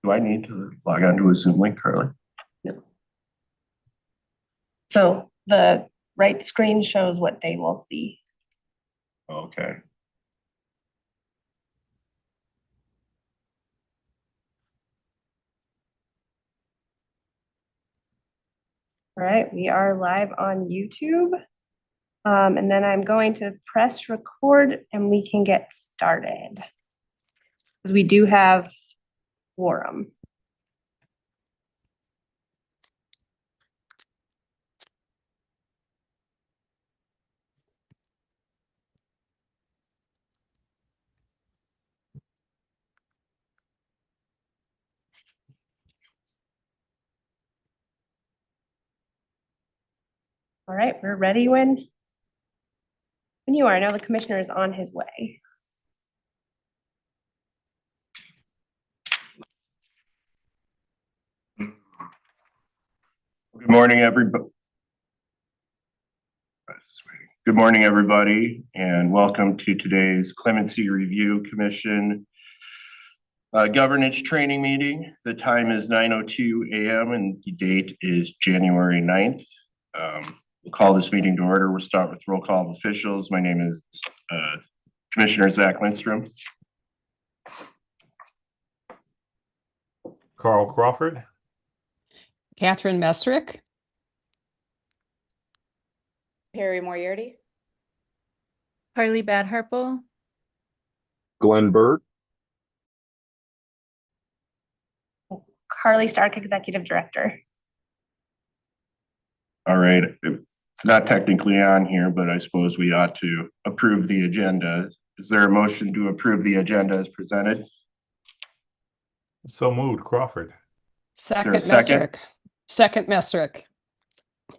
Do I need to log on to a Zoom link, Carly? No. So the right screen shows what they will see. Okay. All right, we are live on YouTube. And then I'm going to press record and we can get started. Because we do have quorum. All right, we're ready when you are. Now the commissioner is on his way. Good morning, everybody. Good morning, everybody, and welcome to today's Clemency Review Commission governance training meeting. The time is 9:02 a.m. and the date is January 9th. We'll call this meeting to order. We'll start with roll call of officials. My name is Commissioner Zach Lindstrom. Carl Crawford. Catherine Messrick. Harry Moriarty. Carly Badharple. Glenn Burt. Carly Stark, Executive Director. All right, it's not technically on here, but I suppose we ought to approve the agenda. Is there a motion to approve the agenda as presented? So moved, Crawford. Second second? Messrick. Second Messrick.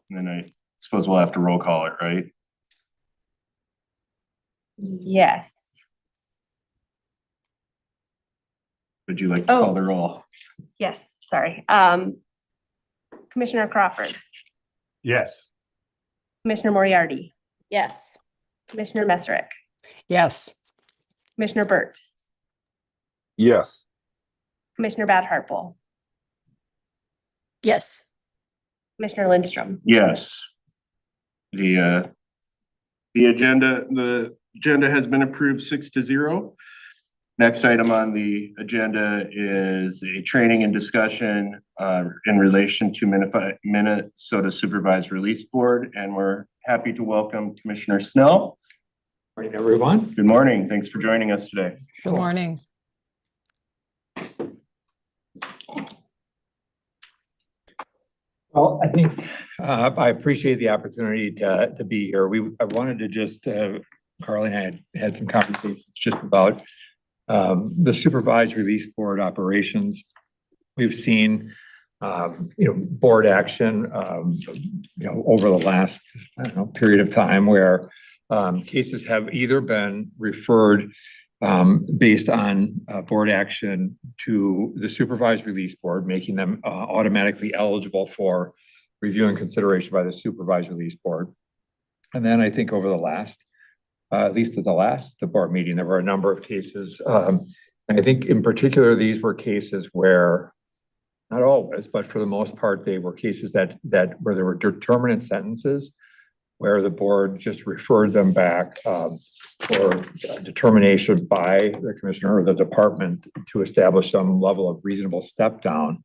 And then I suppose we'll have to roll call it, right? Yes. Would you like to call the roll? Yes, sorry. Commissioner Crawford, Yes. Commissioner Moriarty, Yes. Commissioner Messrick, Yes. Commissioner Burt, Yes. Commissioner Badharple, Yes. Commissioner Lindstrom. Yes. The agenda has been approved 6-0. Next item on the agenda is a training and discussion in relation to Minnesota Supervised Release Board, and we're happy to welcome Commissioner Snell. Morning, everyone. Good morning. Thanks for joining us today. Good morning. Well, I think I appreciate the opportunity to be here. I wanted to just, Carly and I had some conversations just about the Supervised Release Board operations. We've seen, board action, over the last period of time where cases have either been referred based on board action to the Supervised Release Board, making them automatically eligible for review and consideration by the Supervised Release Board. And then I think over the last, at least at the board meeting, there were a number of cases. And I think in particular, these were cases where, not always, but for the most part, they were cases that where there were determinate sentences where the board just referred them back for determination by the commissioner or the department to establish some level of reasonable step down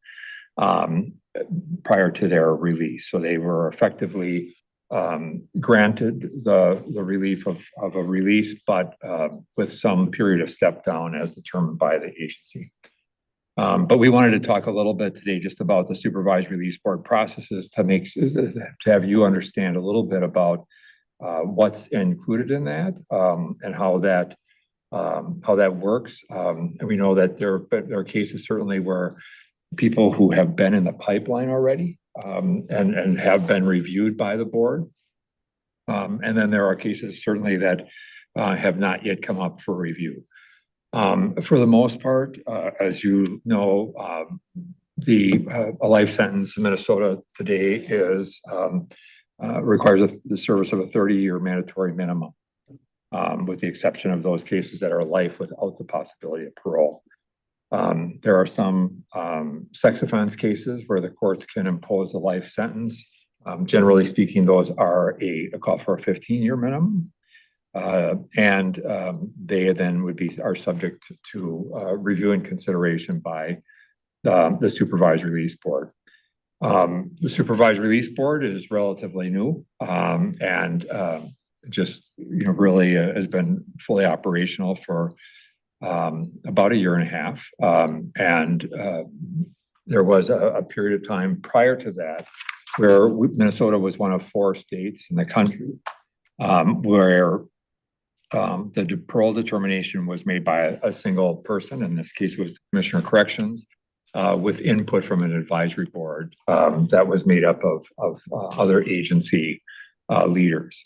prior to their release. So they were effectively granted the relief of a release, but with some period of step down as determined by the agency. But we wanted to talk a little bit today just about the Supervised Release Board processes to have you understand a little bit about what's included in that and how that works. And we know that there are cases certainly where people who have been in the pipeline already and have been reviewed by the board. And then there are cases certainly that have not yet come up for review. For the most part, as you know, a life sentence in Minnesota today requires the service of a 30-year mandatory minimum, with the exception of those cases that are life without the possibility of parole. There are some sex offense cases where the courts can impose a life sentence. Generally speaking, those are a call for a 15-year minimum. And they then are subject to review and consideration by the Supervised Release Board. The Supervised Release Board is relatively new, and just, really has been fully operational for about a year and a half. And there was a period of time prior to that where Minnesota was one of 4 states in the country where the parole determination was made by a single person. In this case, it was the Commissioner of Corrections, with input from an advisory board that was made up of other agency leaders.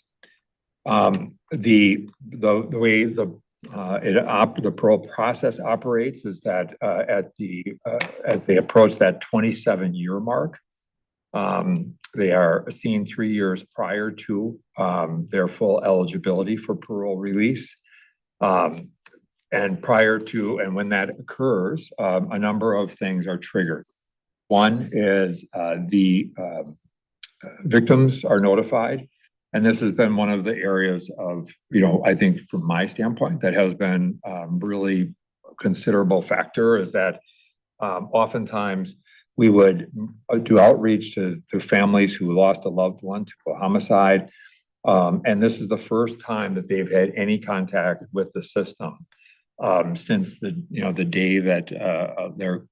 The way the parole process operates is that as they approach that 27-year mark, they are seen 3 years prior to their full eligibility for parole release. And when that occurs, a number of things are triggered. One is the victims are notified. And this has been one of the areas of, I think from my standpoint, that has been really considerable factor, is that oftentimes we would do outreach to families who lost a loved one to a homicide. And this is the first time that they've had any contact with the system since the day that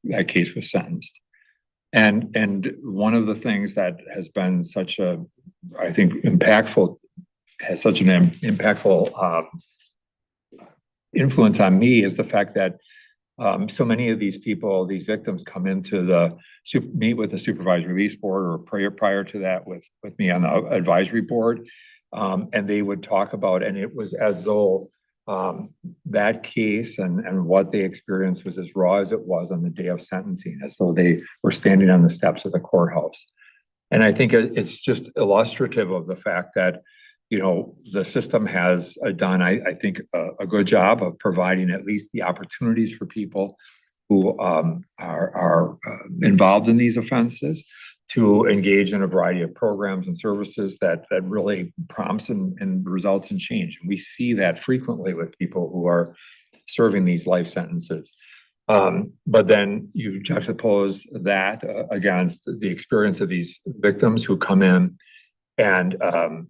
that case was sentenced. And one of the things that has been such a, I think, has such an impactful influence on me is the fact that so many of these people, these victims, come into meet with the Supervised Release Board or prior to that with me on the advisory board. And they would talk about, and it was as though that case and what they experienced was as raw as it was on the day of sentencing, as though they were standing on the steps of the courthouse. And I think it's just illustrative of the fact that, the system has done, I think, a good job of providing at least the opportunities for people who are involved in these offenses to engage in a variety of programs and services that really prompts and results in change. And we see that frequently with people who are serving these life sentences. But then you juxtapose that against the experience of these victims who come in and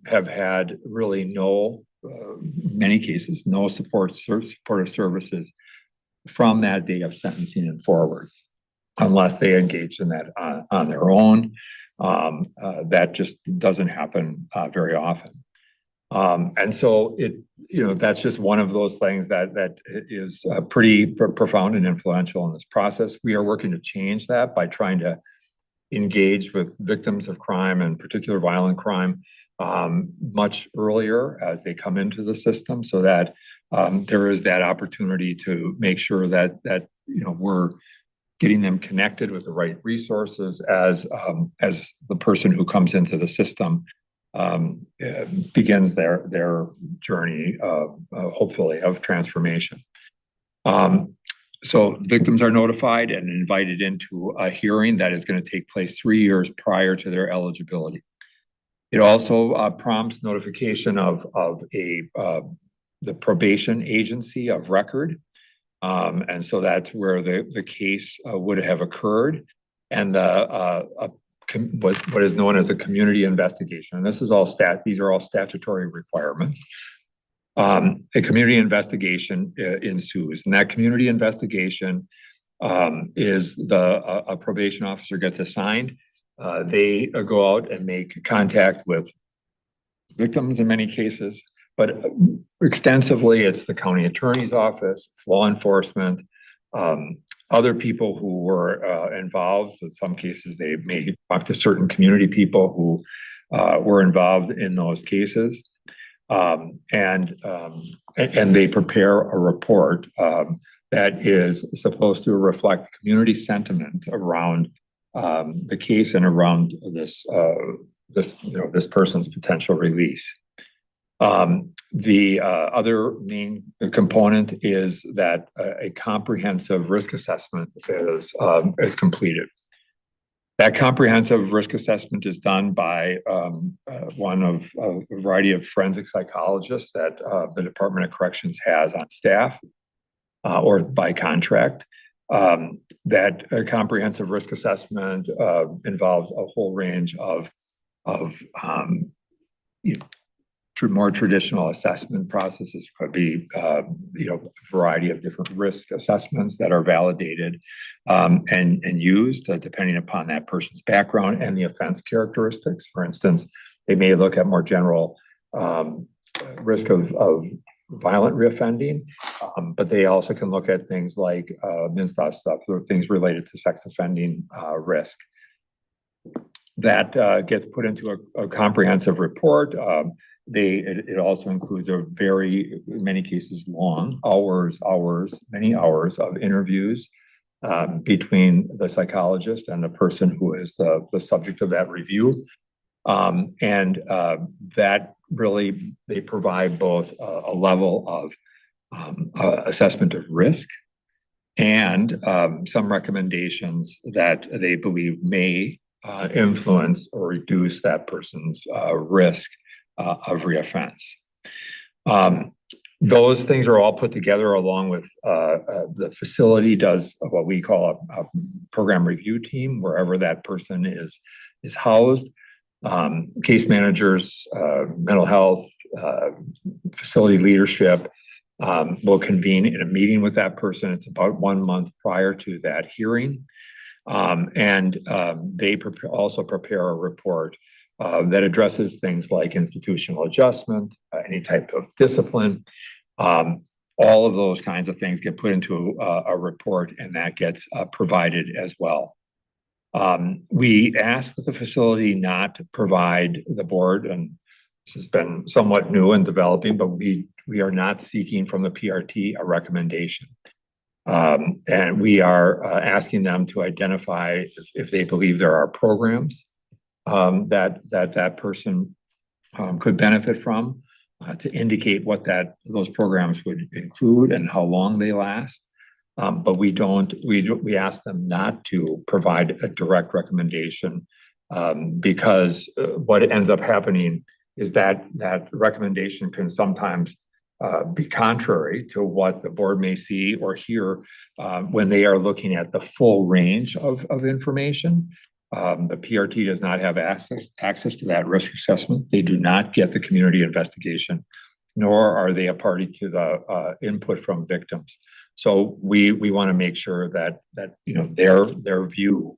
have had really many cases, no supportive services from that day of sentencing and forward, unless they engage in that on their own. That just doesn't happen very often. And so that's just one of those things that is pretty profound and influential in this process. We are working to change that by trying to engage with victims of crime, and particular violent crime, much earlier as they come into the system, so that there is that opportunity to make sure that we're getting them connected with the right resources as the person who comes into the system begins their journey, hopefully, of transformation. So victims are notified and invited into a hearing that is going to take place 3 years prior to their eligibility. It also prompts notification of the probation agency of record. And so that's where the case would have occurred, and what is known as a community investigation. And this is these are all statutory requirements. A community investigation ensues, and that community investigation is a probation officer gets assigned. They go out and make contact with victims in many cases, but extensively it's the county attorney's office, it's law enforcement, other people who were involved. In some cases, they may talk to certain community people who were involved in those cases. And they prepare a report that is supposed to reflect community sentiment around the case and around this person's potential release. The other main component is that a comprehensive risk assessment is completed. That comprehensive risk assessment is done by one of a variety of forensic psychologists that the Department of Corrections has on staff or by contract. That comprehensive risk assessment involves a whole range of more traditional assessment processes. Could be a variety of different risk assessments that are validated and used depending upon that person's background and the offense characteristics. For instance, they may look at more general risk of violent reoffending, but they also can look at things like MNSA stuff or things related to sex offending risk. That gets put into a comprehensive report. It also includes a very, in many cases, long many hours of interviews between the psychologist and the person who is the subject of that review. That really, they provide both a level of assessment of risk and some recommendations that they believe may influence or reduce that person's risk of reoffense. Those things are all put together along with the facility does what we call a program review team wherever that person is housed. Case managers, mental health, facility leadership will convene in a meeting with that person. It's about 1 month prior to that hearing. They also prepare a report that addresses things like institutional adjustment, any type of discipline. All of those kinds of things get put into a report, and that gets provided as well. We ask that the facility not provide the board, and this has been somewhat new and developing, but we are not seeking from the PRT a recommendation. And we are asking them to identify if they believe there are programs that person could benefit from, to indicate what those programs would include and how long they last. But we ask them not to provide a direct recommendation because what ends up happening is that recommendation can sometimes be contrary to what the board may see or hear when they are looking at the full range of information. The PRT does not have access to that risk assessment. They do not get the community investigation, nor are they a party to the input from victims. So we want to make sure that their view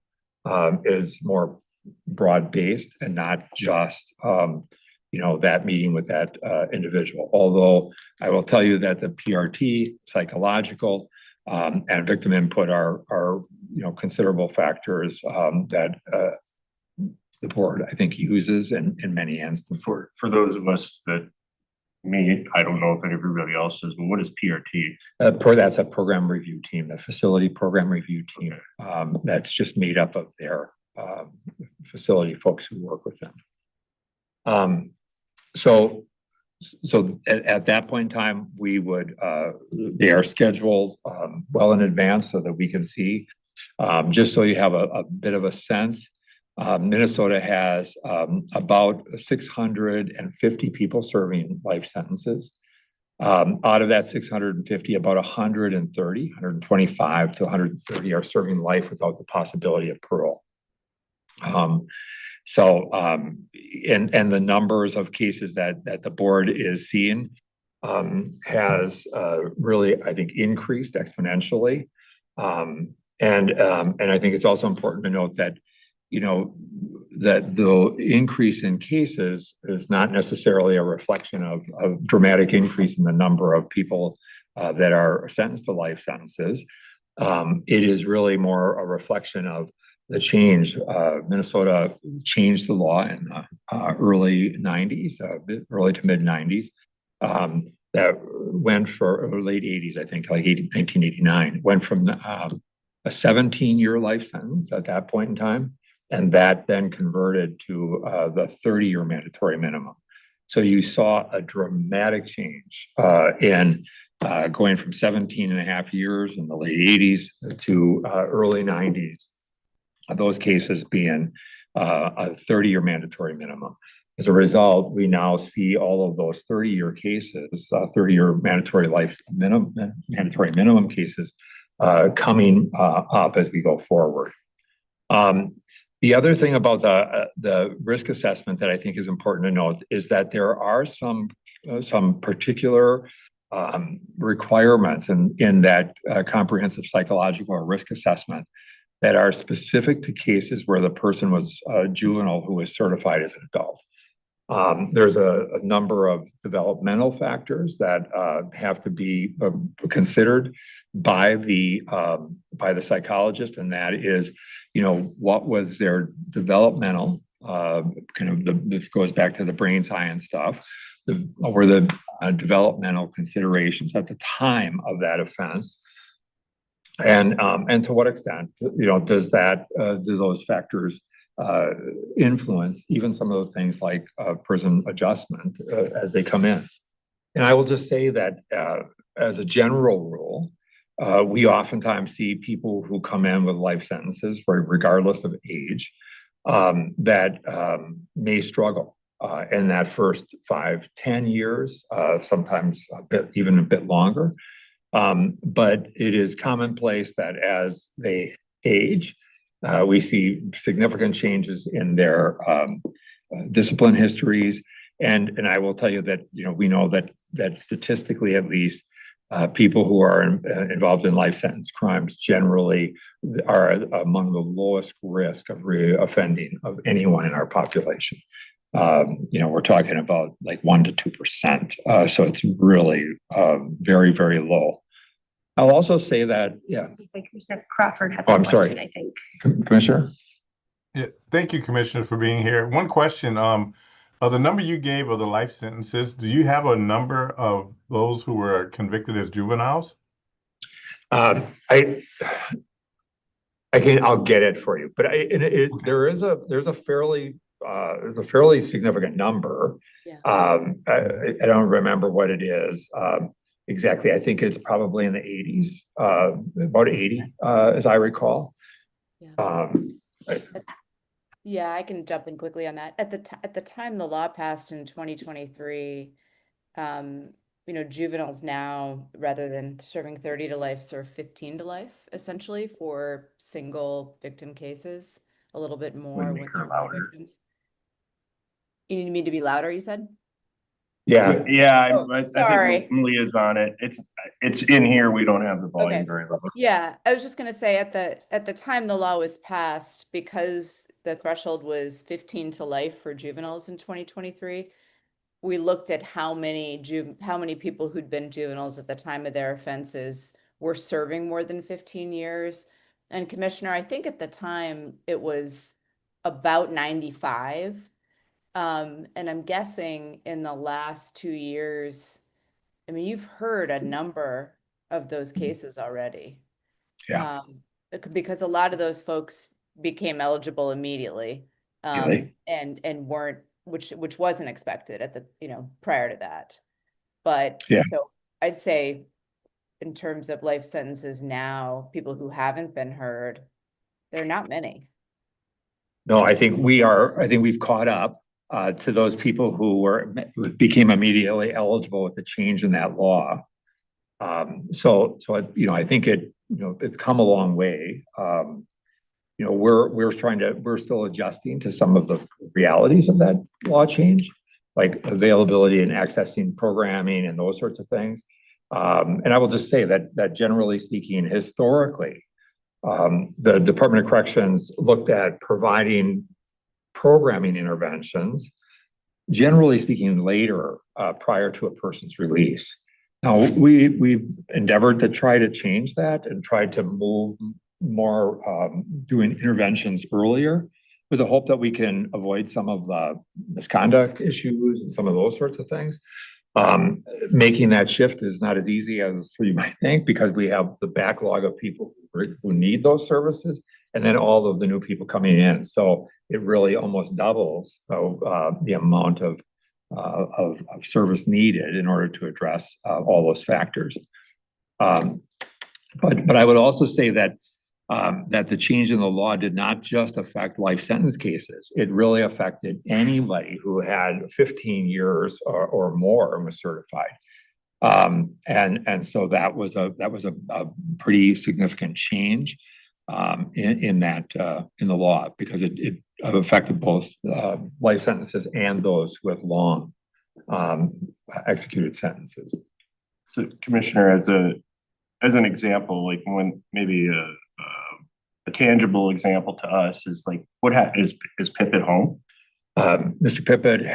is more broad-based and not just that meeting with that individual. Although I will tell you that the PRT, psychological, and victim input are considerable factors that the board, I think, uses in many instances. For those of us that I don't know if everybody else does, but what is PRT? That's a program review team, the facility program review team. That's just made up of their facility folks who work with them. So at that point in time, they are scheduled well in advance so that we can see. Just so you have a bit of a sense, Minnesota has about 650 people serving life sentences. Out of that 650, about 125 to 130 are serving life without the possibility of parole. And the numbers of cases that the board is seeing has really, I think, increased exponentially. And I think it's also important to note that, that the increase in cases is not necessarily a reflection of dramatic increase in the number of people that are sentenced to life sentences. It is really more a reflection of the change. Minnesota changed the law in the early 90s, early to mid 90s. That went for late 80s, I think, like 1989, went from a 17-year life sentence at that point in time. And that then converted to the 30-year mandatory minimum. So you saw a dramatic change in going from 17 and a half years in the late 80s to early 90s. Those cases being a 30-year mandatory minimum. As a result, we now see all of those 30-year cases, 30-year mandatory minimum cases coming up as we go forward. The other thing about the risk assessment that I think is important to note is that there are some particular requirements in that comprehensive psychological or risk assessment that are specific to cases where the person was a juvenile who was certified as an adult. There's a number of developmental factors that have to be considered by the psychologist, and that is, what was their developmental this goes back to the brain science stuff. Were the developmental considerations at the time of that offense, and to what extent does do those factors influence even some of the things like prison adjustment as they come in. And I will just say that as a general rule, we oftentimes see people who come in with life sentences, regardless of age, that may struggle in that first 5-10 years, sometimes even a bit longer. But it is commonplace that as they age, we see significant changes in their discipline histories. And I will tell you that, we know that statistically, at least, people who are involved in life sentence crimes generally are among the lowest risk of reoffending of anyone in our population. We're talking about like 1% to 2%. So it's really very, very low. I'll also say that, Commissioner Crawford has Oh, a I'm sorry. question, I think. Commissioner? Yeah, thank you, Commissioner, for being here. One question, the number you gave of the life sentences, do you have a number of those who were convicted as juveniles? I'll get it for you, but there's a fairly significant number. Yeah. I don't remember what it is exactly. I think it's probably in the 80s, about 80, as I recall. Yeah, I can jump in quickly on that. At the time the law passed in 2023, juveniles now, rather than serving 30 to life, serve 15 to life, essentially, for single victim cases, a little bit more Make when her they're louder. victims. You need me to be louder, you said? Yeah. Yeah, I sorry. think Lee is on it. It's in here. We don't have the volume Okay. very low. Yeah, I was just gonna say at the time the law was passed, because the threshold was 15 to life for juveniles in 2023, we looked at how many people who'd been juveniles at the time of their offenses were serving more than 15 years. And Commissioner, I think at the time it was about 95. And I'm guessing in the last 2 years, I mean, you've heard a number of those cases already. Yeah. Because a lot of those folks became eligible immediately, Really? and weren't, which wasn't expected at the, prior to that. But Yeah. so I'd say in terms of life sentences now, people who haven't been heard, there are not many. No, I think we've caught up to those people who became immediately eligible with the change in that law. So I think it's come a long way. We're still adjusting to some of the realities of that law change, like availability and accessing programming and those sorts of things. And I will just say that generally speaking, historically, the Department of Corrections looked at providing programming interventions, generally speaking, later, prior to a person's release. Now, we've endeavored to try to change that and tried to move more doing interventions earlier, with the hope that we can avoid some of the misconduct issues and some of those sorts of things. Making that shift is not as easy as you might think, because we have the backlog of people who need those services, and then all of the new people coming in. So it really almost doubles the amount of of service needed in order to address all those factors. But I would also say that that the change in the law did not just affect life sentence cases. It really affected anybody who had 15 years or more and was certified. And so that was a pretty significant change in the law, because it affected both life sentences and those with long executed sentences. So Commissioner, as an example, like when maybe a tangible example to us is like, is Pip at home? Mr. Pippett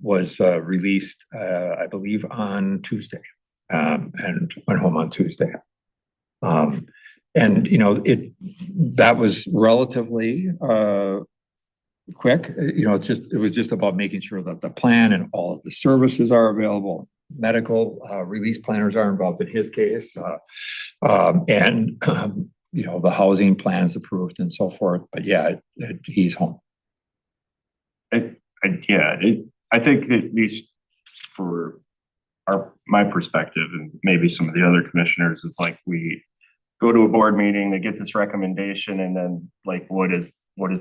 was released, I believe, on Tuesday, and went home on Tuesday. And that was relatively quick. It was just about making sure that the plan and all of the services are available. Medical release planners are involved in his case, and the housing plan is approved and so forth. But yeah, he's home. I think that at least for my perspective, and maybe some of the other commissioners, it's like we go to a board meeting, they get this recommendation, and then like, what does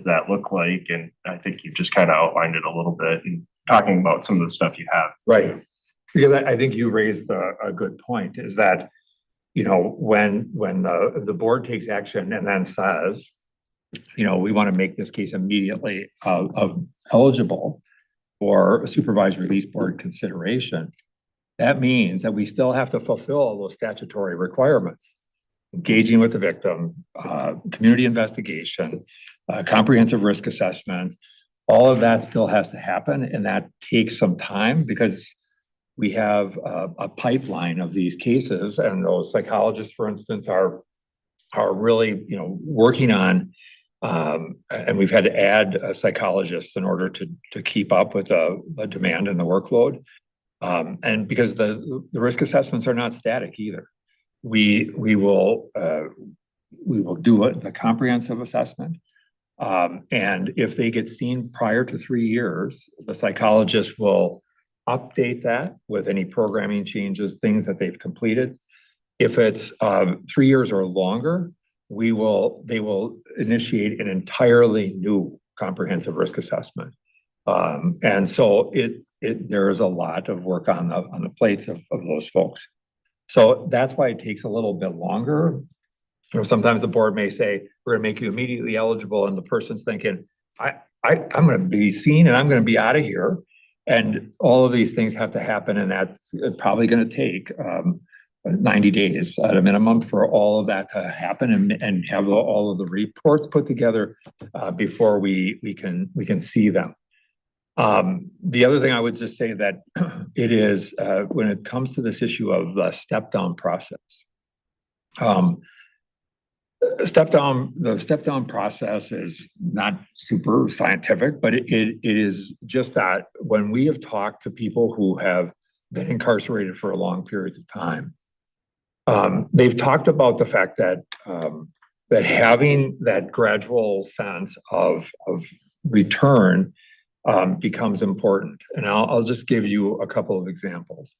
that look like? And I think you've just kind of outlined it a little bit and talking about some of the stuff you have. Right. Because I think you raised a good point, is that, when the board takes action and then says, we want to make this case immediately eligible for a supervised release board consideration, that means that we still have to fulfill all those statutory requirements. Engaging with the victim, community investigation, comprehensive risk assessment, all of that still has to happen, and that takes some time because we have a pipeline of these cases, and those psychologists, for instance, are really working on, and we've had to add psychologists in order to keep up with the demand and the workload, and because the risk assessments are not static either. We will do the comprehensive assessment, and if they get seen prior to 3 years, the psychologist will update that with any programming changes, things that they've completed. If it's 3 years or longer, they will initiate an entirely new comprehensive risk assessment. And so there is a lot of work on the plates of those folks. So that's why it takes a little bit longer. Sometimes the board may say, we're going to make you immediately eligible, and the person's thinking, I'm going to be seen and I'm going to be out of here. And all of these things have to happen, and that's probably going to take 90 days at a minimum for all of that to happen and have all of the reports put together before we can see them. The other thing I would just say that it is when it comes to this issue of the step down process. The step down process is not super scientific, but it is just that when we have talked to people who have been incarcerated for long periods of time, they've talked about the fact that that having that gradual sense of return becomes important. And I'll just give you a couple of examples.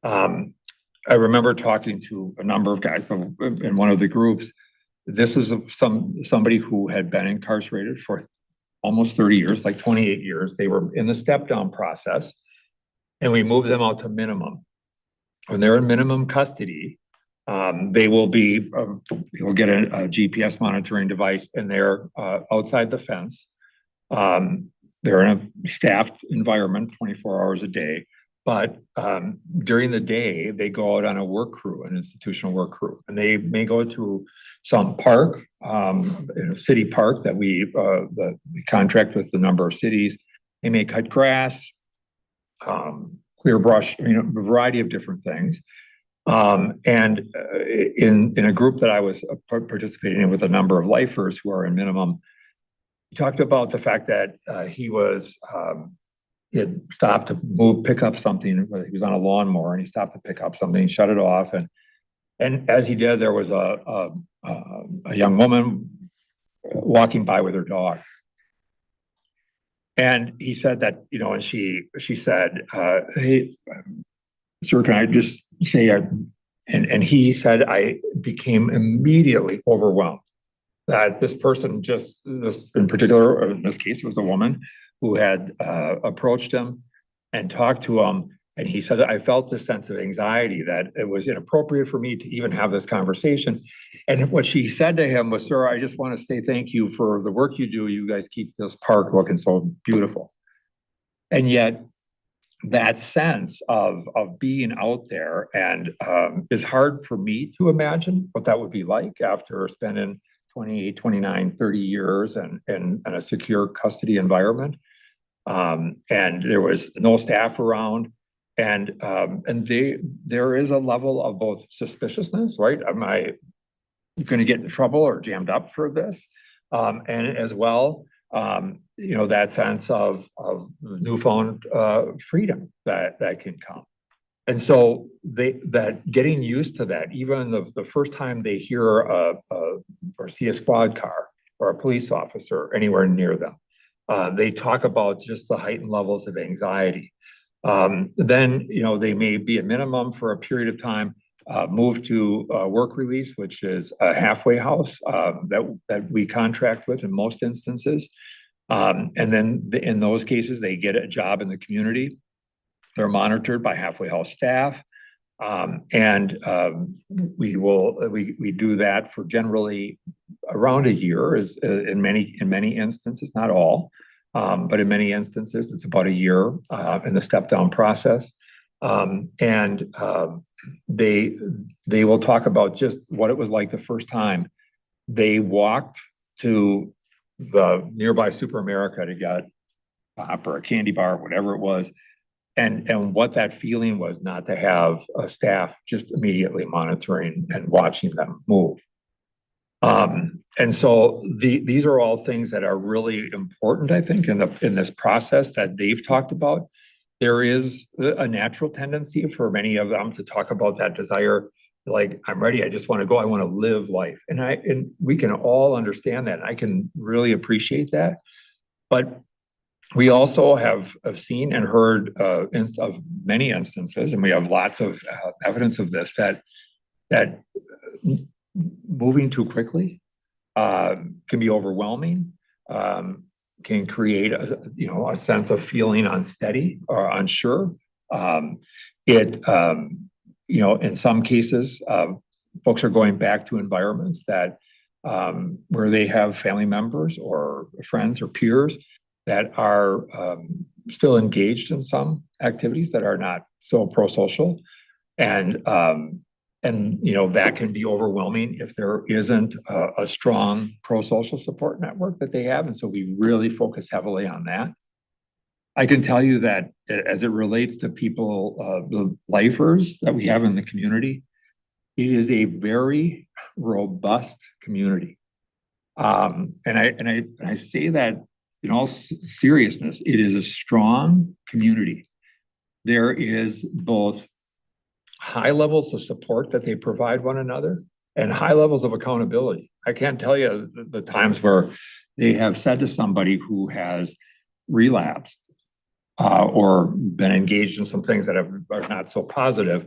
I remember talking to a number of guys in one of the groups. This is somebody who had been incarcerated for almost 30 years, like 28 years. They were in the step down process, and we moved them out to minimum. When they're in minimum custody, they will get a GPS monitoring device, and they're outside the fence. They're in a staffed environment 24 hours a day. But during the day, they go out on a work crew, an institutional work crew, and they may go to some park, in a city park that we contract with a number of cities. They may cut grass, clear brush, a variety of different things. And in a group that I was participating in with a number of lifers who are in minimum, he talked about the fact that he had stopped to pick up something. He was on a lawnmower and he stopped to pick up something, shut it off. And as he did, there was a young woman walking by with her dog. And he said that, and she said, hey, sir, can I just say, and he said, I became immediately overwhelmed that this person this in particular, or in this case, it was a woman who had approached him and talked to him. And he said, I felt this sense of anxiety that it was inappropriate for me to even have this conversation. And what she said to him was, sir, I just want to say thank you for the work you do. You guys keep this park looking so beautiful. And yet that sense of being out there and is hard for me to imagine what that would be like after spending 28, 29, 30 years in a secure custody environment. And there was no staff around. And there is a level of both suspiciousness, right? Am I going to get in trouble or jammed up for this? And as well, that sense of newfound freedom that can come. And so that getting used to that, even the first time they hear or see a squad car or a police officer anywhere near them, they talk about just the heightened levels of anxiety. Then, they may be a minimum for a period of time, move to work release, which is a halfway house that we contract with in most instances. And then in those cases, they get a job in the community. They're monitored by halfway house staff. And we do that for generally around a year in many instances, not all. But in many instances, it's about a year in the step down process. They will talk about just what it was like the first time they walked to the nearby Super America to get a pop or a candy bar, whatever it was, and what that feeling was not to have a staff just immediately monitoring and watching them move. And so these are all things that are really important, I think, in this process that they've talked about. There is a natural tendency for many of them to talk about that desire, like, I'm ready, I just want to go, I want to live life. And we can all understand that. I can really appreciate that. But we also have seen and heard of many instances, and we have lots of evidence of this, that moving too quickly can be overwhelming, can create a sense of feeling unsteady or unsure. In some cases, folks are going back to environments that where they have family members or friends or peers that are still engaged in some activities that are not so pro-social. And that can be overwhelming if there isn't a strong pro-social support network that they have. And so we really focus heavily on that. I can tell you that as it relates to people, the lifers that we have in the community, it is a very robust community. And I say that in all seriousness, it is a strong community. There is both high levels of support that they provide one another and high levels of accountability. I can't tell you the times where they have said to somebody who has relapsed or been engaged in some things that are not so positive,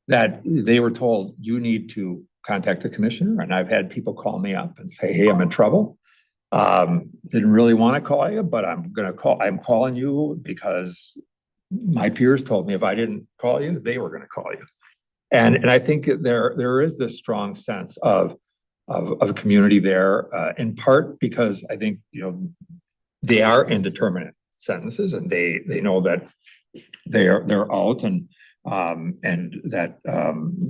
that they were told, you need to contact the commissioner. And I've had people call me up and say, hey, I'm in trouble. Didn't really want to call you, but I'm calling you because my peers told me if I didn't call you, they were going to call you. And I think there is this strong sense of community there, in part because I think, they are indeterminate sentences and they know that they're out and that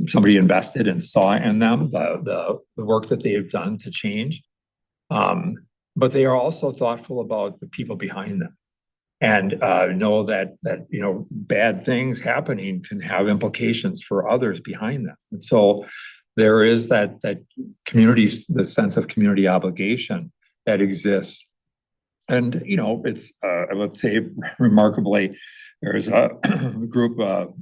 somebody invested and saw in them the work that they have done to change. But they are also thoughtful about the people behind them. And know that bad things happening can have implications for others behind them. And so there is that community, the sense of community obligation that exists. And it's let's say remarkably, there's a group of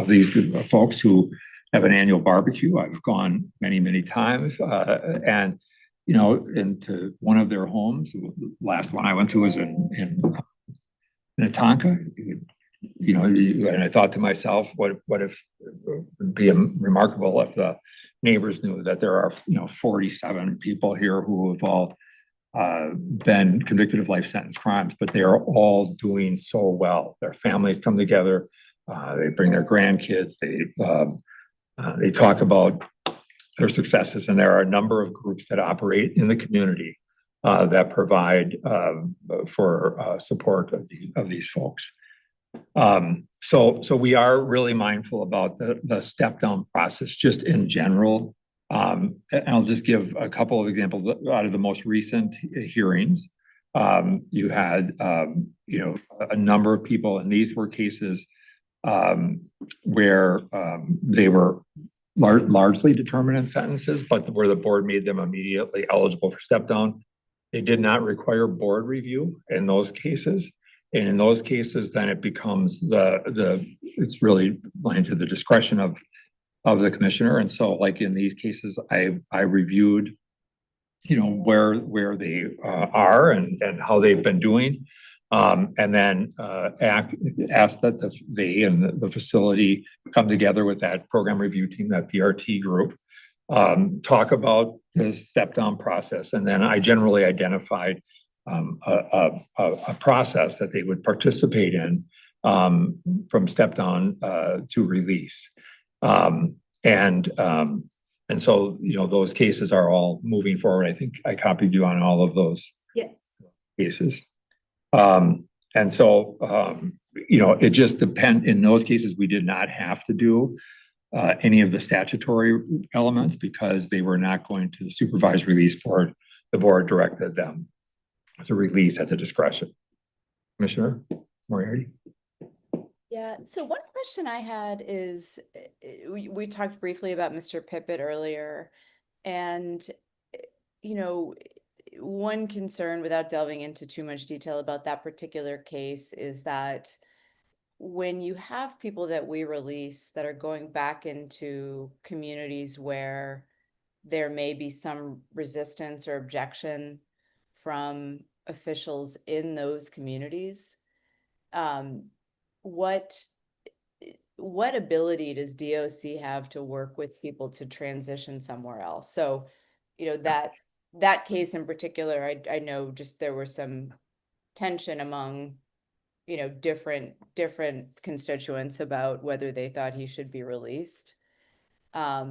these folks who have an annual barbecue. I've gone many times, and into one of their homes. The last one I went to was in Minnetonka. And I thought to myself, what if it would be remarkable if the neighbors knew that there are 47 people here who have all been convicted of life sentence crimes, but they are all doing so well. Their families come together, they bring their grandkids, they talk about their successes, and there are a number of groups that operate in the community that provide for support of these folks. So we are really mindful about the step down process just in general. And I'll just give a couple of examples out of the most recent hearings. You had, a number of people, and these were cases where they were largely determinant sentences, but where the board made them immediately eligible for step down. They did not require board review in those cases. And in those cases, then it becomes it's really lying to the discretion of the commissioner. And so like in these cases, I reviewed, where they are and how they've been doing. And then asked that they and the facility come together with that program review team, that PRT group, talk about the step down process. And then I generally identified a process that they would participate in from step down to release. And so, those cases are all moving forward. I think I copied you on all of those cases. And so, it just depends. In those cases, we did not have to do any of the statutory elements because they were not going to the supervised release board. The board directed them to release at the discretion. Commissioner Moriarty? Yeah, so one question I had is, we talked briefly about Mr. Pippett earlier, and, one concern, without delving into too much detail about that particular case, is that when you have people that we release that are going back into communities where there may be some resistance or objection from officials in those communities, what ability does DOC have to work with people to transition somewhere else? So, that case in particular, I know just there was some tension among, different constituents about whether they thought he should be released. How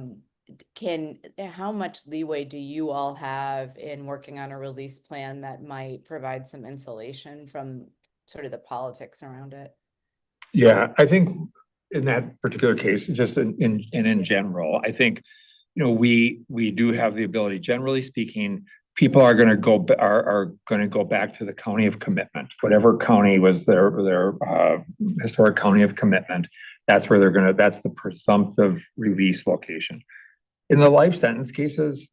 much leeway do you all have in working on a release plan that might provide some insulation from sort of the politics around it? Yeah, I think in that particular case, just in general, I think, we do have the ability, generally speaking, people are going to go back to the county of commitment, whatever county was their historic county of commitment. That's where that's the presumptive release location. In the life sentence cases,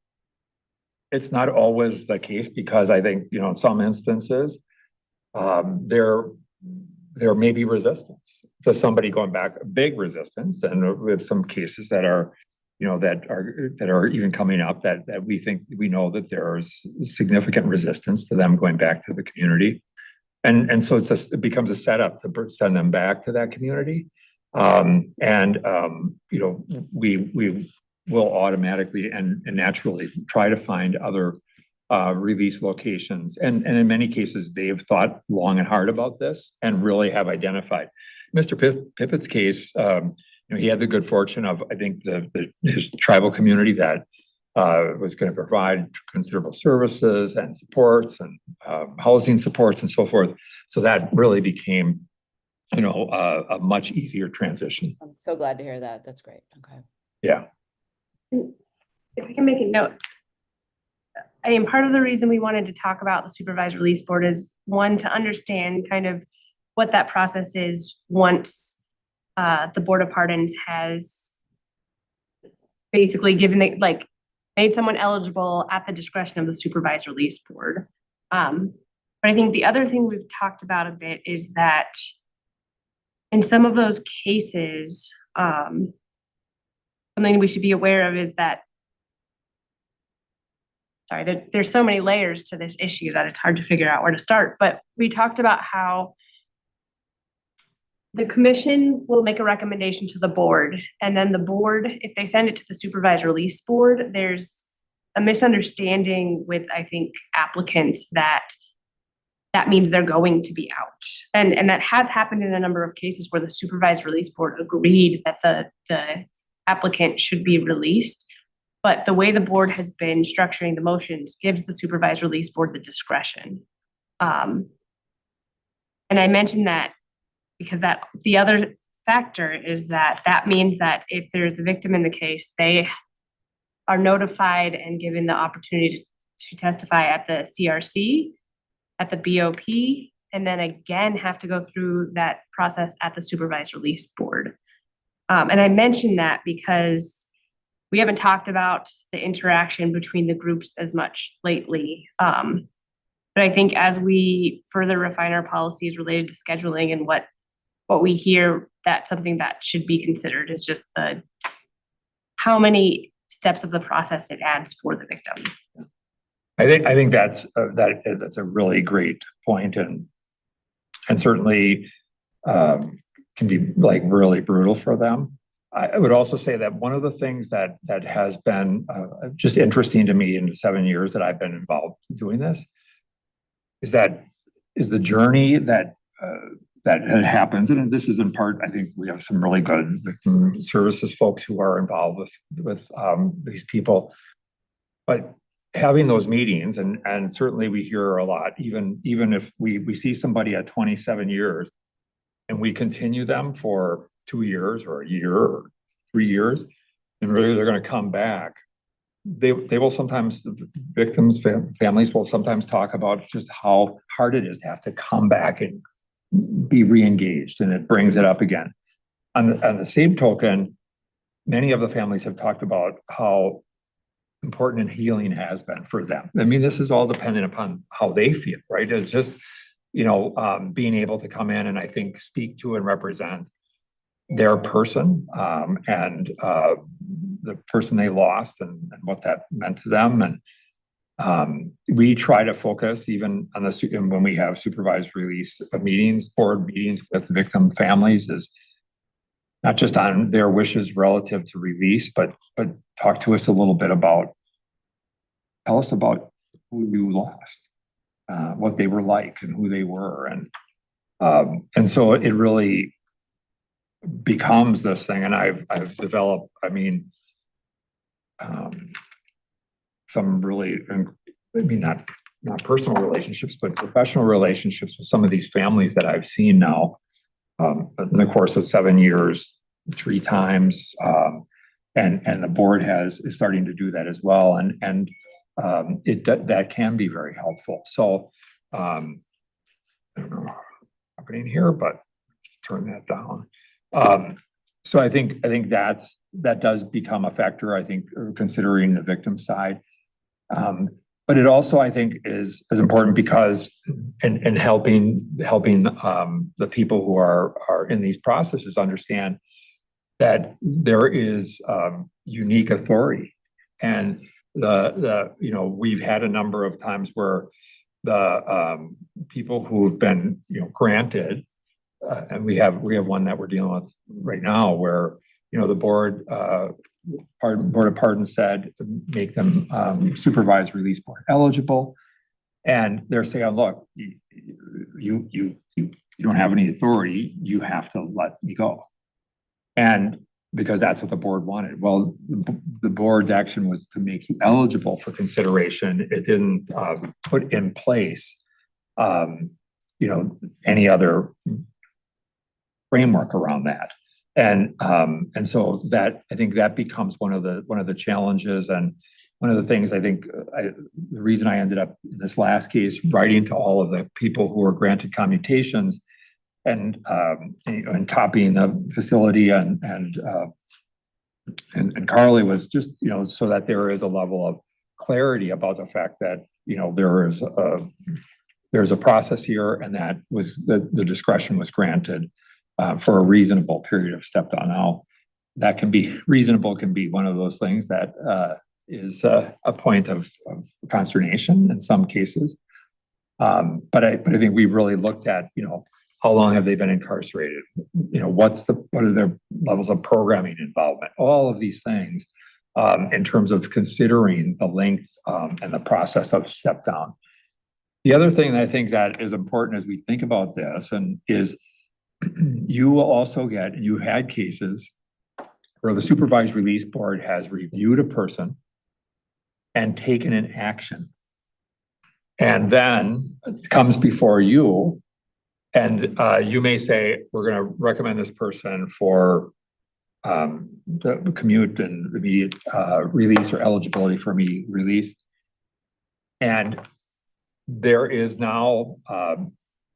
it's not always the case because I think, in some instances, there may be resistance to somebody going back, big resistance, and we have some cases that are, that are even coming up that we know that there's significant resistance to them going back to the community, and so it becomes a setup to send them back to that community, we will automatically and naturally try to find other release locations. And in many cases, they've thought long and hard about this and really have identified. Mr. Pippett's case, he had the good fortune of, I think, his tribal community that was going to provide considerable services and supports and housing supports and so forth. So that really became, a much easier transition. I'm so glad to hear that. That's great. Okay. Yeah. If I can make a note, I mean, part of the reason we wanted to talk about the supervised release board is, one, to understand kind of what that process is once the Board of Pardons has basically made someone eligible at the discretion of the supervised release board. But I think the other thing we've talked about a bit is that in some of those cases, something we should be aware of is that sorry, there's so many layers to this issue that it's hard to figure out where to start, but we talked about how the commission will make a recommendation to the board, and then the board, if they send it to the supervised release board, there's a misunderstanding with, I think, applicants that means they're going to be out. And that has happened in a number of cases where the supervised release board agreed that the applicant should be released. But the way the board has been structuring the motions gives the supervised release board the discretion. And I mentioned that because the other factor is that means that if there's a victim in the case, they are notified and given the opportunity to testify at the CRC, at the BOP, and then again have to go through that process at the supervised release board. And I mentioned that because we haven't talked about the interaction between the groups as much lately. But I think as we further refine our policies related to scheduling and what we hear, that's something that should be considered, is just how many steps of the process it adds for the victim. I think that's a really great point, and certainly can be like really brutal for them. I would also say that one of the things that has been just interesting to me in the 7 years that I've been involved doing this is the journey that happens, and this is in part, I think we have some really good victim services folks who are involved with these people, but having those meetings, and certainly we hear a lot, even if we see somebody at 27 years and we continue them for 2 years or a year or 3 years, and really they're going to come back. They will sometimes, victims, families will sometimes talk about just how hard it is to have to come back and be re-engaged, and it brings it up again. On the same token, many of the families have talked about how important and healing has been for them. I mean, this is all dependent upon how they feel, right? It's just, being able to come in and I think speak to and represent their person and the person they lost and what that meant to them. And we try to focus even on when we have supervised release meetings, board meetings with victim families, is not just on their wishes relative to release, but talk to us a little bit tell us about who you lost, what they were like and who they were. And so it really becomes this thing. And I've developed, some really, not personal relationships, but professional relationships with some of these families that I've seen now in the course of 7 years, 3 times. And the board is starting to do that as well. And that can be very helpful. So I don't know what's happening here, but just turn that down. So I think that does become a factor, I think, considering the victim side. But it also, I think, is important because in helping the people who are in these processes understand that there is unique authority. And we've had a number of times where the people who've been granted, and we have one that we're dealing with right now where the board of pardons said make them supervised release board eligible, and they're saying, look, you don't have any authority, you have to let me go. And because that's what the board wanted. Well, the board's action was to make you eligible for consideration. It didn't put in place any other framework around that. And so that, I think that becomes one of the challenges, and one of the things I think the reason I ended up in this last case writing to all of the people who were granted commutations and copying the facility and Carly was just so that there is a level of clarity about the fact that there's a process here, and that was the discretion was granted for a reasonable period of step down. Now, that can be reasonable, can be one of those things that is a point of consternation in some cases. But I think we really looked at, how long have they been incarcerated? What are their levels of programming involvement? All of these things in terms of considering the length and the process of step down. The other thing that I think that is important as we think about this is you will also get, and you had cases where the supervised release board has reviewed a person and taken an action. And then it comes before you, and you may say, we're going to recommend this person for the commute and immediate release or eligibility for immediate release. And there is now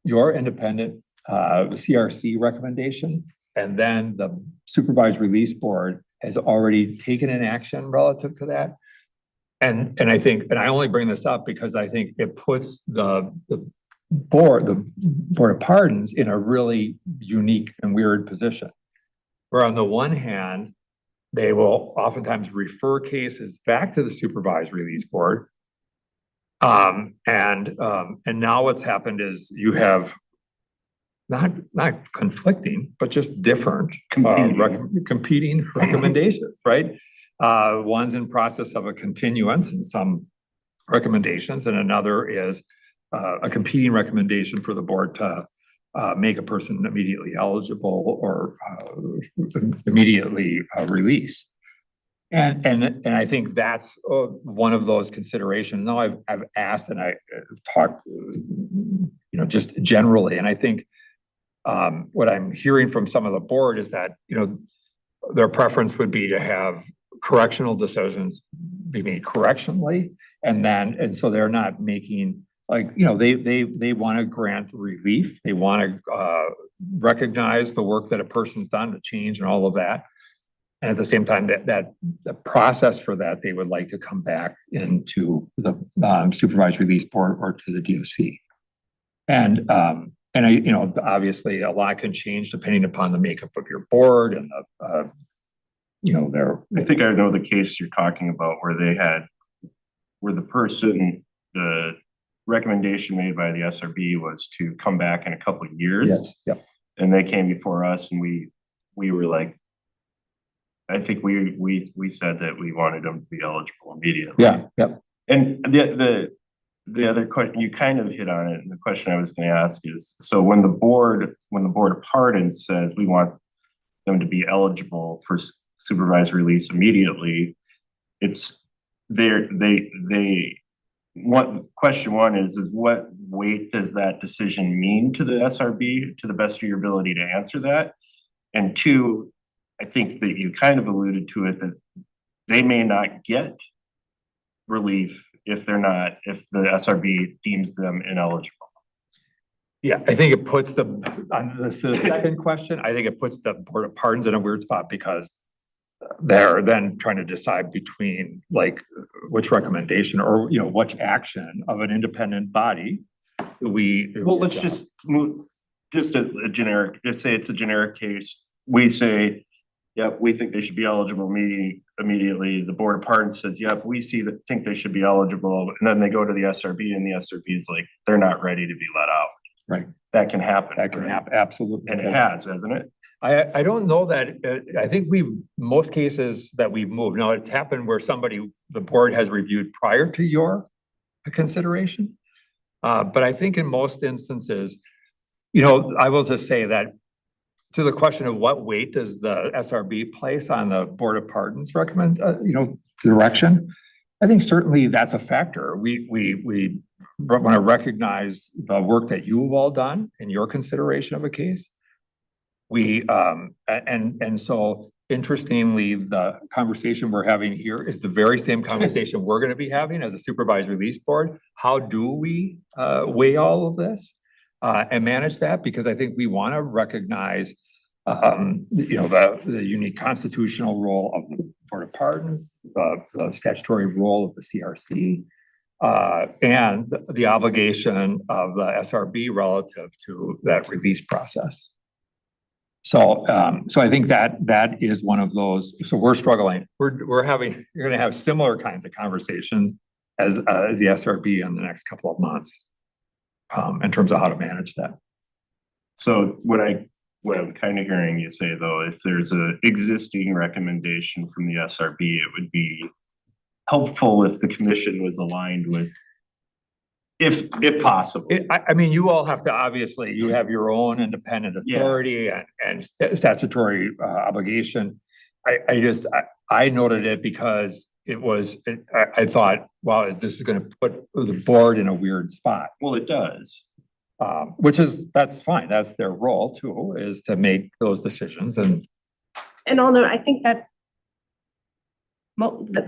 your independent CRC recommendation, and then the supervised release board has already taken an action relative to that. And I think, and I only bring this up because I think it puts the board of pardons in a really unique and weird position, where on the one hand, they will oftentimes refer cases back to the supervised release board. And now what's happened is you have not conflicting, but just different competing recommendations, right? One's in process of a continuance in some recommendations, and another is a competing recommendation for the board to make a person immediately eligible or immediately release. And I think that's one of those considerations. Now I've asked and I've talked, just generally, and I think what I'm hearing from some of the board is that, their preference would be to have correctional decisions be made correctionally. And so they're not making they want to grant relief. They want to recognize the work that a person's done to change and all of that. And at the same time, that the process for that, they would like to come back into the supervised release board or to the DOC. And obviously a lot can change depending upon the makeup of your board and I think I know the case you're talking about where the recommendation made by the SRB was to come back in a couple of years. Yes. Yep. And they came before us and we were like, I think we said that we wanted them to be eligible immediately. Yeah. Yep. And the other question, you kind of hit on it, and the question I was going to ask is, so when the board of pardons says we want them to be eligible for supervised release immediately, question one is what weight does that decision mean to the SRB, to the best of your ability to answer that? And two, I think that you kind of alluded to it, that they may not get relief if the SRB deems them ineligible. Yeah, I think it puts on the second question, I think it puts the Board of Pardons in a weird spot because they're then trying to decide between which recommendation or, which action of an independent body let's just move, just a generic, just say it's a generic case. We say, yep, we think they should be eligible immediately. The Board of Pardons says, yep, we think they should be eligible. And then they go to the SRB and the SRB is like, they're not ready to be let out. Right. That can happen. That can happen. Absolutely. And it has, hasn't it? I don't know that, I think most cases that we've moved, now it's happened where the board has reviewed prior to your consideration. But I think in most instances, I will just say that to the question of what weight does the SRB place on the Board of Pardons direction, I think certainly that's a factor. We want to recognize the work that you've all done in your consideration of a case. So interestingly, the conversation we're having here is the very same conversation we're going to be having as a supervised release board. How do we weigh all of this and manage that? Because I think we want to recognize the unique constitutional role of the Board of Pardons, the statutory role of the CRC, and the obligation of the SRB relative to that release process. So I think that is one of those, so we're struggling, you're gonna have similar kinds of conversations as the SRB in the next couple of months. In terms of how to manage that. So what I'm kind of hearing you say though, if there's a existing recommendation from the SRB, it would be helpful if the commission was aligned with, if possible. I mean, you all have to, obviously, you have your own independent Yeah. authority and statutory obligation. I noted it because it was, I thought, wow, this is gonna put the board in a weird spot. Well, it does. That's fine, that's their role too, is to make those decisions and. And although I think that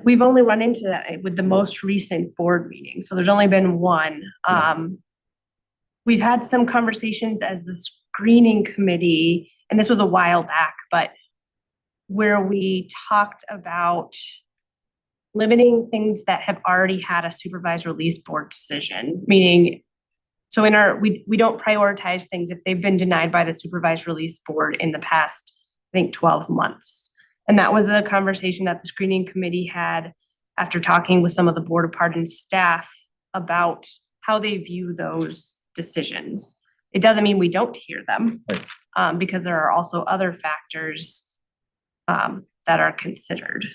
we've only run into that with the most recent board meeting, so there's only been one. We've had some conversations as the screening committee, and this was a while back, but where we talked about limiting things that have already had a supervised release board decision, meaning, so we don't prioritize things if they've been denied by the supervised release board in the past, I think, 12 months. And that was a conversation that the screening committee had after talking with some of the Board of Pardons staff about how they view those decisions. It doesn't mean we don't hear them, because there are also other factors that are considered.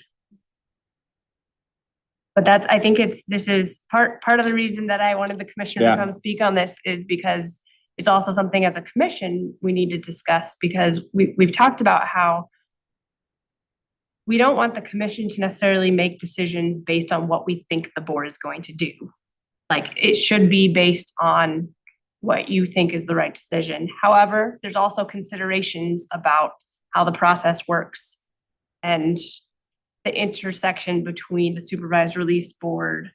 But I think this is part of the reason that I wanted the commissioner to come speak on this, is because it's also something as a commission we need to discuss, because we've talked about how we don't want the commission to necessarily make decisions based on what we think the board is going to do. Like, it should be based on what you think is the right decision. However, there's also considerations about how the process works and the intersection between the supervised release board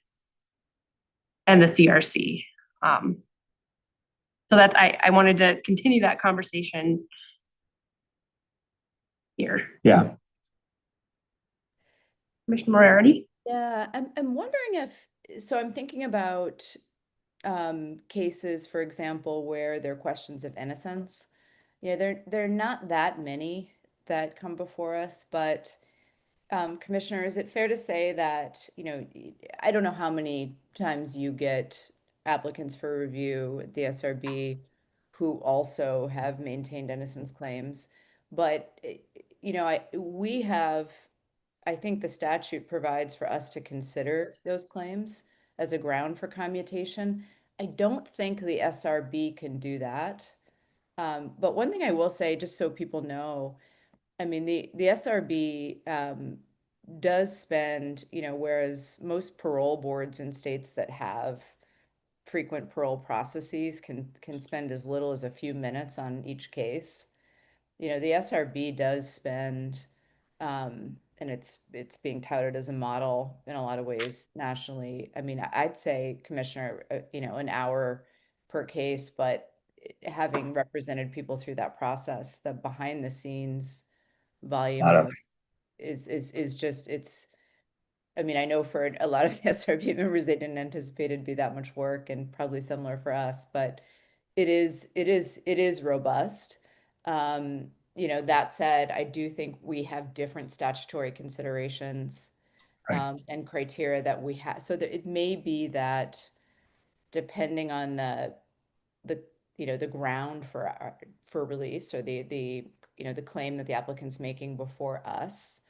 and the CRC. So that's, I wanted to continue that conversation here. Yeah. Commissioner Moriarty? Yeah, I'm wondering so I'm thinking about cases, for example, where there are questions of innocence. You know, there are not that many that come before us, but Commissioner, is it fair to say that, you know, I don't know how many times you get applicants for review at the SRB who also have maintained innocence claims, but, you know, I think the statute provides for us to consider those claims as a ground for commutation. I don't think the SRB can do that. But one thing I will say, just so people know, I mean, the SRB does spend, you know, whereas most parole boards in states that have frequent parole processes can spend as little as a few minutes on each case. You know, the SRB does spend, and it's being touted as a model in a lot of ways nationally. I mean, I'd say, Commissioner, you know, an hour per case, but having represented people through that process, the behind the scenes volume is just, I mean, I know for a lot of the SRB members, they didn't anticipate it'd be that much work, and probably similar for us, but it is robust. You know, that said, I do think we have different statutory considerations and criteria that we have. So that it may be that depending on the you know, the ground for release, or the you know, the claim that the applicant's making before us,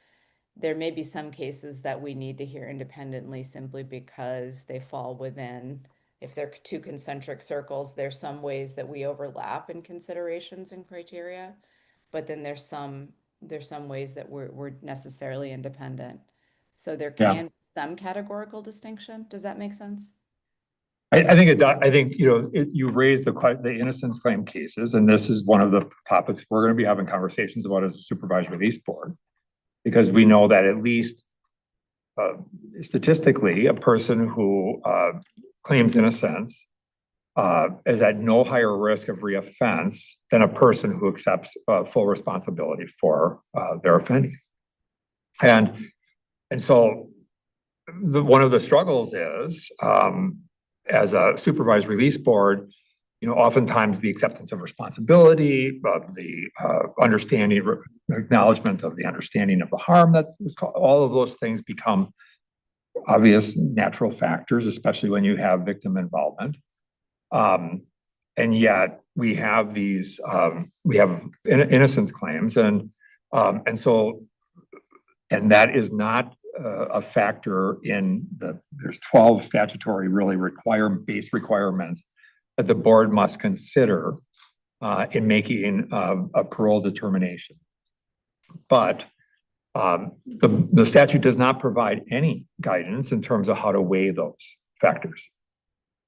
there may be some cases that we need to hear independently simply because they fall within, if they're two concentric circles, there's some ways that we overlap in considerations and criteria, but then there's some ways that we're necessarily independent. So there can be some categorical distinction. Does that make sense? I think it does. I think, you know, you raised the innocence claim cases, and this is one of the topics we're going to be having conversations about as a supervised release board, because we know that at least statistically, a person who claims innocence is at no higher risk of reoffense than a person who accepts full responsibility for their offending. And so one of the struggles is, as a supervised release board, oftentimes the acceptance of responsibility, of the understanding, acknowledgement of the understanding of the harm that was caused, all of those things become obvious natural factors, especially when you have victim involvement. And yet we have these, we have innocence claims, and that is not a factor in there's 12 statutory really base requirements that the board must consider in making a parole determination. But the statute does not provide any guidance in terms of how to weigh those factors.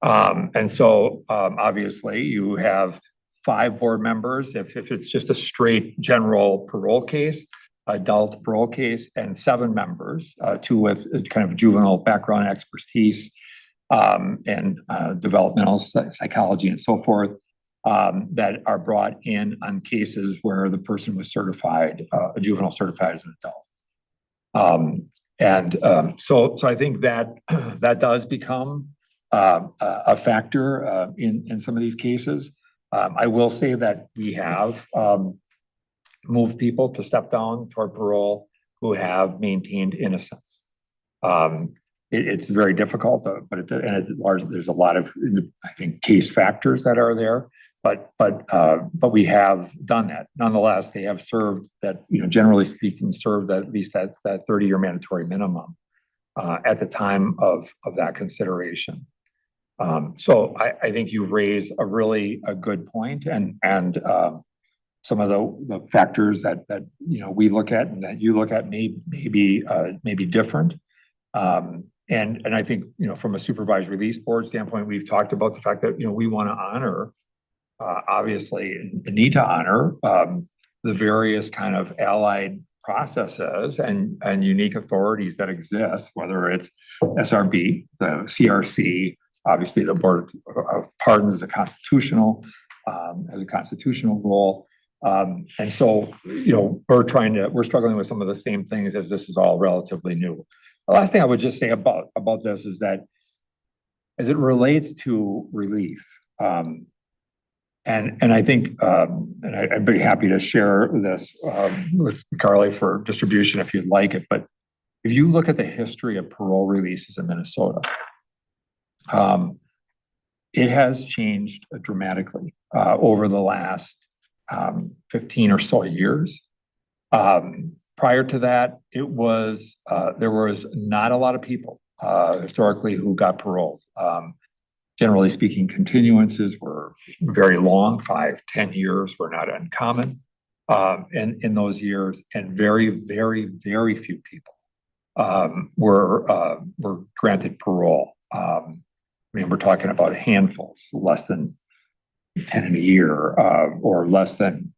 And so obviously you have 5 board members if it's just a straight general parole case, adult parole case, and 7 members, 2 with kind of juvenile background expertise and developmental psychology and so forth, that are brought in on cases where the person was certified, a juvenile certified as an adult. So I think that that does become a factor in some of these cases. I will say that we have moved people to step down toward parole who have maintained innocence. It's very difficult, but there's a lot of, I think, case factors that are there. But we have done that. Nonetheless, they have served that, generally speaking, served at least that 30-year mandatory minimum at the time of that consideration. So I think you raise a good point, and some of the factors that we look at and that you look at may be different. And I think from a supervised release board standpoint, we've talked about the fact that we want to honor. Obviously, need to honor the various kind of allied processes and unique authorities that exist, whether it's SRB, the CRC, obviously the Board of Pardons as a constitutional role. And so, we're struggling with some of the same things as this is all relatively new. The last thing I would just say about this is that as it relates to relief, and I think, and I'd be happy to share this with Carly for distribution if you'd like it, but if you look at the history of parole releases in Minnesota, it has changed dramatically over the last 15 or so years. Prior to that, there was not a lot of people historically who got paroled. Generally speaking, continuances were very long, 5, 10 years were not uncommon in those years, and very, very, very few people were granted parole. We're talking about handfuls, less than 10 in a year, or less than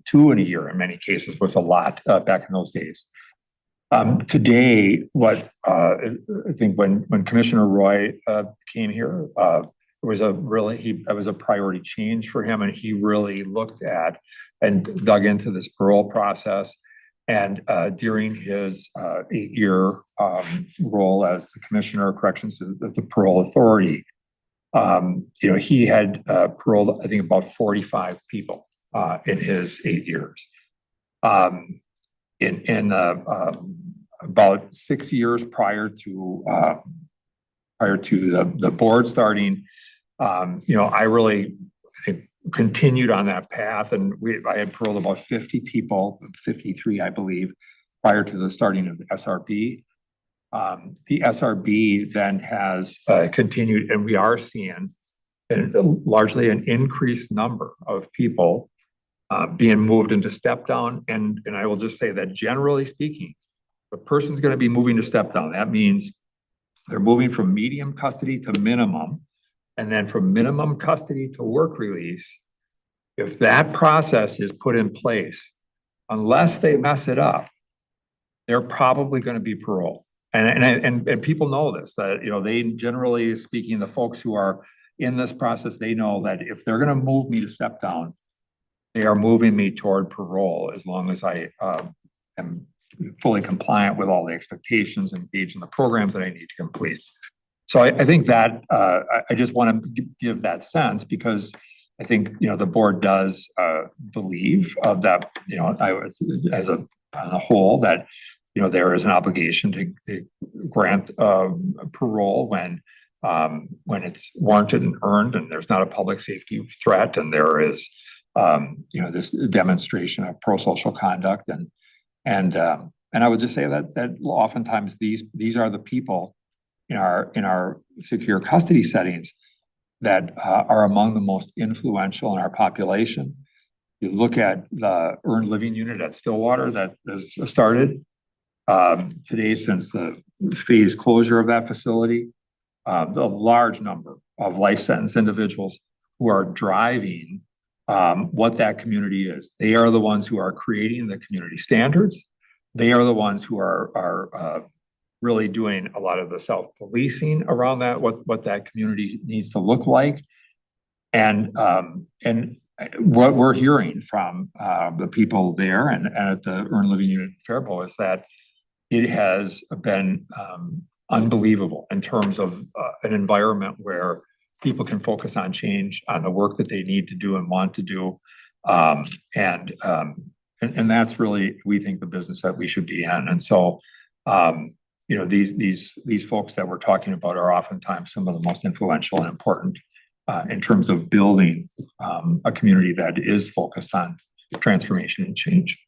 2 in a year in many cases was a lot back in those days. Today, I think when Commissioner Roy came here, it was a priority change for him, and he really looked at and dug into this parole process. And during his 8-year role as the Commissioner of Corrections, as the parole authority, he had paroled, I think, about 45 people in his 8 years. In about 6 years prior to the board starting, I really continued on that path, and I had paroled about 50 people, 53, I believe, prior to the starting of the SRB. The SRB then has continued, and we are seeing largely an increased number of people being moved into step down. And I will just say that generally speaking, the person's going to be moving to step down. That means they're moving from medium custody to minimum, and then from minimum custody to work release. If that process is put in place, unless they mess it up, they're probably going to be paroled. And people know this, that, they generally speaking, the folks who are in this process, they know that if they're going to move me to step down, they are moving me toward parole as long as I am fully compliant with all the expectations and engage in the programs that I need to complete. So I think that I just want to give that sense, because I think, the board does believe that, I was, as a whole, that, there is an obligation to grant parole when it's warranted and earned, and there's not a public safety threat, and there is, this demonstration of pro-social conduct, and I would just say that oftentimes these are the people in our secure custody settings that are among the most influential in our population. You look at the earned living unit at Stillwater that has started today since the phase closure of that facility. The large number of life sentence individuals who are driving what that community is. They are the ones who are creating the community standards. They are the ones who are really doing a lot of the self-policing around that, what that community needs to look like. And what we're hearing from the people there and at the Earned Living Unit in Faribault is that it has been unbelievable in terms of an environment where people can focus on change, on the work that they need to do and want to do. And that's really, we think, the business that we should be in. And so, these folks that we're talking about are oftentimes some of the most influential and important in terms of building a community that is focused on transformation and change.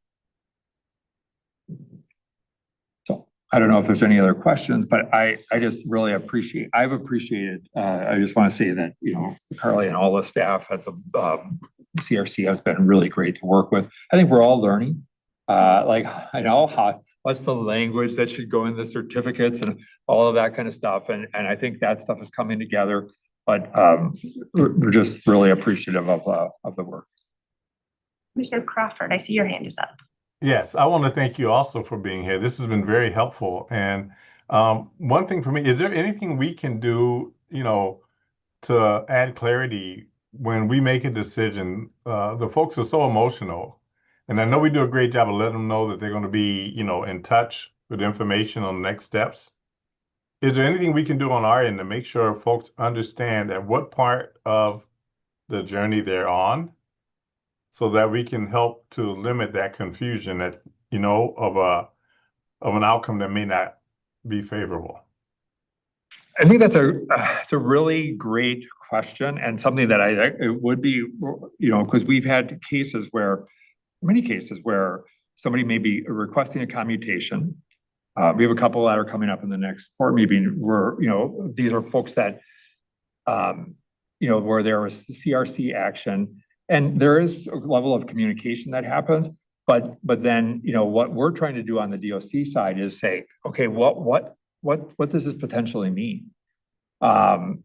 So I don't know if there's any other questions, but I just really appreciate, I just want to say that, Carly and all the staff at the CRC has been really great to work with. I think we're all learning. I know what's the language that should go in the certificates and all of that kind of stuff. And I think that stuff is coming together, but we're just really appreciative of the work. Commissioner Crawford, I see your hand is up. Yes, I want to thank you also for being here. This has been very helpful. And one thing for me, is there anything we can do, to add clarity when we make a decision? The folks are so emotional. And I know we do a great job of letting them know that they're going to be, in touch with information on the next steps. Is there anything we can do on our end to make sure folks understand at what part of the journey they're on, so that we can help to limit that confusion that, of an outcome that may not be favorable? I think that's it's a really great question, and something that it would be, because we've had many cases where somebody may be requesting a commutation. We have a couple that are coming up in the next board meeting where, these are folks that, where there was CRC action, and there is a level of communication that happens. But then, what we're trying to do on the DOC side is say, okay, what does this potentially mean? And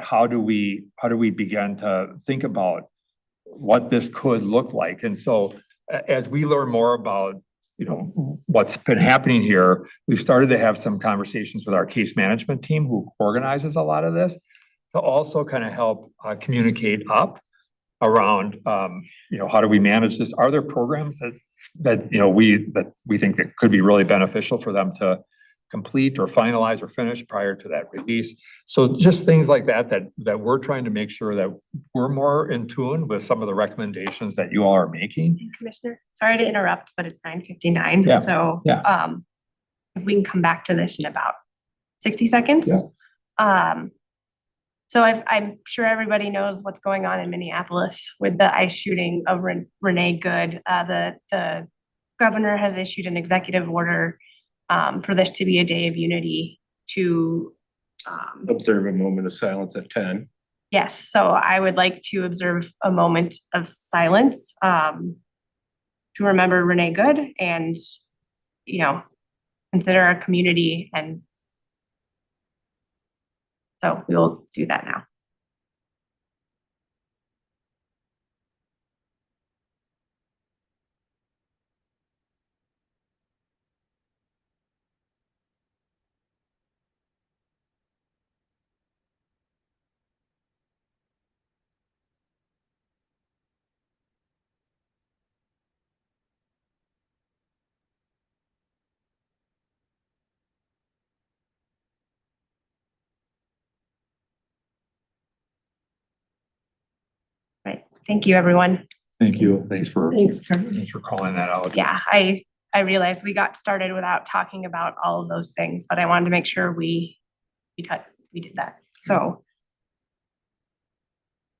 how do we begin to think about what this could look like? And so as we learn more about, what's been happening here, we've started to have some conversations with our case management team who organizes a lot of this, to also kind of help communicate up around, how do we manage this? Are there programs that we think that could be really beneficial for them to complete or finalize or finish prior to that release? So just things like that we're trying to make sure that we're more in tune with some of the recommendations that you all are making. Commissioner, sorry to interrupt, but it's 9:59. Yeah, So yeah. If we can come back to this in about 60 seconds. Yeah. So I'm sure everybody knows what's going on in Minneapolis with the ICE shooting of Renee Good. The governor has issued an executive order for this to be a day of unity to Observe a moment of silence at 10. yes, so I would like to observe a moment of silence to remember Renee Good and, consider our community. And so we will do that now. Thank you, everyone. Thank you. Thanks for Carmen. thanks for calling that out. Yeah, I realized we got started without talking about all of those things, but I wanted to make sure we did that. So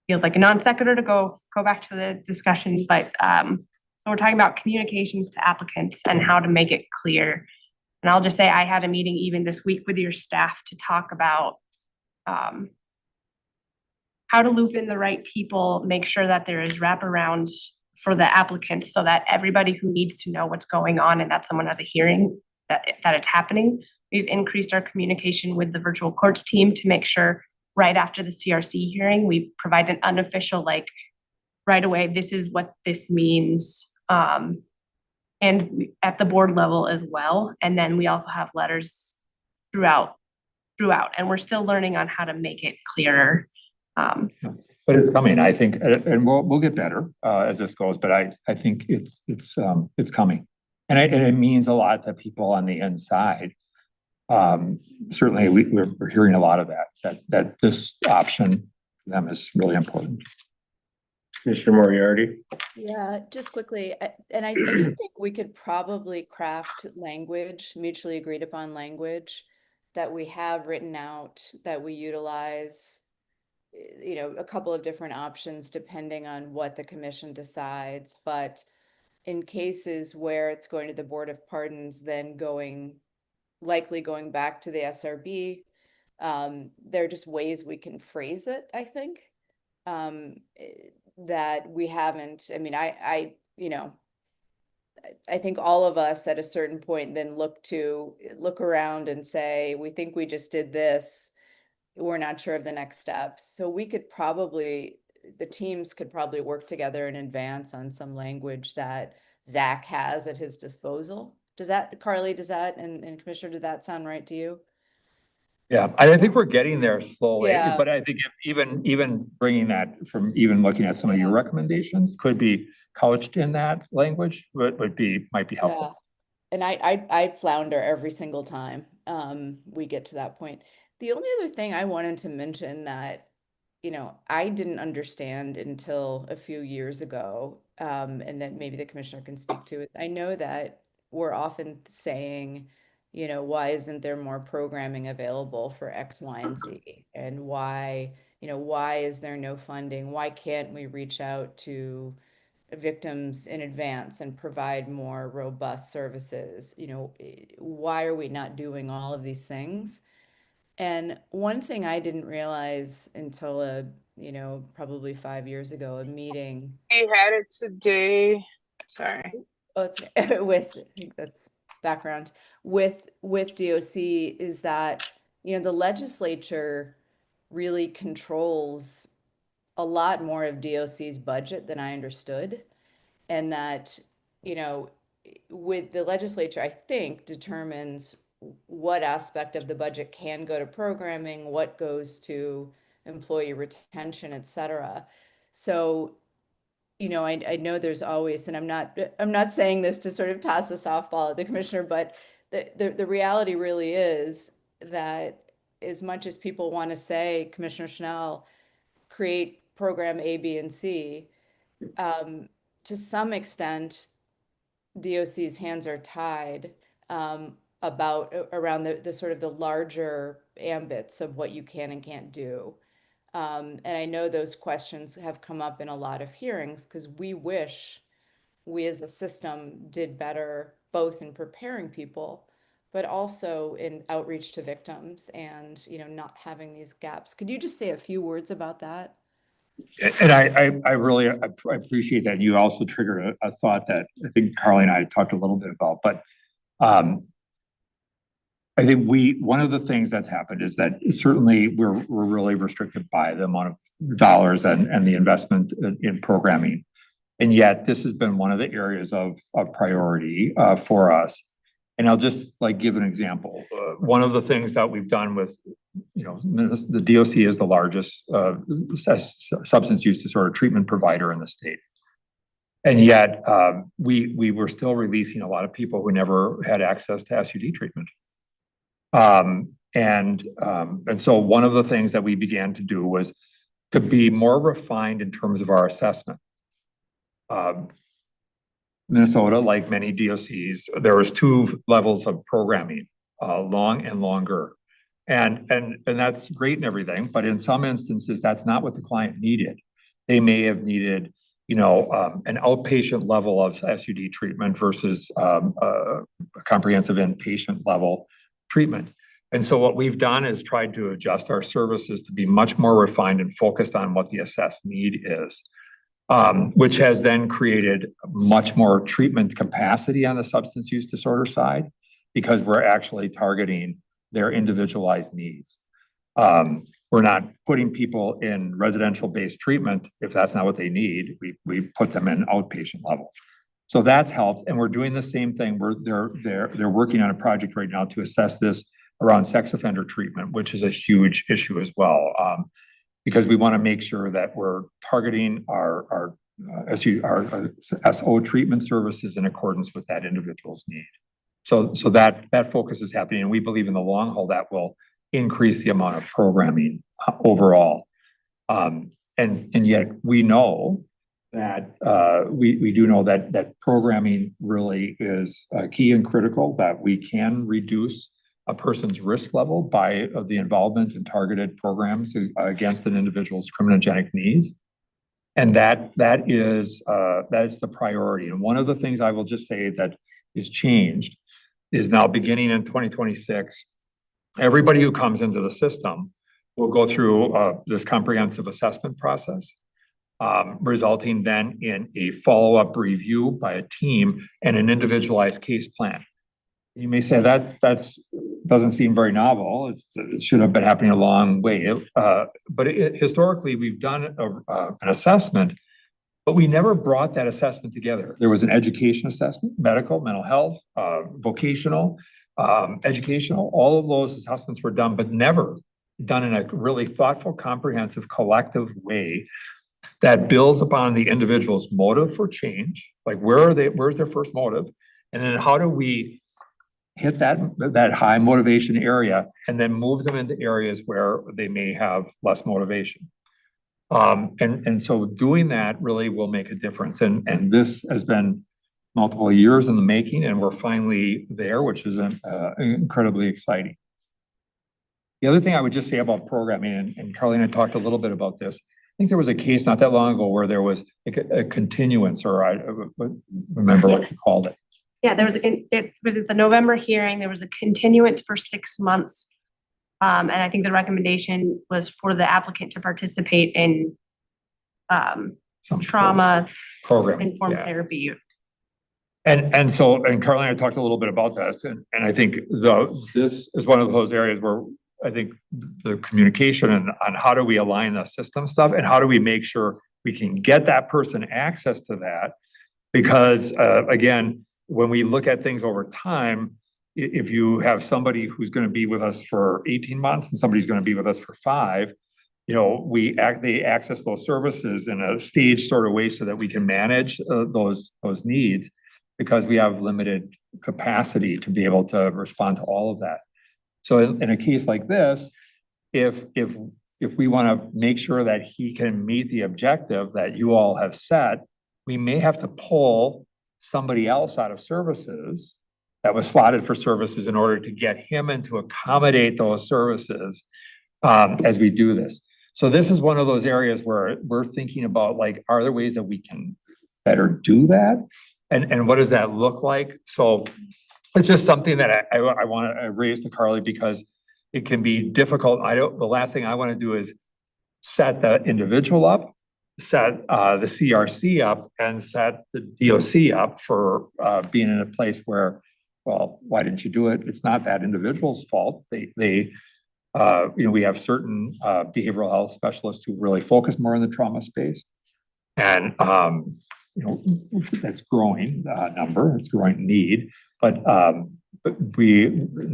feels like a non sequitur to go back to the discussion, but so we're talking about communications to applicants and how to make it clear. And I'll just say I had a meeting even this week with your staff to talk about how to loop in the right people, make sure that there is wraparound for the applicants so that everybody who needs to know what's going on and that someone has a hearing, that it's happening. We've increased our communication with the virtual courts team to make sure right after the CRC hearing, we provide an unofficial, like, right away, this is what this means. And at the board level as well. And then we also have letters throughout, and we're still learning on how to make it clearer. But it's coming, I think, and we'll get better as this goes, but I think it's coming. And it means a lot to people on the inside. Certainly we're hearing a lot of that this option for them is really important. Commissioner Moriarty? Yeah, just quickly, and I do think we could probably craft language, mutually agreed upon language that we have written out, that we utilize, you know, a couple of different options depending on what the commission decides. But in cases where it's going to the Board of Pardons, then likely going back to the SRB, there are just ways we can phrase it, I think. That we haven't, I mean, I think all of us at a certain point then look around and say, we think we just did this. We're not sure of the next steps. So we could probably, the teams could probably work together in advance on some language that Zach has at his disposal. Does that, Carly, and Commissioner, did that sound right to you? Yeah, I think we're getting there slowly, Yeah. but I think even bringing that from even looking at some of your recommendations could be couched in that language, but might be helpful. Yeah. And I flounder every single time we get to that point. The only other thing I wanted to mention that, you know, I didn't understand until a few years ago, and that maybe the commissioner can speak to it. I know that we're often saying, you know, why isn't there more programming available for X, Y, and Z? And why, you know, why is there no funding? Why can't we reach out to victims in advance and provide more robust services? You know, why are we not doing all of these things? And one thing I didn't realize until you know, probably 5 years ago, a meeting. We had it today. Sorry. Oh, it's with, I think that's background, with DOC, is that, you know, the legislature really controls a lot more of DOC's budget than I understood. And that, you know, with the legislature, I think, determines what aspect of the budget can go to programming, what goes to employee retention, et cetera. So, you know, I know there's always, and I'm not saying this to sort of toss a softball at the commissioner, but the reality really is that as much as people want to say, Commissioner Schnell, create program A, B, and C, to some extent, DOC's hands are tied around the sort of the larger ambits of what you can and can't do. And I know those questions have come up in a lot of hearings because we wish we as a system did better both in preparing people, but also in outreach to victims and, you know, not having these gaps. Could you just say a few words about that? And I really appreciate that. You also triggered a thought that I think Carly and I talked a little bit about, but I think one of the things that's happened is that certainly we're really restricted by the amount of dollars and the investment in programming. And yet this has been one of the areas of priority for us. And I'll just like give an example. One of the things that we've done with, you know, the DOC is the largest substance use disorder treatment provider in the state. And yet we were still releasing a lot of people who never had access to SUD treatment. And so one of the things that we began to do was to be more refined in terms of our assessment. Minnesota, like many DOCs, there was 2 levels of programming, long and longer. And that's great and everything, but in some instances, that's not what the client needed. They may have needed, you know, an outpatient level of SUD treatment versus a comprehensive inpatient level treatment. And so what we've done is tried to adjust our services to be much more refined and focused on what the assessed need is. Which has then created much more treatment capacity on the substance use disorder side, because we're actually targeting their individualized needs. We're not putting people in residential-based treatment if that's not what they need. We put them in outpatient level. So that's helped, and we're doing the same thing. They're working on a project right now to assess this around sex offender treatment, which is a huge issue as well. Because we want to make sure that we're targeting our SO treatment services in accordance with that individual's need. So that focus is happening, and we believe in the long haul that will increase the amount of programming overall. And yet we know that we do know that programming really is key and critical, that we can reduce a person's risk level by the involvement in targeted programs against an individual's criminogenic needs. And that is the priority. And one of the things I will just say that is changed is now beginning in 2026, everybody who comes into the system will go through this comprehensive assessment process, resulting then in a follow-up review by a team and an individualized case plan. You may say that doesn't seem very novel. It should have been happening a long way. But historically, we've done an assessment, but we never brought that assessment together. There was an education assessment, medical, mental health, vocational, educational. All of those assessments were done, but never done in a really thoughtful, comprehensive, collective way that builds upon the individual's motive for change. Like, where's their first motive? And then how do we hit that high motivation area and then move them into areas where they may have less motivation. And so doing that really will make a difference. And this has been multiple years in the making, and we're finally there, which is incredibly exciting. The other thing I would just say about programming, and Carly and I talked a little bit about this. I think there was a case not that long ago where there was a continuance, or I remember what you called it. Yeah, there was it was at the November hearing, there was a continuance for 6 months. And I think the recommendation was for the applicant to participate in Some trauma program. informed Yeah. therapy. And Carly and I talked a little bit about this, and I think this is one of those areas where I think the communication and on how do we align the system stuff, and how do we make sure we can get that person access to that, because again, when we look at things over time, if you have somebody who's going to be with us for 18 months and somebody's going to be with us for 5, you know, they access those services in a staged sort of way so that we can manage those needs, because we have limited capacity to be able to respond to all of that. So in a case like this, if we want to make sure that he can meet the objective that you all have set, we may have to pull somebody else out of services that was slotted for services in order to get him in to accommodate those services as we do this. So this is one of those areas where we're thinking about, like, are there ways that we can better do that? And what does that look like? So it's just something that I want to raise to Carly, because it can be difficult. The last thing I want to do is set the individual up, set the CRC up, and set the DOC up for being in a place where, well, why didn't you do it? It's not that individual's fault. We have certain behavioral health specialists who really focus more in the trauma space, and that's growing number, it's growing need, but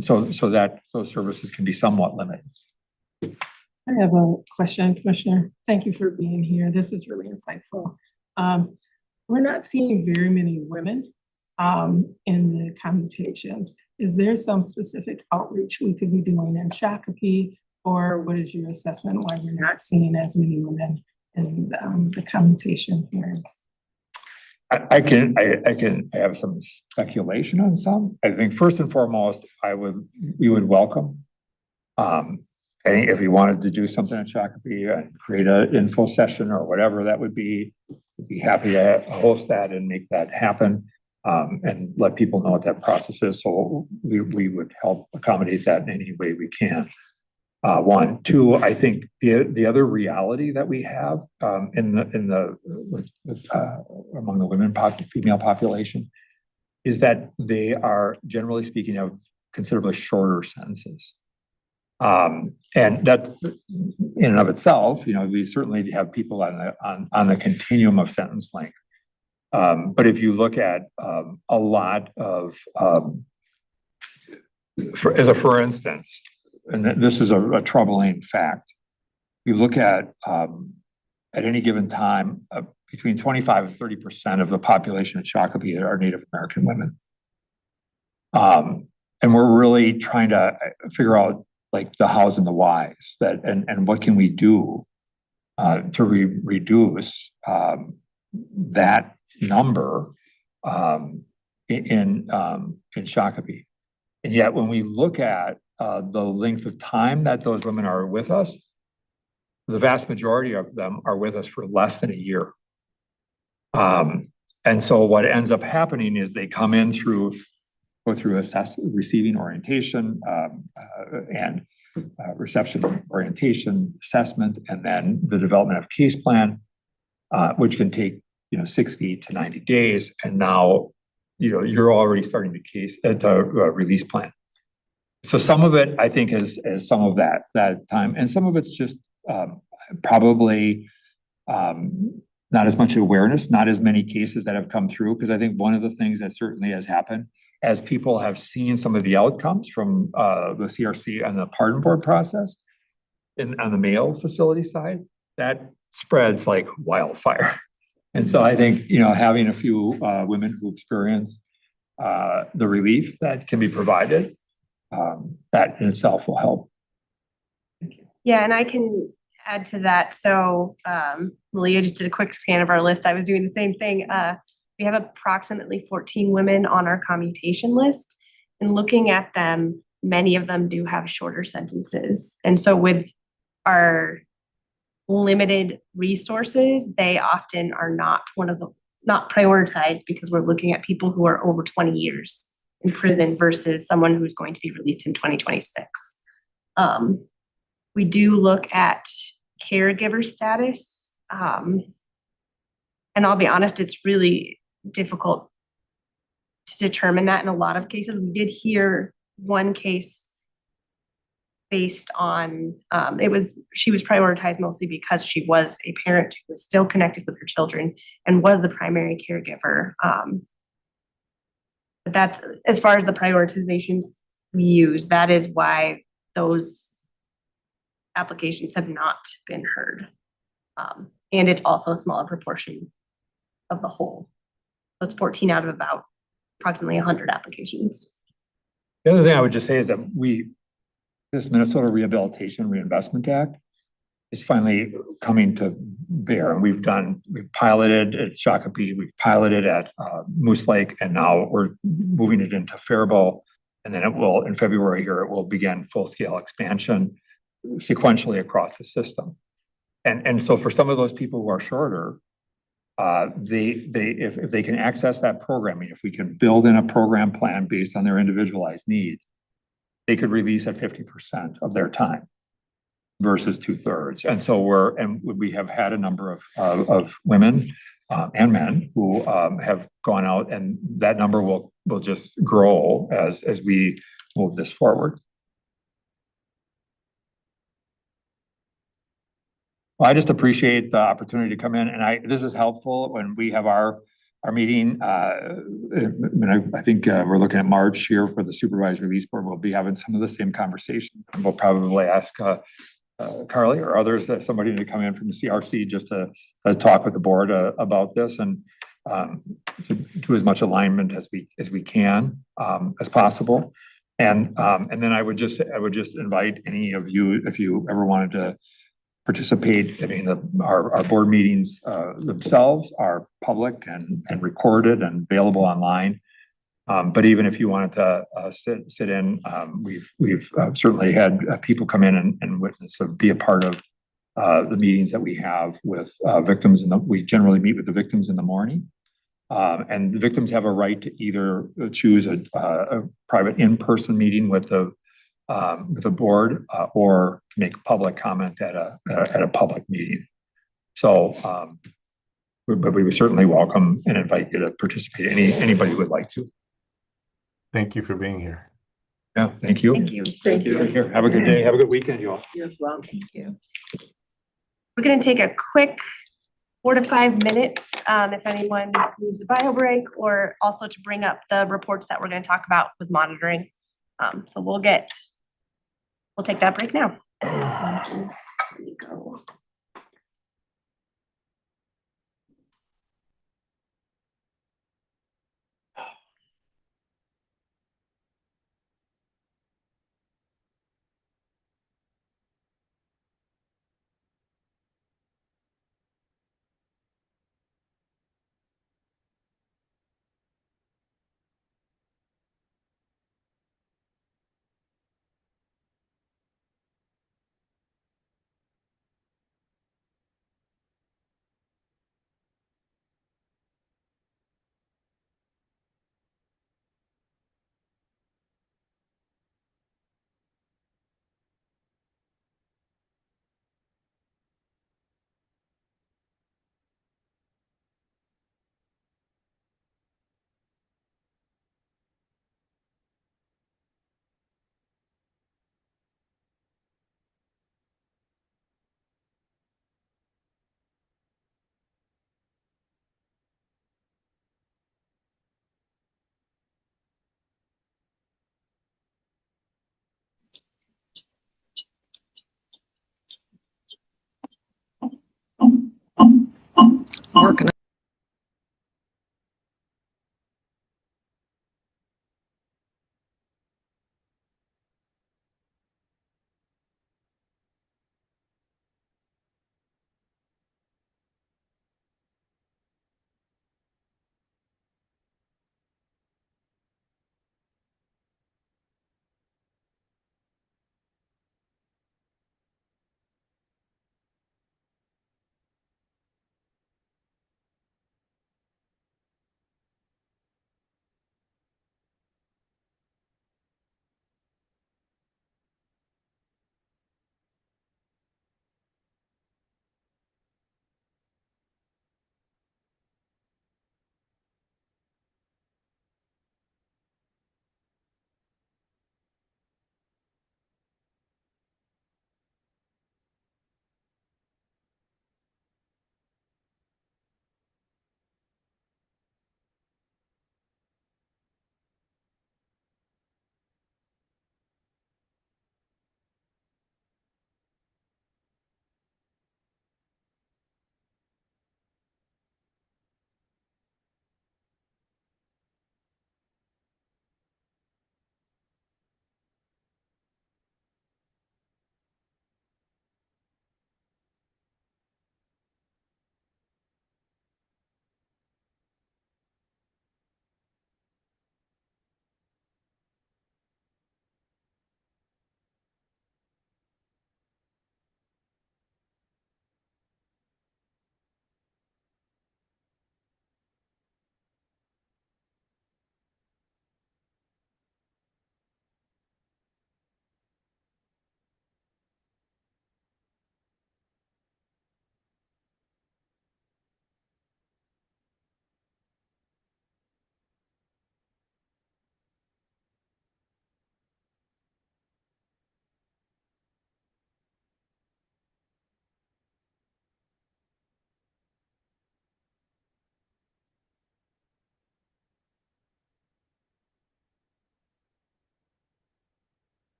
so that those services can be somewhat limited. I have a question, Commissioner. Thank you for being here. This is really insightful. We're not seeing very many women in the commutations. Is there some specific outreach we could be doing in Shakopee Or what is your assessment why we're not seeing as many women in the commutation hearings? I have some speculation on some. I think first and foremost, we would welcome. If you wanted to do something at Shakopee and create an info session or whatever, that would be happy to host that and make that happen. And let people know what that process is. So we would help accommodate that in any way we can. One, two, I think the other reality that we have among the female population is that they are, generally speaking, have considerably shorter sentences. And that in and of itself, we certainly have people on the continuum of sentence length. But if you look at a lot of, for instance, and this is a troubling fact, you look at any given time, between 25 and 30% of the population at Shakopee are Native American women. And we're really trying to figure out like the hows and the whys and what can we do to reduce that number in Shakopee. And yet when we look at the length of time that those women are with us, the vast majority of them are with us for less than a year. And so what ends up happening is they come in go through receiving orientation and reception orientation assessment, and then the development of case plan, which can take 60 to 90 days. And now you're already starting the case at a release plan. So some of it, I think, is some of that time, and some of it's just probably not as much awareness, not as many cases that have come through. Because I think one of the things that certainly has happened as people have seen some of the outcomes from the CRC and the pardon board process on the male facility side, that spreads like wildfire. And so I think, having a few women who experience the relief that can be provided, that in itself will help. Yeah, and I can add to that. So Malia just did a quick scan of our list. I was doing the same thing. We have approximately 14 women on our commutation list, and looking at them, many of them do have shorter sentences. And so with our limited resources, they often are not prioritized, because we're looking at people who are over 20 years in prison versus someone who's going to be released in 2026. We do look at caregiver status. And I'll be honest, it's really difficult to determine that in a lot of cases. We did hear one case based on, she was prioritized mostly because she was a parent who was still connected with her children and was the primary caregiver. But that's, as far as the prioritizations we use, that is why those applications have not been heard. And it's also a smaller proportion of the whole. So it's 14 out of about approximately 100 applications. The other thing I would just say is that this Minnesota Rehabilitation Reinvestment Act is finally coming to bear. And we've piloted at Shakopee, we've piloted at Moose Lake, and now we're moving it into Faribault. And then in February here, it will begin full-scale expansion sequentially across the system. And so for some of those people who are shorter, if they can access that programming, if we can build in a program plan based on their individualized needs, they could release at 50% of their time versus 2/3. And so we have had a number of women and men who have gone out, and that number will just grow as we move this forward. Well, I just appreciate the opportunity to come in, and this is helpful when we have our meeting. I think we're looking at March here for the supervised release board. We'll be having some of the same conversation. And we'll probably ask Carly or others, somebody to come in from the CRC just to talk with the board about this, and to do as much alignment as we can as possible. And then I would just invite any of you, if you ever wanted to participate. I mean, our board meetings themselves are public and recorded and available online. But even if you wanted to sit in, we've certainly had people come in and witness or be a part of the meetings that we have with victims, and we generally meet with the victims in the morning. And the victims have a right to either choose a private in-person meeting with the board, or make public comment at a public meeting. So, but we would certainly welcome and invite you to participate. Anybody who would like to. Thank you for being here. Yeah, thank you. Thank you. Thank you. Here, have a good day. Have a good weekend, you all. You as well. Thank you. We're gonna take a quick 4 to 5 minutes, if anyone needs a bio break, or also to bring up the reports that we're gonna talk about with monitoring. So we'll take that break now. Here we go. Working.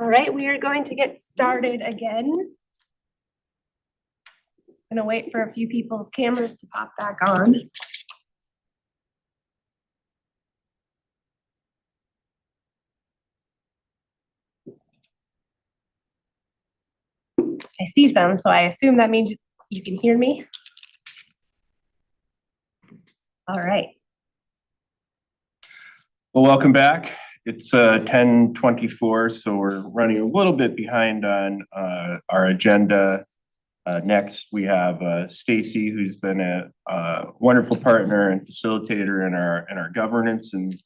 All right, we are going to get started again. Gonna wait for a few people's cameras to pop back on. I see some, so I assume that means you can hear me. All right. Well, welcome back. It's 10:24, so we're running a little bit behind on our agenda. Next, we have Stacy, who's been a wonderful partner and facilitator in our governance and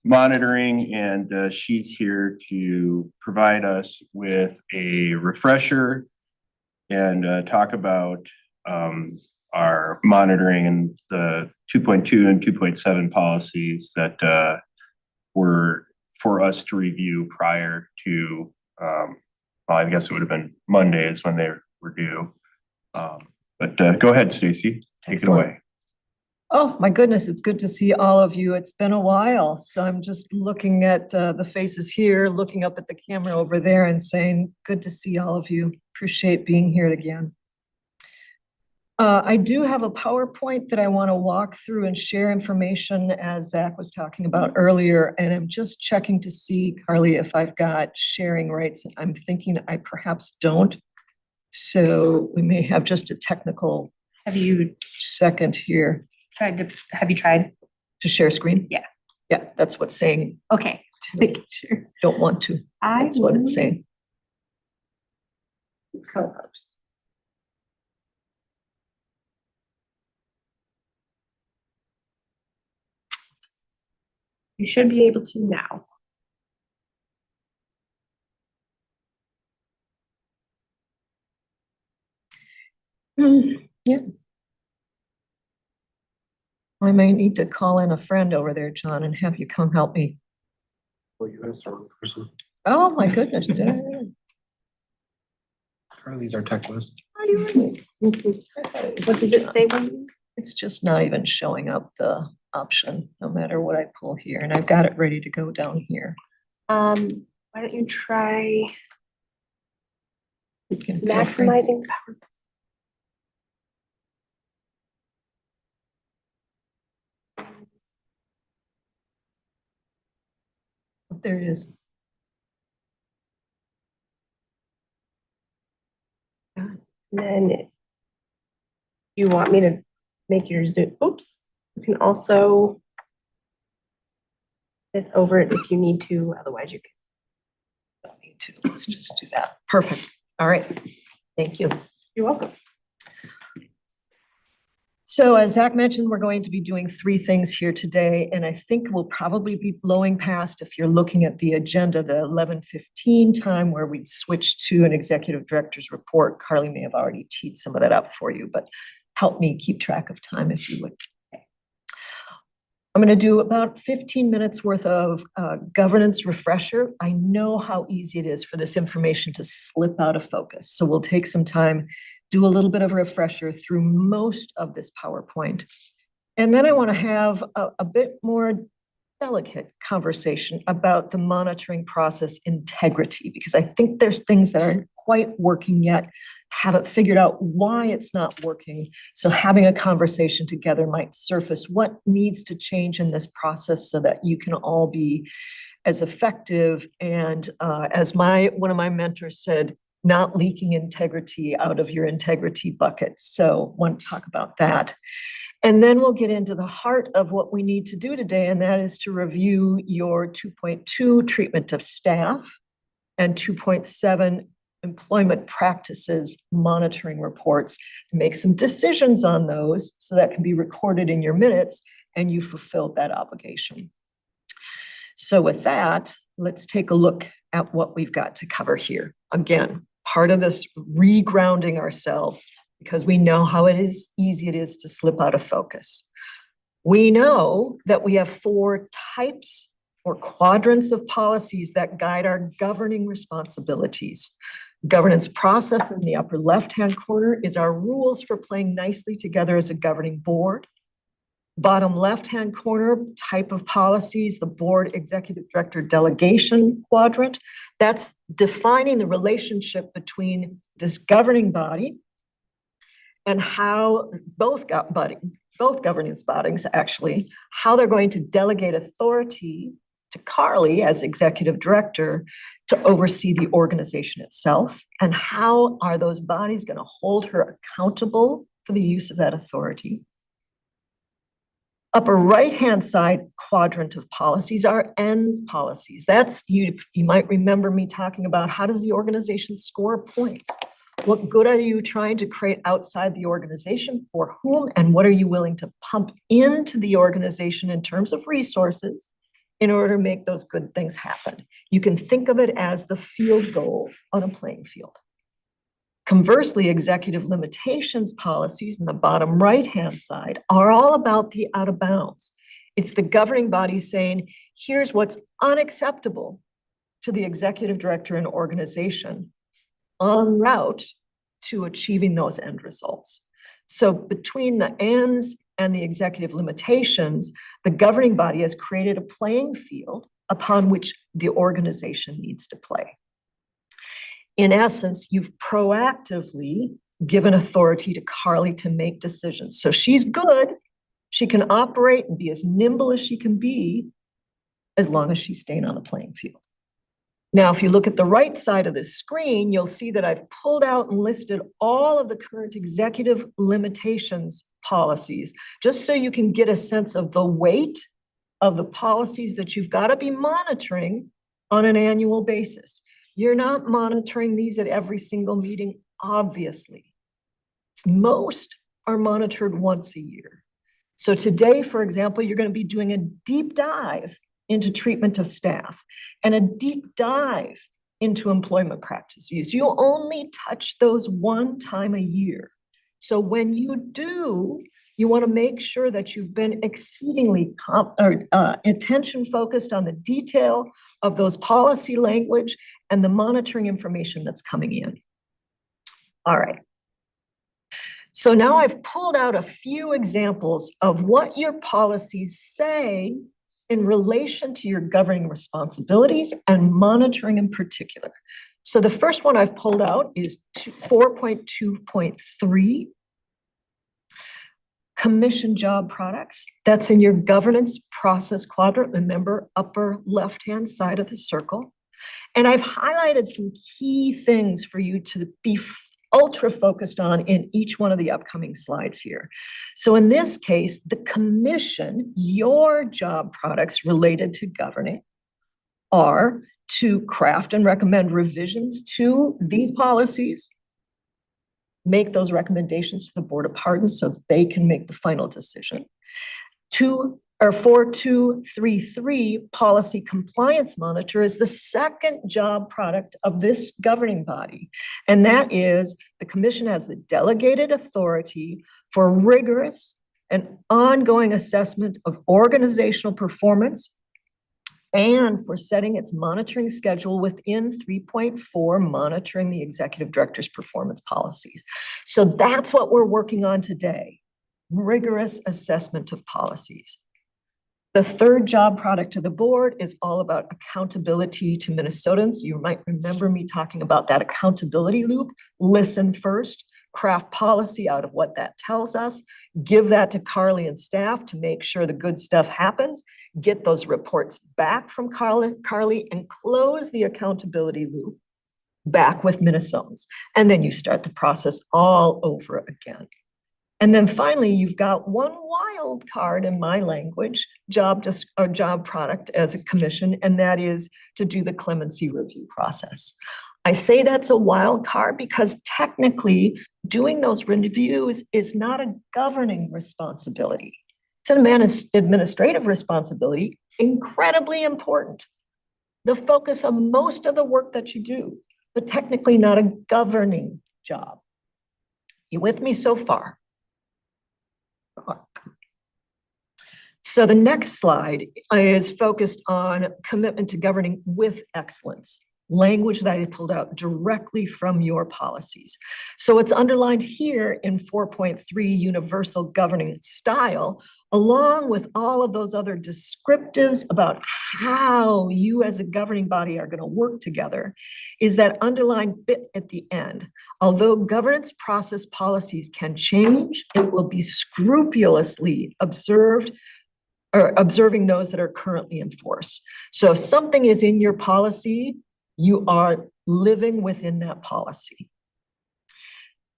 monitoring, and she's here to provide us with a refresher and talk about our monitoring and the 2.2 and 2.7 policies that were for us to review prior to, well, I guess it would have been Monday is when they were due. But go ahead, Stacy, take it away. Oh, my goodness, it's good to see all of you. It's been a while. So I'm just looking at the faces here, looking up at the camera over there and saying, good to see all of you. Appreciate being here again. I do have a PowerPoint that I want to walk through and share information as Zach was talking about earlier. And I'm just checking to see, Carly, if I've got sharing rights. I'm thinking I perhaps don't. So we may have just a technical Have you second here. have you tried? To share screen? Yeah. Yeah, that's what's saying, Okay, just making sure. don't want to. That's what it's saying. Co-host. You should be able to now. Yeah. I may need to call in a friend over there, John, and have you come help me. Well, you asked the wrong person. Oh, my goodness, did I? Carly's our tech whiz. What does it say? It's just not even showing up the option, no matter what I pull here, and I've got it ready to go down here. Why don't you try You can feel free. maximizing power? There it is. And then you want me to make your Zoom, oops, you can also this over it if you need to, otherwise you can. Don't need to. Let's just do that. Perfect. All right. Thank you. You're welcome. So as Zach mentioned, we're going to be doing three things here today, and I think we'll probably be blowing past, if you're looking at the agenda, the 11:15 time where we'd switch to an executive director's report. Carly may have already teed some of that up for you, but help me keep track of time if you would. I'm going to do about 15 minutes worth of governance refresher. I know how easy it is for this information to slip out of focus, so we'll take some time, do a little bit of a refresher through most of this PowerPoint. And then I want to have a bit more delicate conversation about the monitoring process integrity, because I think there's things that aren't quite working yet, haven't figured out why it's not working. So having a conversation together might surface what needs to change in this process so that you can all be as effective and as one of my mentors said, not leaking integrity out of your integrity bucket. So want to talk about that. And then we'll get into the heart of what we need to do today, and that is to review your 2.2 treatment of staff and 2.7 employment practices monitoring reports, to make some decisions on those so that can be recorded in your minutes and you fulfilled that obligation. So with that, let's take a look at what we've got to cover here. Again, part of this regrounding ourselves, because we know how easy it is to slip out of focus. We know that we have 4 types or quadrants of policies that guide our governing responsibilities. Governance process in the upper left-hand corner is our rules for playing nicely together as a governing board. Bottom left-hand corner, type of policies, the board executive director delegation quadrant. That's defining the relationship between this governing body and how both governance bodies actually, how they're going to delegate authority to Carly as executive director to oversee the organization itself, and how are those bodies going to hold her accountable for the use of that authority. Upper right-hand side quadrant of policies are ends policies. That's, you might remember me talking about how does the organization score points? What good are you trying to create outside the organization, for whom, and what are you willing to pump into the organization in terms of resources in order to make those good things happen? You can think of it as the field goal on a playing field. Conversely, executive limitations policies in the bottom right-hand side are all about the out of bounds. It's the governing body saying, here's what's unacceptable to the executive director and organization en route to achieving those end results. So between the ends and the executive limitations, the governing body has created a playing field upon which the organization needs to play. In essence, you've proactively given authority to Carly to make decisions. So she's good. She can operate and be as nimble as she can be, as long as she's staying on the playing field. Now, if you look at the right side of the screen, you'll see that I've pulled out and listed all of the current executive limitations policies, just so you can get a sense of the weight of the policies that you've got to be monitoring on an annual basis. You're not monitoring these at every single meeting, obviously. Most are monitored once a year. So today, for example, you're going to be doing a deep dive into treatment of staff and a deep dive into employment practices. You only touch those one time a year. So when you do, you want to make sure that you've been exceedingly attention focused on the detail of those policy language and the monitoring information that's coming in. All right. So now I've pulled out a few examples of what your policies say in relation to your governing responsibilities and monitoring in particular. So the first one I've pulled out is 4.2.3. Commission job products. That's in your governance process quadrant, remember, upper left-hand side of the circle. And I've highlighted some key things for you to be ultra focused on in each one of the upcoming slides here. So in this case, the commission, your job products related to governing are to craft and recommend revisions to these policies, make those recommendations to the Board of Pardons so that they can make the final decision. 4233 policy compliance monitor is the second job product of this governing body. And that is the commission has the delegated authority for rigorous and ongoing assessment of organizational performance and for setting its monitoring schedule within 3.4, monitoring the executive director's performance policies. So that's what we're working on today, rigorous assessment of policies. The third job product of the board is all about accountability to Minnesotans. You might remember me talking about that accountability loop. Listen first, craft policy out of what that tells us, give that to Carly and staff to make sure the good stuff happens, get those reports back from Carly and close the accountability loop back with Minnesotans. And then you start the process all over again. And then finally, you've got one wild card in my language, job product as a commission, and that is to do the clemency review process. I say that's a wild card because technically doing those reviews is not a governing responsibility. It's an administrative responsibility, incredibly important. The focus of most of the work that you do, but technically not a governing job. You with me so far? So the next slide is focused on commitment to governing with excellence. language that I pulled out directly from your policies. So it's underlined here in 4.3 universal governing style, along with all of those other descriptives about how you as a governing body are going to work together, is that underlined bit at the end. Although governance process policies can change, it will be scrupulously observed or observing those that are currently in force. So if something is in your policy, you are living within that policy.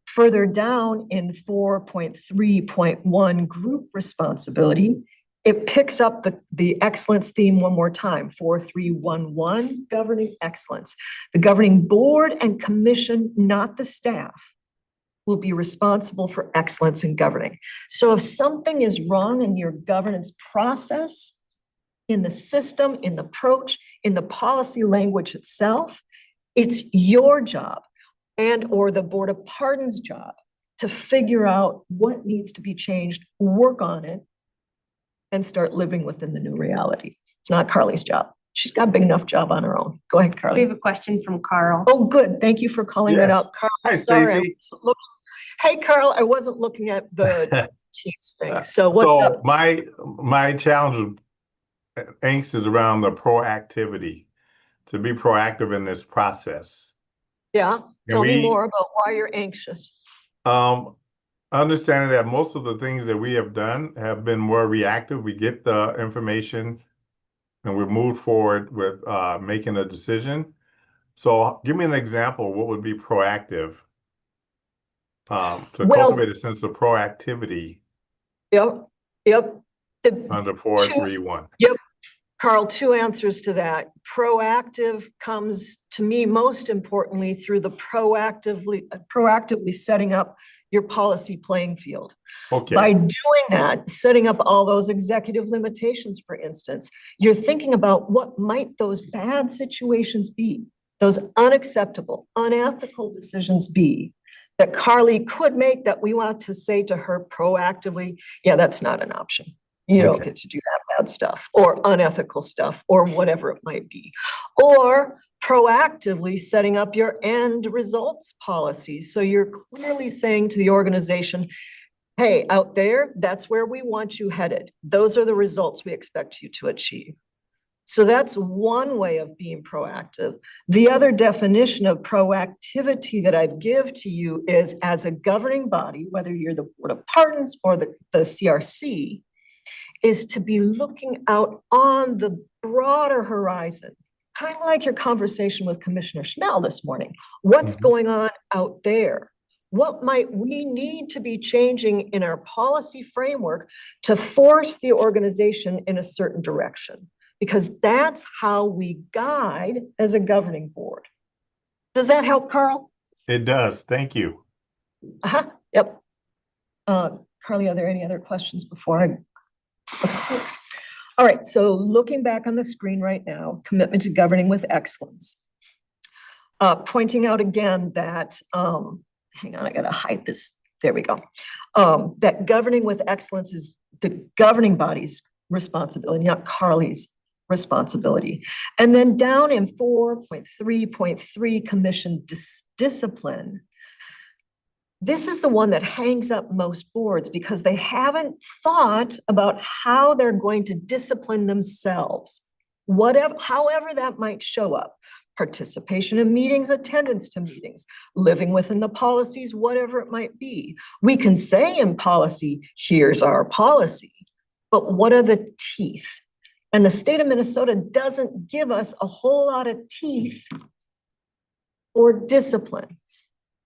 Further down in 4.3.1 group responsibility, it picks up the excellence theme one more time, 4311, governing excellence. The governing board and commission, not the staff, will be responsible for excellence in governing. So if something is wrong in your governance process, in the system, in the approach, in the policy language itself, it's your job and or the Board of Pardons' job to figure out what needs to be changed, work on it, and start living within the new reality. It's not Carly's job. She's got a big enough job on her own. Go ahead, We Carly. have a question from Carl. Oh, good. Thank you for calling that Yes. out. Carl, Hi, sorry. I Stacy. wasn't looking- Hey, Carl, I wasn't looking at the Teams thing. So what's So up? my challenge of angst is around the proactivity, to be proactive in this process. Yeah, Can tell me we, more about why you're anxious. understanding that most of the things that we have done have been more reactive. We get the information and we move forward with making a decision. So give me an example of what would be proactive to Well- cultivate a sense of proactivity Yep. under Two- 431. Carl, two answers to that. Proactive comes to me most importantly through the proactively setting up your policy playing field. Okay. By doing that, setting up all those executive limitations, for instance, you're thinking about what might those bad situations be, those unacceptable, unethical decisions be that Carly could make that we want to say to her proactively, yeah, that's not an option. You don't Okay. get to do that bad stuff or unethical stuff or whatever it might be. Or proactively setting up your end results policies. So you're clearly saying to the organization, hey, out there, that's where we want you headed. Those are the results we expect you to achieve. So that's one way of being proactive. The other definition of proactivity that I'd give to you is as a governing body, whether you're the Board of Pardons or the CRC, is to be looking out on the broader horizon, kind of like your conversation with Commissioner Schnell this morning. What's going on out there? What might we need to be changing in our policy framework to force the organization in a certain direction? Because that's how we guide as a governing board. Does that help, Carl? It does. Thank you. Yep. Carly, are there any other questions before I? All right, so looking back on the screen right now, commitment to governing with excellence. Pointing out again that, hang on, I gotta hide this. There we go. That governing with excellence is the governing body's responsibility, not Carly's responsibility. And then down in 4.3.3 commission discipline, this is the one that hangs up most boards because they haven't thought about how they're going to discipline themselves, however that might show up. Participation in meetings, attendance to meetings, living within the policies, whatever it might be. We can say in policy, here's our policy, but what are the teeth? And the state of Minnesota doesn't give us a whole lot of teeth or discipline.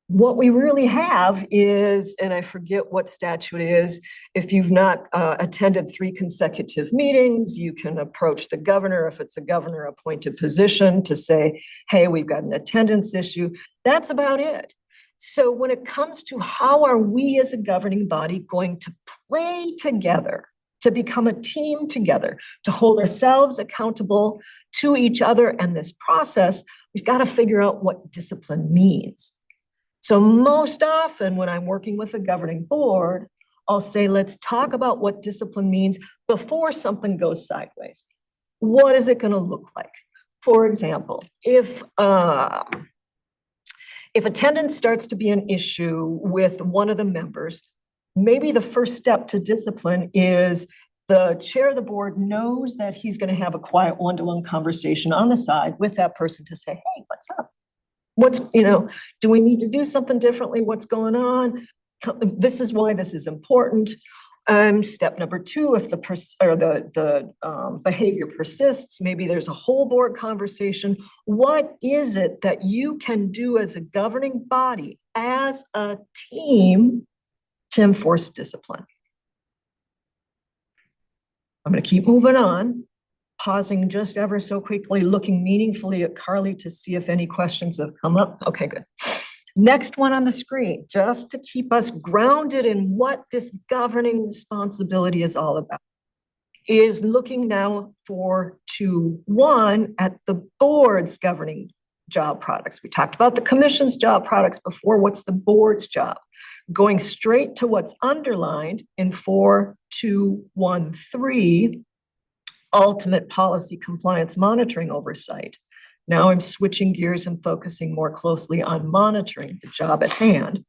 What we really have is, and I forget what statute it is, if you've not attended 3 consecutive meetings, you can approach the governor if it's a governor appointed position to say, hey, we've got an attendance issue. That's about it. So when it comes to how are we as a governing body going to play together, to become a team together, to hold ourselves accountable to each other and this process, we've got to figure out what discipline means. So most often when I'm working with a governing board, I'll say, let's talk about what discipline means before something goes sideways. What is it going to look like? For example, if attendance starts to be an issue with one of the members, maybe the first step to discipline is the chair of the board knows that he's going to have a quiet one-to-one conversation on the side with that person to say, hey, what's up? What's, do we need to do something differently? What's going on? This is why this is important. Step number 2, if the behavior persists, maybe there's a whole board conversation. What is it that you can do as a governing body, as a team, to enforce discipline? I'm going to keep moving on, pausing just ever so quickly, looking meaningfully at Carly to see if any questions have come up. Okay, good. Next one on the screen, just to keep us grounded in what this governing responsibility is all about, is looking now for 2.1 at the board's governing job products. We talked about the commission's job products before. What's the board's job? Going straight to what's underlined in 4.2.1.3, ultimate policy compliance monitoring oversight. Now I'm switching gears and focusing more closely on monitoring the job at hand.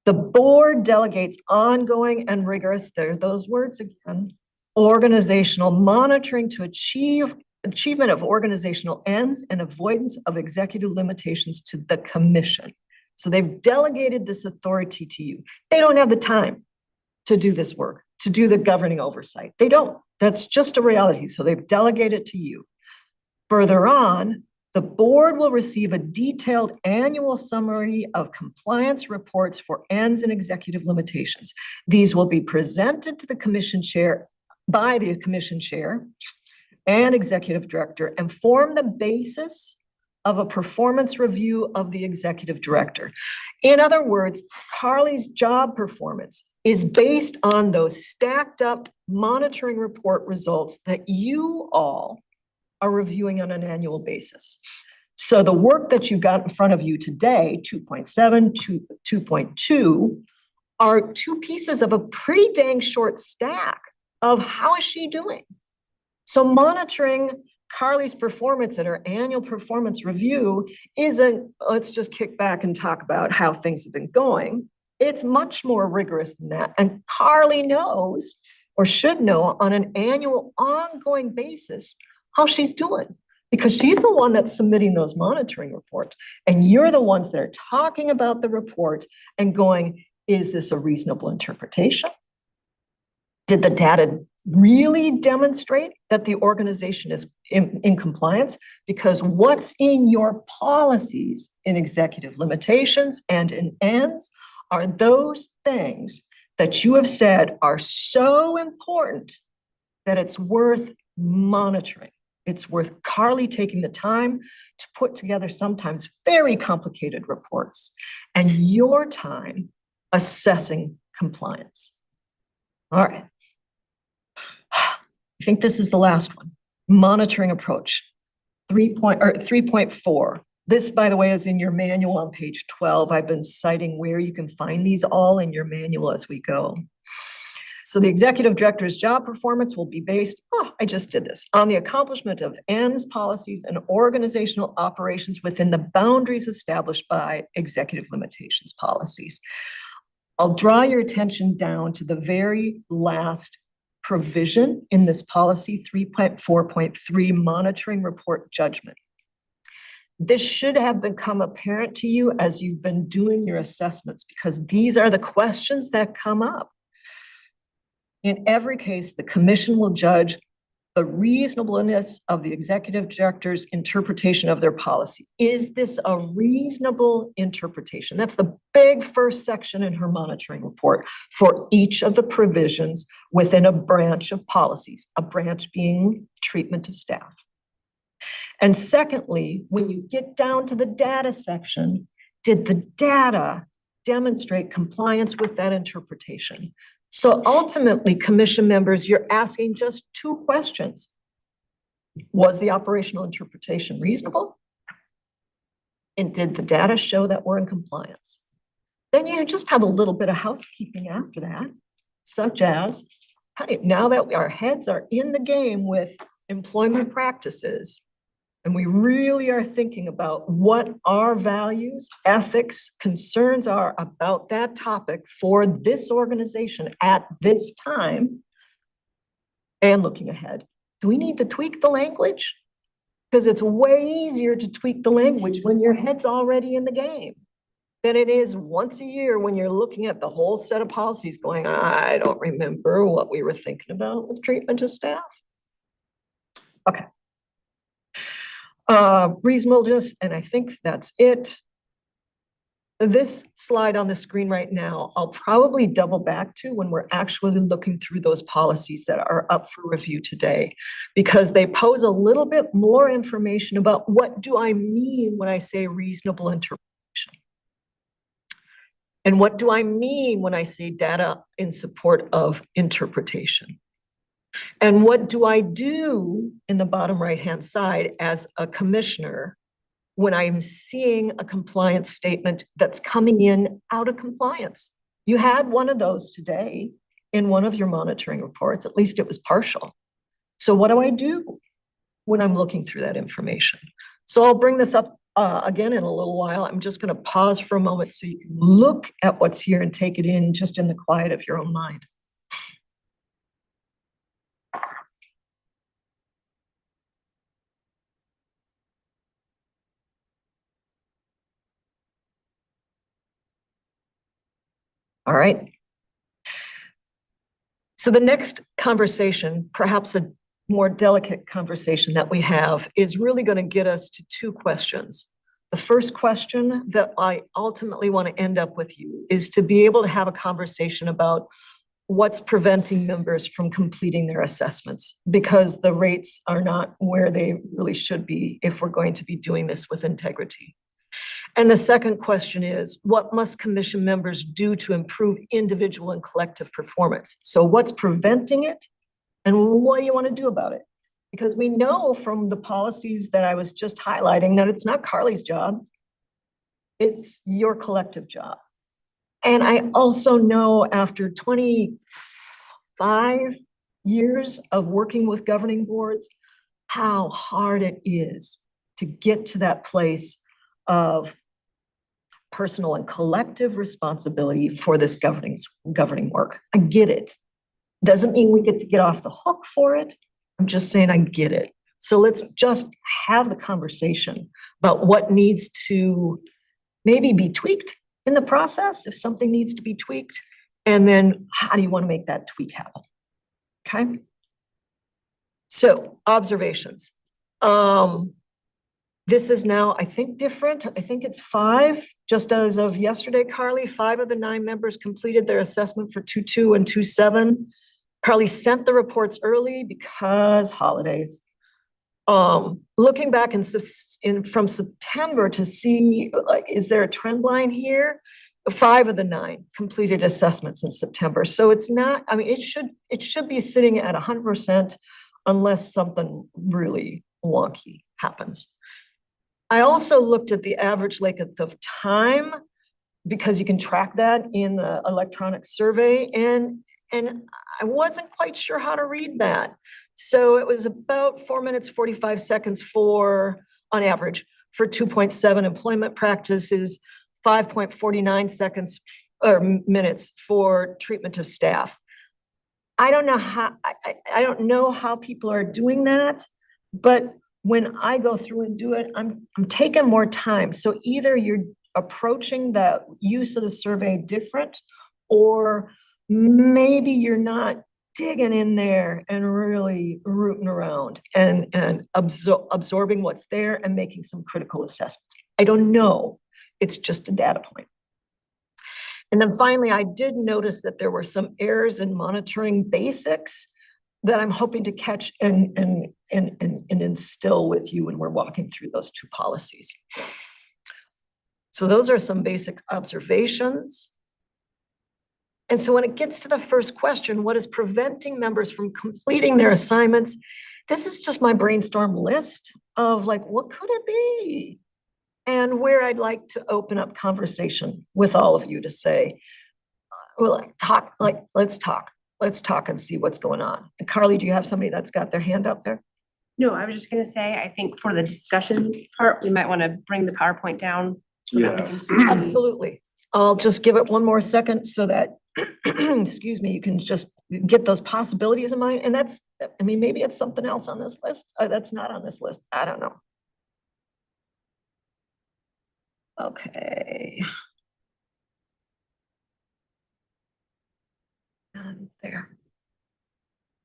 The board delegates ongoing and rigorous, there are those words again, organizational monitoring to achievement of organizational ends and avoidance of executive limitations to the commission. So they've delegated this authority to you. They don't have the time to do this work, to do the governing oversight. They don't. That's just a reality. So they've delegated to you. Further on, the board will receive a detailed annual summary of compliance reports for ends and executive limitations. These will be presented to the commission chair by the commission chair and executive director and form the basis of a performance review of the executive director. In other words, Carly's job performance is based on those stacked up monitoring report results that you all are reviewing on an annual basis. So the work that you've got in front of you today, 2.7, 2.2, are 2 pieces of a pretty dang short stack of how is she doing. So monitoring Carly's performance at her annual performance review isn't, let's just kick back and talk about how things have been going. It's much more rigorous than that. And Carly knows, or should know, on an annual ongoing basis how she's doing, because she's the one that's submitting those monitoring reports. And you're the ones that are talking about the report and going, is this a reasonable interpretation? Did the data really demonstrate that the organization is in compliance? Because what's in your policies in executive limitations and in ends are those things that you have said are so important that it's worth monitoring. It's worth Carly taking the time to put together sometimes very complicated reports and your time assessing compliance. All right. I think this is the last one. Monitoring approach, 3.4. This, by the way, is in your manual on page 12. I've been citing where you can find these all in your manual as we go. So the executive director's job performance will be based, I just did this, on the accomplishment of ends, policies, and organizational operations within the boundaries established by executive limitations policies. I'll draw your attention down to the very last provision in this policy, 3.4.3, monitoring report judgment. This should have become apparent to you as you've been doing your assessments, because these are the questions that come up. In every case, the commission will judge the reasonableness of the executive director's interpretation of their policy. Is this a reasonable interpretation? That's the big first section in her monitoring report for each of the provisions within a branch of policies, a branch being treatment of staff. And secondly, when you get down to the data section, did the data demonstrate compliance with that interpretation? So ultimately, commission members, you're asking just 2 questions. Was the operational interpretation reasonable? And did the data show that we're in compliance? Then you just have a little bit of housekeeping after that, such as, hey, now that our heads are in the game with employment practices, and we really are thinking about what our values, ethics, concerns are about that topic for this organization at this time, and looking ahead, do we need to tweak the language? Because it's way easier to tweak the language when your head's already in the game than it is once a year when you're looking at the whole set of policies going, I don't remember what we were thinking about with treatment of staff. Okay. Reasonableness, and I think that's it. This slide on the screen right now, I'll probably double back to when we're actually looking through those policies that are up for review today, because they pose a little bit more information about what do I mean when I say reasonable interpretation. And what do I mean when I say data in support of interpretation? And what do I do in the bottom right-hand side as a commissioner when I'm seeing a compliance statement that's coming in out of compliance? You had one of those today in one of your monitoring reports, at least it was partial. So what do I do when I'm looking through that information? So I'll bring this up again in a little while. I'm just going to pause for a moment so you can look at what's here and take it in just in the quiet of your own mind. All right. So the next conversation, perhaps a more delicate conversation that we have, is really going to get us to two questions. The first question that I ultimately want to end up with you is to be able to have a conversation about what's preventing members from completing their assessments, because the rates are not where they really should be if we're going to be doing this with integrity. And the second question is, what must commission members do to improve individual and collective performance? So what's preventing it, and what do you want to do about it? Because we know from the policies that I was just highlighting that it's not Carly's job, it's your collective job. And I also know after 25 years of working with governing boards, how hard it is to get to that place of personal and collective responsibility for this governing work. I get it. Doesn't mean we get to get off the hook for it. I'm just saying I get it. So let's just have the conversation about what needs to maybe be tweaked in the process, if something needs to be tweaked, and then how do you want to make that tweak happen? Okay. So observations. This is now, I think, different. I think it's 5, just as of yesterday, Carly. 5 of the 9 members completed their assessment for 2.2 and 2.7. Carly sent the reports early because holidays. Looking back from September to see, like, is there a trend line here? 5 of the 9 completed assessments in September. So it's not, I mean, it should be sitting at 100% unless something really wonky happens. I also looked at the average length of time, because you can track that in the electronic survey, and I wasn't quite sure how to read that. So it was about 4 minutes, 45 seconds on average, for 2.7 employment practices, 5.49 seconds or minutes for treatment of staff. I don't know how people are doing that, but when I go through and do it, I'm taking more time. So either you're approaching the use of the survey different, or maybe you're not digging in there and really rooting around and absorbing what's there and making some critical assessments. I don't know. It's just a data point. And then finally, I did notice that there were some errors in monitoring basics that I'm hoping to catch and instill with you when we're walking through those 2 policies. So those are some basic observations. And so when it gets to the first question, what is preventing members from completing their assignments? This is just my brainstorm list of, like, what could it be? And where I'd like to open up conversation with all of you to say, well, let's talk and see what's going on. And Carly, do you have somebody that's got their hand up there? No, I was just gonna say, I think for the discussion part, we might want to bring the PowerPoint down. So that we Yeah. can see. Absolutely. I'll just give it one more second so that, excuse me, you can just get those possibilities in mind. And that's, I mean, maybe it's something else on this list, that's not on this list. I don't know. Okay. And there.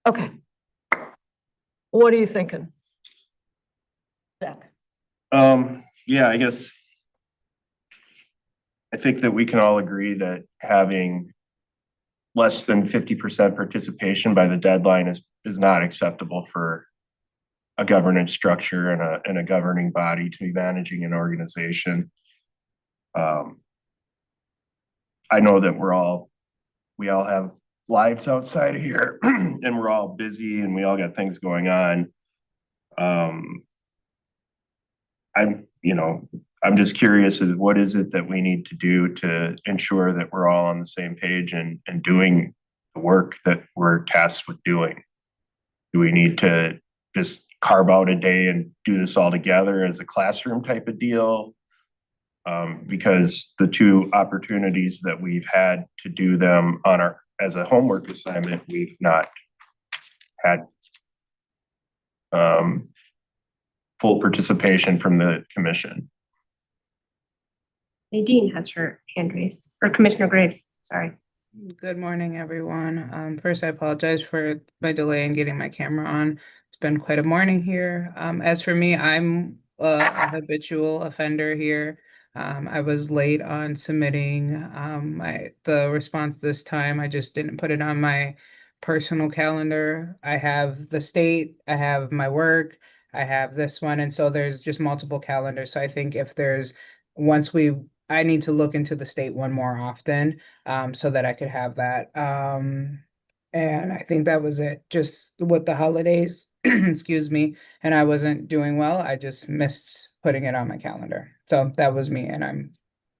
Okay. What are you thinking? Zach? Yeah, I guess I think that we can all agree that having less than 50% participation by the deadline is not acceptable for a governance structure and a governing body to be managing an organization. I know that we all have lives outside of here and we're all busy and we all got things going on. I'm just curious of what is it that we need to do to ensure that we're all on the same page and doing the work that we're tasked with doing? Do we need to just carve out a day and do this all together as a classroom type of deal? Because the two opportunities that we've had to do them as a homework assignment, we've not had full participation from the commission. Nadine has her hand raised, or Commissioner Graves, sorry. Good morning, everyone. First, I apologize for my delay in getting my camera on. It's been quite a morning here. As for me, I'm a habitual offender here. I was late on submitting the response this time. I just didn't put it on my personal calendar. I have the state, I have my work, I have this one, and so there's just multiple calendars. So I think if there's I need to look into the state one more often, so that I could have that. And I think that was it. Just with the holidays, excuse me, and I wasn't doing well. I just missed putting it on my calendar. So that was me, and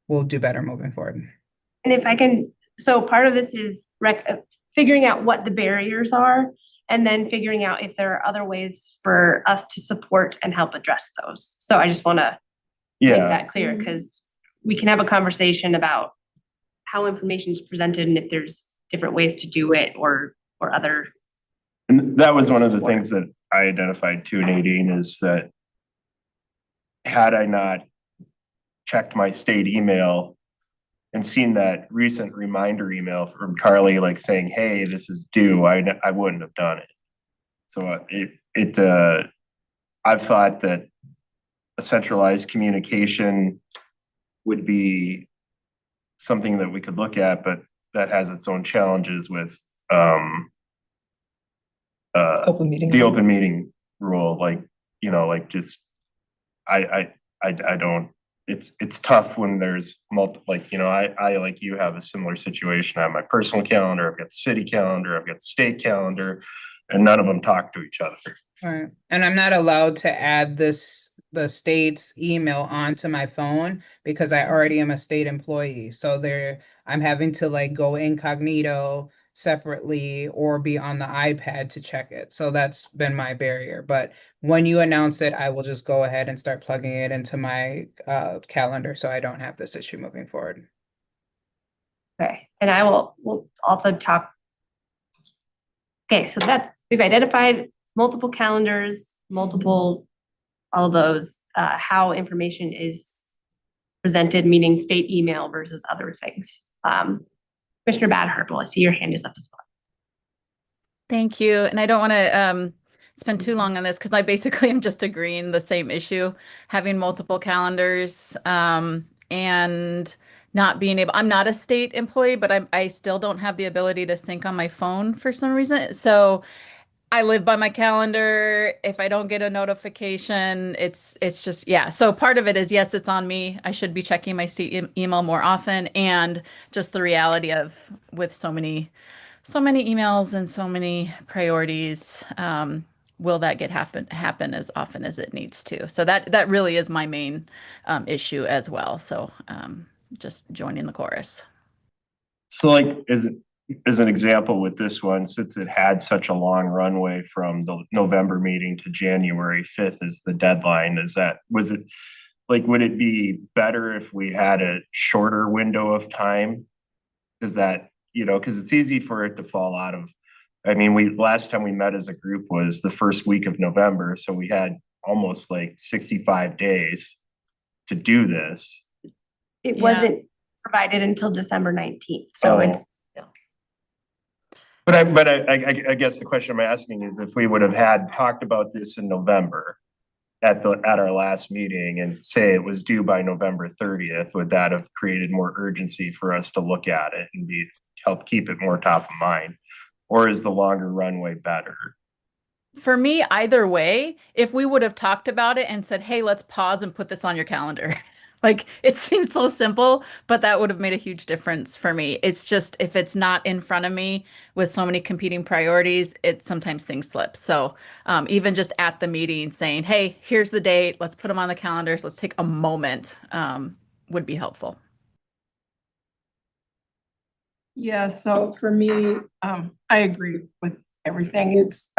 we'll do better moving forward. And if I can, so part of this is figuring out what the barriers are, and then figuring out if there are other ways for us to support and help address those. So I just want to make that clear, because we can have a conversation about how information is presented and if there's different ways to do it or other. And that was one of the things that I identified too, Nadine, is that had I not checked my state email and seen that recent reminder email from Carly, like saying, hey, this is due, I wouldn't have done it. So I've thought that a centralized communication would be something that we could look at, but that has its own challenges with Open meeting. the open meeting rule. Like, just I don't. It's tough when there's multiple. Like, I like you have a similar situation. I have my personal calendar. I've got the city calendar. I've got the state calendar, and none of them talk to each other. Right. And I'm not allowed to add the state's email onto my phone because I already am a state employee. So I'm having to like go incognito separately or be on the iPad to check it. So that's been my barrier. But when you announce it, I will just go ahead and start plugging it into my calendar so I don't have this issue moving forward. Okay, and we'll also talk. Okay, so we've identified multiple calendars, all of those, how information is presented, meaning state email versus other things. Commissioner Bad Harple, I see your hand is up as well. Thank you. And I don't want to spend too long on this because I basically am just agreeing the same issue, having multiple calendars and not being able, I'm not a state employee, but I still don't have the ability to sync on my phone for some reason. So I live by my calendar. If I don't get a notification, it's just, yeah. So part of it is, yes, it's on me. I should be checking my email more often. And just the reality of with so many emails and so many priorities, will that happen as often as it needs to? So that really is my main issue as well. So just joining the chorus. So like, as an example with this one, since it had such a long runway from the November meeting to January 5th is the deadline, was it, like, would it be better if we had a shorter window of time? Is that, because it's easy for it to fall out of, I mean, last time we met as a group was the first week of November, so we had almost like 65 days to do this. It Yeah. wasn't provided until December 19th, so Oh. it's, But I guess the question I'm asking is if we would have talked about this in November at our last meeting and say it was due by November 30th, would that have created more urgency for us to look at it and help keep it more top of mind? Or is the longer runway better? For me, either way, if we would have talked about it and said, hey, let's pause and put this on your calendar. Like, it seems so simple, but that would have made a huge difference for me. It's just, if it's not in front of me with so many competing priorities, sometimes things slip. So even just at the meeting saying, hey, here's the date, let's put them on the calendars, let's take a moment, would be helpful. Yeah, so for me, I agree with everything. It's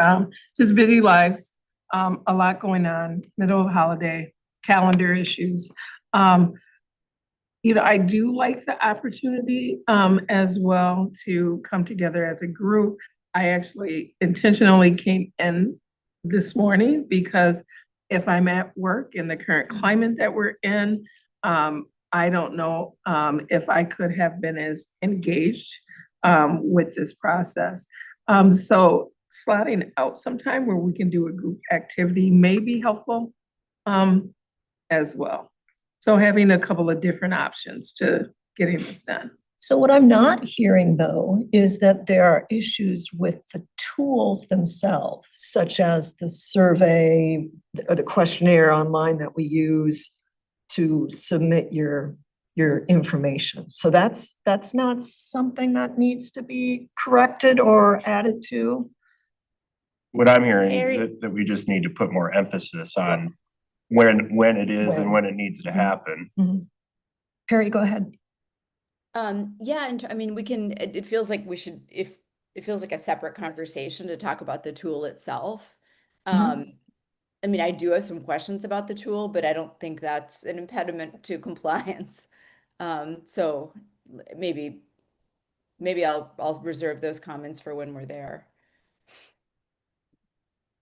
just busy lives, a lot going on, middle of holiday, calendar issues. I do like the opportunity as well to come together as a group. I actually intentionally came in this morning because if I'm at work in the current climate that we're in, I don't know if I could have been as engaged with this process. So slotting out sometime where we can do a group activity may be helpful as well. So having a couple of different options to getting this done. So what I'm not hearing, though, is that there are issues with the tools themselves, such as the survey or the questionnaire online that we use to submit your information. So that's not something that needs to be corrected or added to. What I'm hearing Harry- is that we just need to put more emphasis on when it is and when it needs to happen. Mhm. Perry, go ahead. Yeah, and I mean, it feels like if it feels like a separate conversation to talk about the tool itself. I mean, I do have some questions about the tool, but I don't think that's an impediment to compliance. So maybe I'll reserve those comments for when we're there.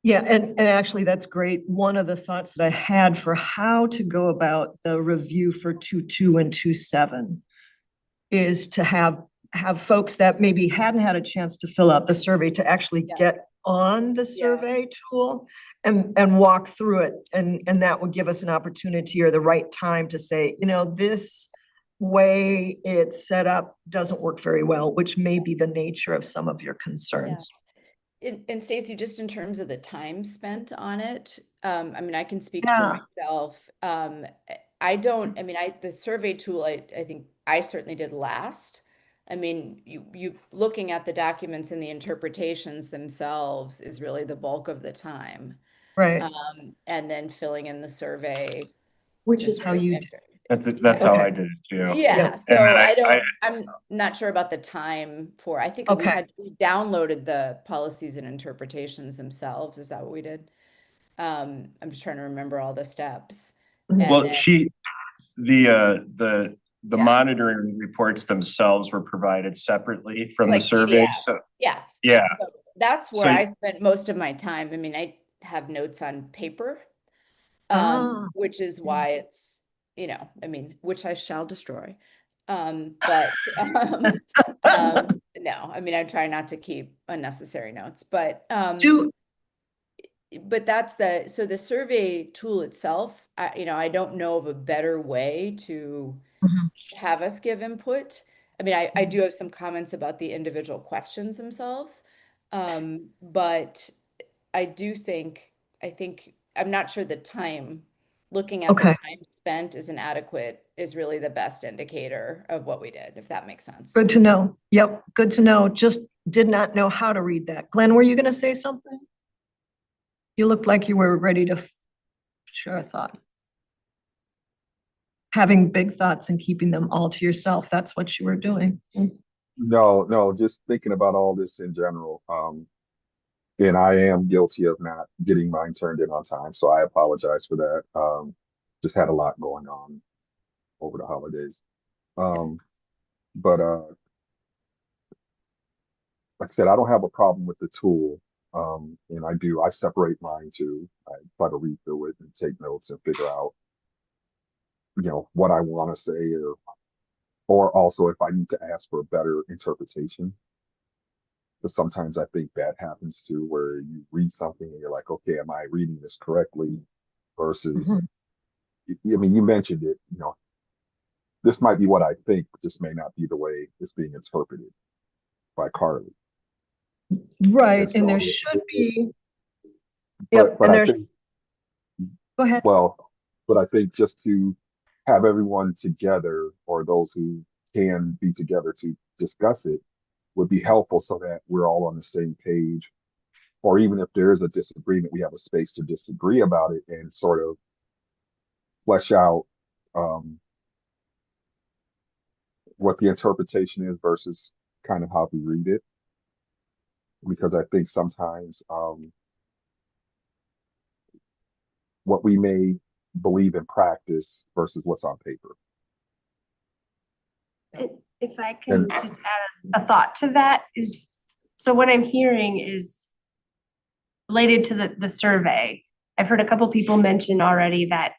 Yeah, and actually, that's great. One of the thoughts that I had for how to go about the review for 2.2 and 2.7 is to have folks that maybe hadn't had a chance to fill out the survey to actually get on the survey tool and walk through it. And that would give us an opportunity or the right time to say, this way it's set up doesn't work very well, which may be the nature of some of your concerns. And Stacy, just in terms of the time spent on it, I mean, I can speak for myself. The survey tool, I think I certainly did last. I mean, you looking at the documents and the interpretations themselves is really the bulk of the time. Right. And then filling in the survey. Which is how you That's how I did it too. Yeah, so I'm not sure about the time I think we downloaded the policies and interpretations themselves. Is that what we did? I'm just trying to remember all the steps. Well, the monitoring reports themselves were provided separately from the survey. PDF. So yeah. So that's where I spent most of my time. I mean, I have notes on paper, which is why it's, I mean, which I shall destroy. But no, I mean, I try not to keep unnecessary notes, but that's so the survey tool itself, I don't know of a better way to have us give input. I mean, I do have some comments about the individual questions themselves. But I think I'm not sure the time, looking at the time spent is really the best indicator of what we did, if that makes sense. Good to know. Yep, good to know. Just did not know how to read that. Glenn, were you going to say something? You looked like you were ready to share a thought. Having big thoughts and keeping them all to yourself. That's what you were doing. No, just thinking about all this in general. And I am guilty of not getting mine turned in on time, so I apologize for that. Just had a lot going on over the holidays. Um, but like I said, I don't have a problem with the tool. And I separate mine too. I try to read through it and take notes and figure out, what I want to say or also if I need to ask for a better interpretation. Because sometimes I think that happens too, where you read something and you're like, okay, am I reading this correctly? Versus, I mean, you mentioned it, this might be what I think, but this may not be the way it's being interpreted by Carly. Right, And and there so, should be, yep, but and I there's, think, go ahead. but I think just to have everyone together or those who can be together to discuss it would be helpful so that we're all on the same page. Or even if there is a disagreement, we have a space to disagree about it and sort of flesh out what the interpretation is versus kind of how we read it. Because I think sometimes what we may believe in practice versus what's on paper. If I can just add a thought to that is, so what I'm hearing is related to the survey. I've heard a couple people mention already that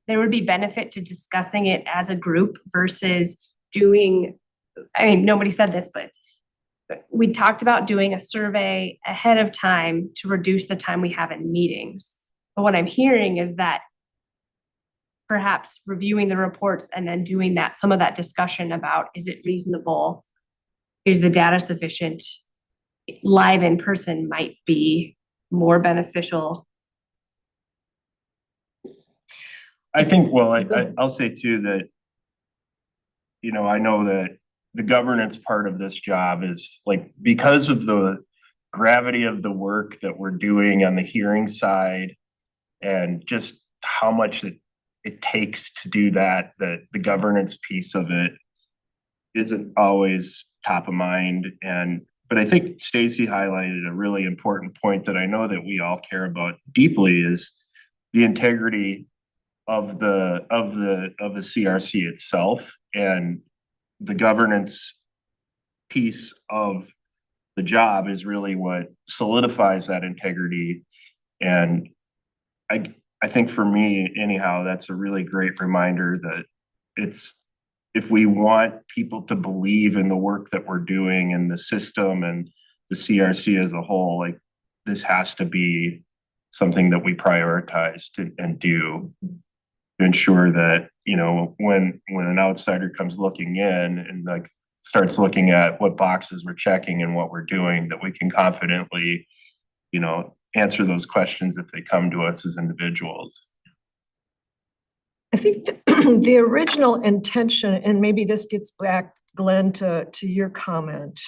there would be benefit to discussing it as a group versus doing, I mean, nobody said this, but we talked about doing a survey ahead of time to reduce the time we have in meetings. But what I'm hearing is that perhaps reviewing the reports and then doing that, some of that discussion about, is it reasonable? Is the data sufficient? Live in person might be more beneficial. I think, well, I'll say too that, I know that the governance part of this job is like, because of the gravity of the work that we're doing on the hearing side and just how much it takes to do that, the governance piece of it isn't always top of mind. But I think Stacy highlighted a really important point that I know that we all care about deeply is the integrity of the CRC itself, and the governance piece of the job is really what solidifies that integrity. And I think for me anyhow, that's a really great reminder that if we want people to believe in the work that we're doing and the system and the CRC as a whole, like this has to be something that we prioritize and do to ensure that, when an outsider comes looking in and like starts looking at what boxes we're checking and what we're doing, that we can confidently, answer those questions if they come to us as individuals. I think the original intention, and maybe this gets back, Glenn, to your comment.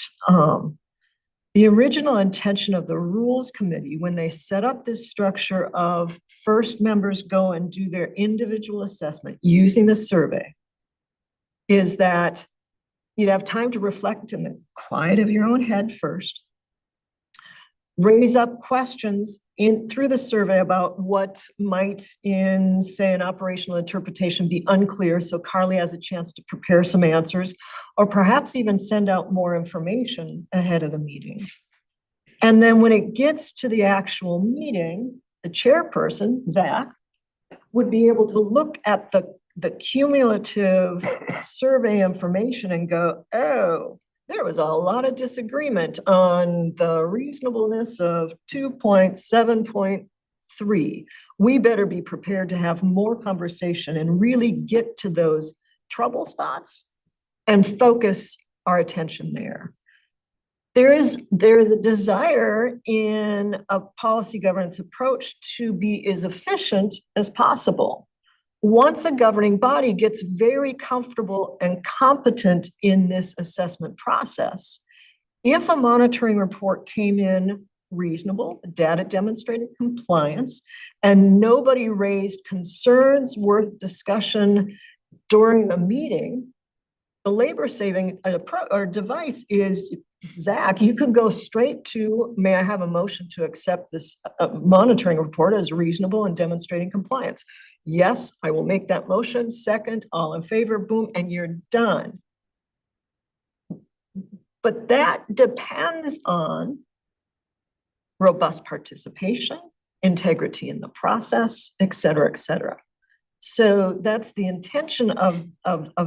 The original intention of the Rules Committee, when they set up this structure of first members go and do their individual assessment using the survey, is that you'd have time to reflect in the quiet of your own head first, raise up questions through the survey about what might, in say an operational interpretation, be unclear, so Carly has a chance to prepare some answers, or perhaps even send out more information ahead of the meeting. And then when it gets to the actual meeting, the chairperson, Zach, would be able to look at the cumulative survey information and go, oh, there was a lot of disagreement on the reasonableness of 2.7.3. We better be prepared to have more conversation and really get to those trouble spots and focus our attention there. There is a desire in a policy governance approach to be as efficient as possible. Once a governing body gets very comfortable and competent in this assessment process, if a monitoring report came in reasonable, data demonstrated compliance, and nobody raised concerns worth discussion during the meeting, The labor saving or device is, Zach, you could go straight to, may I have a motion to accept this monitoring report as reasonable and demonstrating compliance? Yes, I will make that motion. Second, all in favor, boom, and you're done. But that depends on robust participation, integrity in the process, et cetera, et cetera. So that's the intention of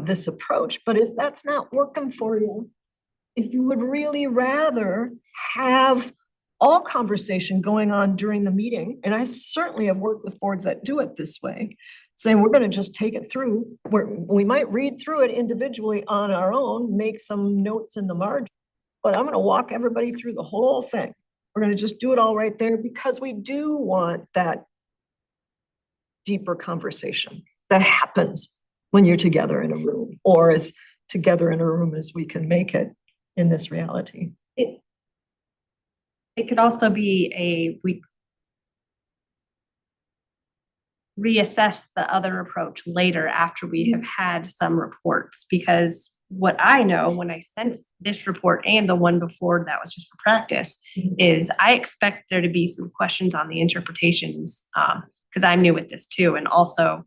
this approach. But if that's not working for you, if you would really rather have all conversation going on during the meeting, and I certainly have worked with boards that do it this way, saying we're going to just take it through, we might read through it individually on our own, make some notes in the margin, but I'm going to walk everybody through the whole thing. We're going to just do it all right there because we do want that deeper conversation that happens when you're together in a room, or as together in a room as we can make it in this reality. It could also be we reassess the other approach later after we have had some reports, because what I know when I sent this report and the one before that was just for practice is I expect there to be some questions on the interpretations, because I'm new with this too. And also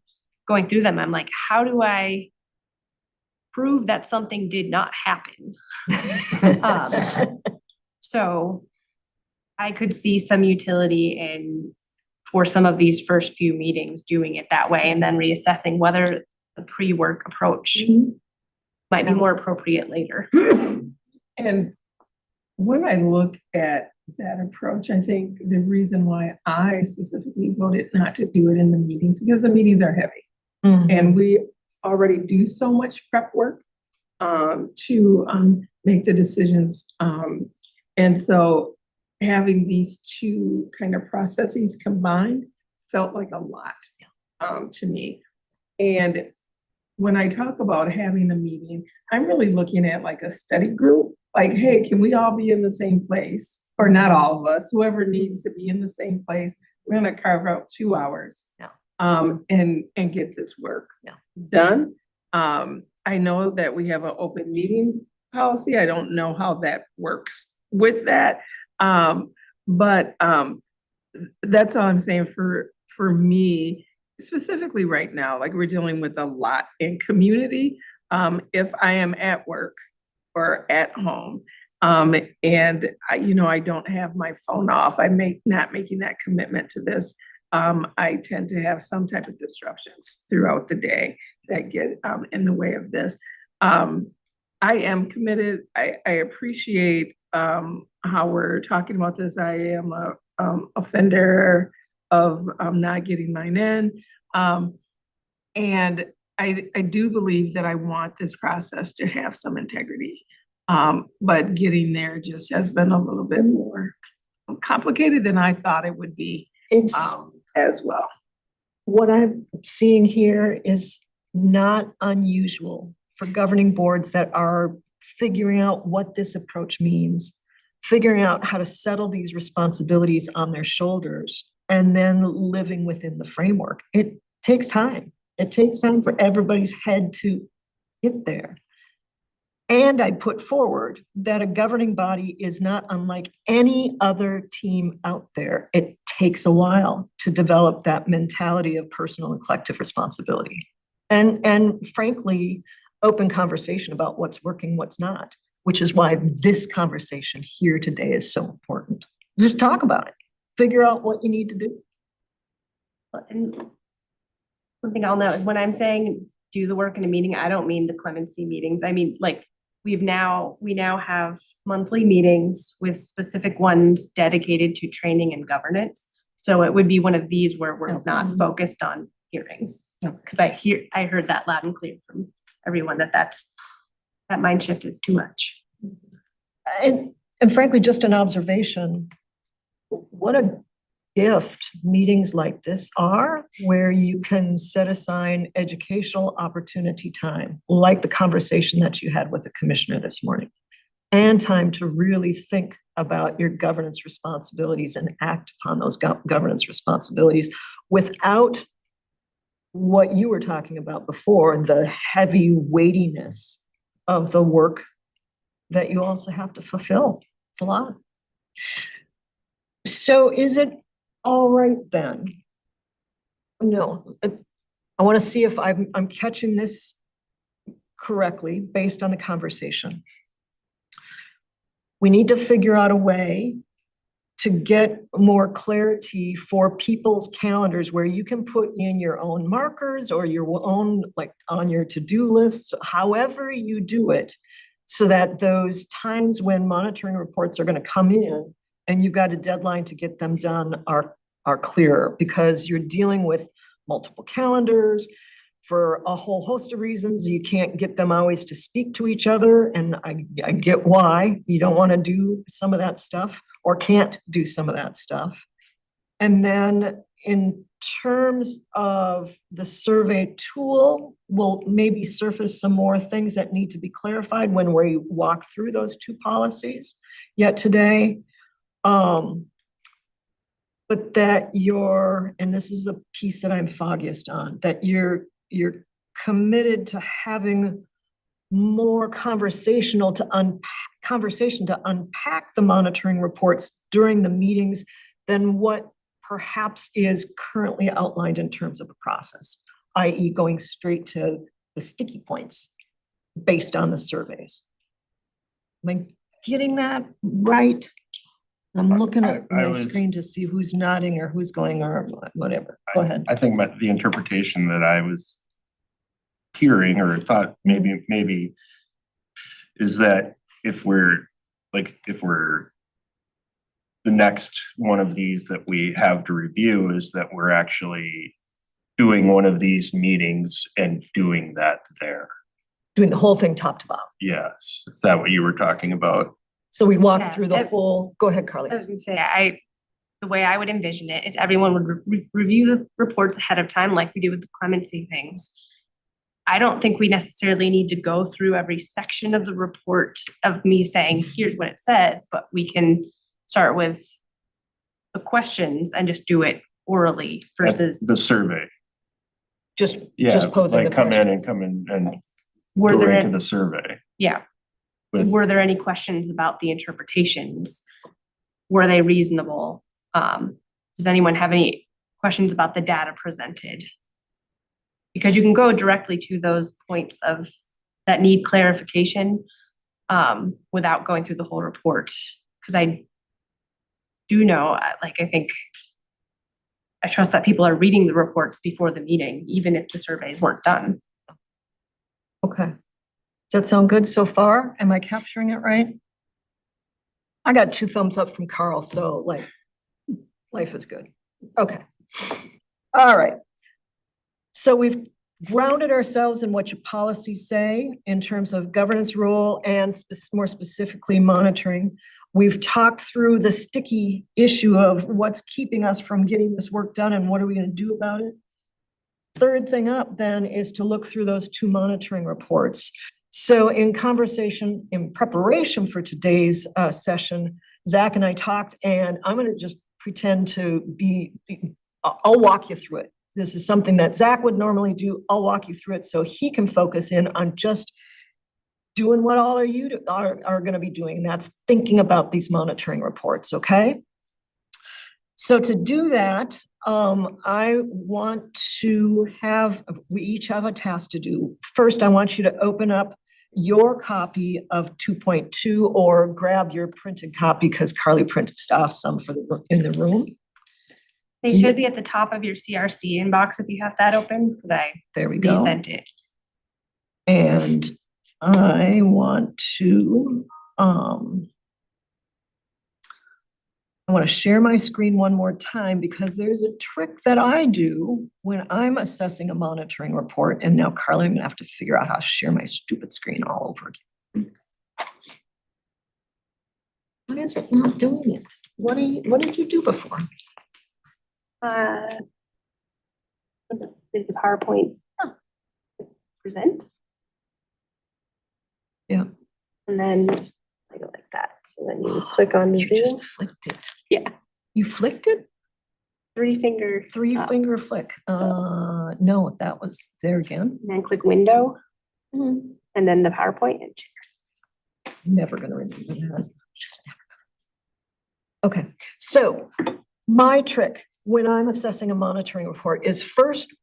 going through them, I'm like, how do I prove that something did not happen? So I could see some utility in, for some of these first few meetings, doing it that way and then reassessing whether the pre-work approach might be more appropriate later. And when I look at that approach, I think the reason why I specifically voted not to do it in the meetings, because the meetings are heavy. And we already do so much prep work to make the decisions. And so having these two kind of processes combined felt like a lot to me. And when I talk about having a meeting, I'm really looking at like a study group, like, hey, can we all be in the same place? Or not all of us, whoever needs to be in the same place. We're gonna carve out 2 hours and get this work done. I know that we have an open meeting policy. I don't know how that works with that. But that's all I'm saying for me, specifically right now, like we're dealing with a lot in community. If I am at work or at home, and I don't have my phone off, not making that commitment to this. I tend to have some type of disruptions throughout the day that get in the way of this. I am committed. I appreciate how we're talking about this. I am a offender of not getting mine in. And I do believe that I want this process to have some integrity. But getting there just has been a little bit more complicated than I thought it would be as well. What I'm seeing here is not unusual for governing boards that are figuring out what this approach means, figuring out how to settle these responsibilities on their shoulders, and then living within the framework. It takes time. It takes time for everybody's head to get there. And I put forward that a governing body is not unlike any other team out there. It takes a while to develop that mentality of personal and collective responsibility. And frankly, open conversation about what's working, what's not, which is why this conversation here today is so important. Just talk about it. Figure out what you need to do. And one thing I'll know is when I'm saying do the work in a meeting, I don't mean the clemency meetings. I mean, like, we now have monthly meetings with specific ones dedicated to training and governance. So it would be one of these where we're not focused on hearings. Because I heard that loud and clear from everyone that mind shift is too much. And frankly, just an observation, what a gift meetings like this are, where you can set aside educational opportunity time, like the conversation that you had with the commissioner this morning, and time to really think about your governance responsibilities and act upon those governance responsibilities without what you were talking about before, the heavy weightiness of the work that you also have to fulfill. It's a lot. So is it all right then? No, I want to see if I'm catching this correctly based on the conversation. We need to figure out a way to get more clarity for people's calendars where you can put in your own markers or your own, like on your to-do lists, however you do it, so that those times when monitoring reports are going to come in and you've got a deadline to get them done are clearer, because you're dealing with multiple calendars for a whole host of reasons. You can't get them always to speak to each other, and I get why you don't want to do some of that stuff or can't do some of that stuff. And then in terms of the survey tool, we'll maybe surface some more things that need to be clarified when we walk through those two policies yet today. But that and this is the piece that I'm foggiest on, that you're committed to having more conversation to unpack the monitoring reports during the meetings than what perhaps is currently outlined in terms of a process, i.e. going straight to the sticky points based on the surveys. Am I getting that right? I'm looking at my screen to see who's nodding or who's going or whatever. Go ahead. I think the interpretation that I was hearing or thought maybe is that if we're the next one of these that we have to review is that we're actually doing one of these meetings and doing that there. Doing the whole thing top to bottom. Yes. Is that what you were talking about? So we walk through the whole, go ahead, Carly. I was gonna say, the way I would envision it is everyone would review the reports ahead of time, like we do with the clemency things. I don't think we necessarily need to go through every section of the report of me saying, here's what it says, but we can start with the questions and just do it orally versus the survey. Just Yeah, posing like the come in questions. and were go there into the survey. yeah. With- Were there any questions about the interpretations? Were they reasonable? Does anyone have any questions about the data presented? Because you can go directly to those points that need clarification without going through the whole report. Because I do know, I trust that people are reading the reports before the meeting, even if the surveys weren't done. Okay. Does that sound good so far? Am I capturing it right? I got 2 thumbs up from Carl, so like, life is good. Okay. All right. So we've grounded ourselves in what your policies say in terms of governance rule and more specifically monitoring. We've talked through the sticky issue of what's keeping us from getting this work done and what are we going to do about it. Third thing up then is to look through those 2 monitoring reports. So in preparation for today's session, Zach and I talked, and I'm going to just pretend to I'll walk you through it. This is something that Zach would normally do. I'll walk you through it so he can focus in on just doing what all of you are going to be doing, and that's thinking about these monitoring reports, okay? So to do that, I want to we each have a task to do. First, I want you to open up your copy of 2.2 or grab your printed copy because Carly printed off some in the room. They should be at the top of your CRC inbox if you have that open, because There we go. sent it. And I want to share my screen one more time because there's a trick that I do when I'm assessing a monitoring report. And now, Carly, I'm gonna have to figure out how to share my stupid screen all over again. Why is it not doing it? What did you do before? Is the PowerPoint present? Yeah. And then I go like that. So then you click on You Zoom. just flicked it. Yeah. You flicked it? 3-finger. up. 3-finger flick. No, that was there again. And then click window. and then the PowerPoint and share. Never gonna remember that. Just never gonna. Okay, so my trick when I'm assessing a monitoring report is first,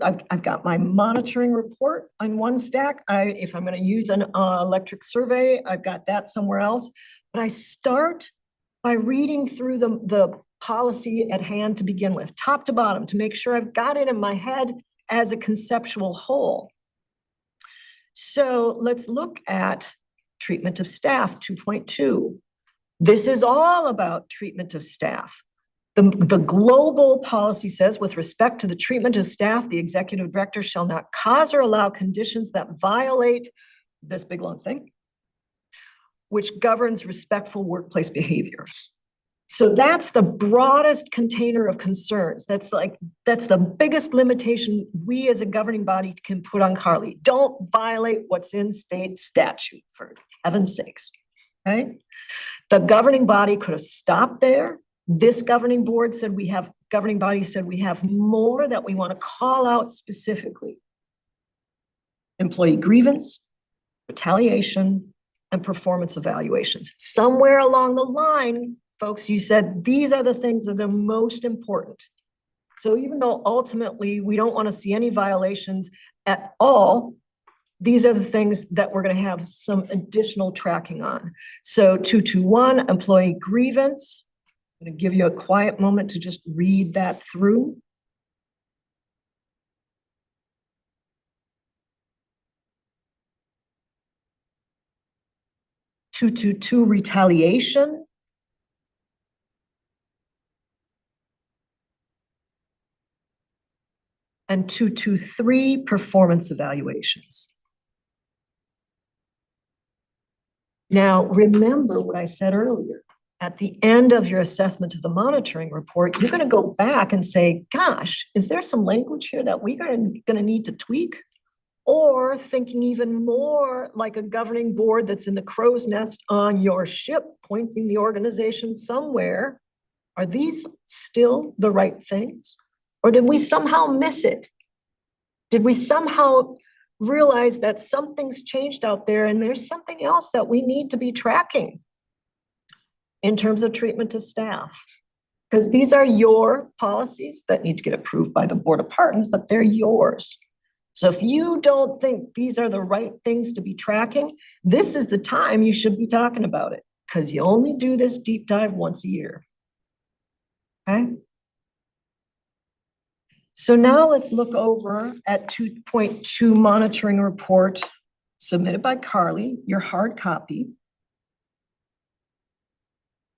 I've got my monitoring report on one stack. If I'm gonna use an electric survey, I've got that somewhere else. But I start by reading through the policy at hand to begin with, top to bottom, to make sure I've got it in my head as a conceptual whole. So let's look at treatment of staff 2.2. This is all about treatment of staff. The global policy says, with respect to the treatment of staff, the executive director shall not cause or allow conditions that violate this big long thing, which governs respectful workplace behavior. So that's the broadest container of concerns. That's the biggest limitation we as a governing body can put on Carly. Don't violate what's in state statute, for heaven's sakes, right? The governing body could have stopped there. This governing body said we have more that we want to call out specifically. Employee grievance, retaliation, and performance evaluations. Somewhere along the line, folks, you said these are the things that are the most important. So even though ultimately we don't want to see any violations at all, these are the things that we're going to have some additional tracking on. So 221, employee grievance. I'm going to give you a quiet moment to just read that through. (222) retaliation. And 223 performance evaluations. Now, remember what I said earlier. At the end of your assessment of the monitoring report, you're going to go back and say, gosh, is there some language here that we're going to need to tweak? Or thinking even more like a governing board that's in the crow's nest on your ship, pointing the organization somewhere. Are these still the right things? Or did we somehow miss it? Did we somehow realize that something's changed out there and there's something else that we need to be tracking in terms of treatment of staff? Because these are your policies that need to get approved by the Board of Pardons, but they're yours. So if you don't think these are the right things to be tracking, this is the time you should be talking about it, because you only do this deep dive once a year. Okay? So now let's look over at 2.2 monitoring report submitted by Carly, your hard copy.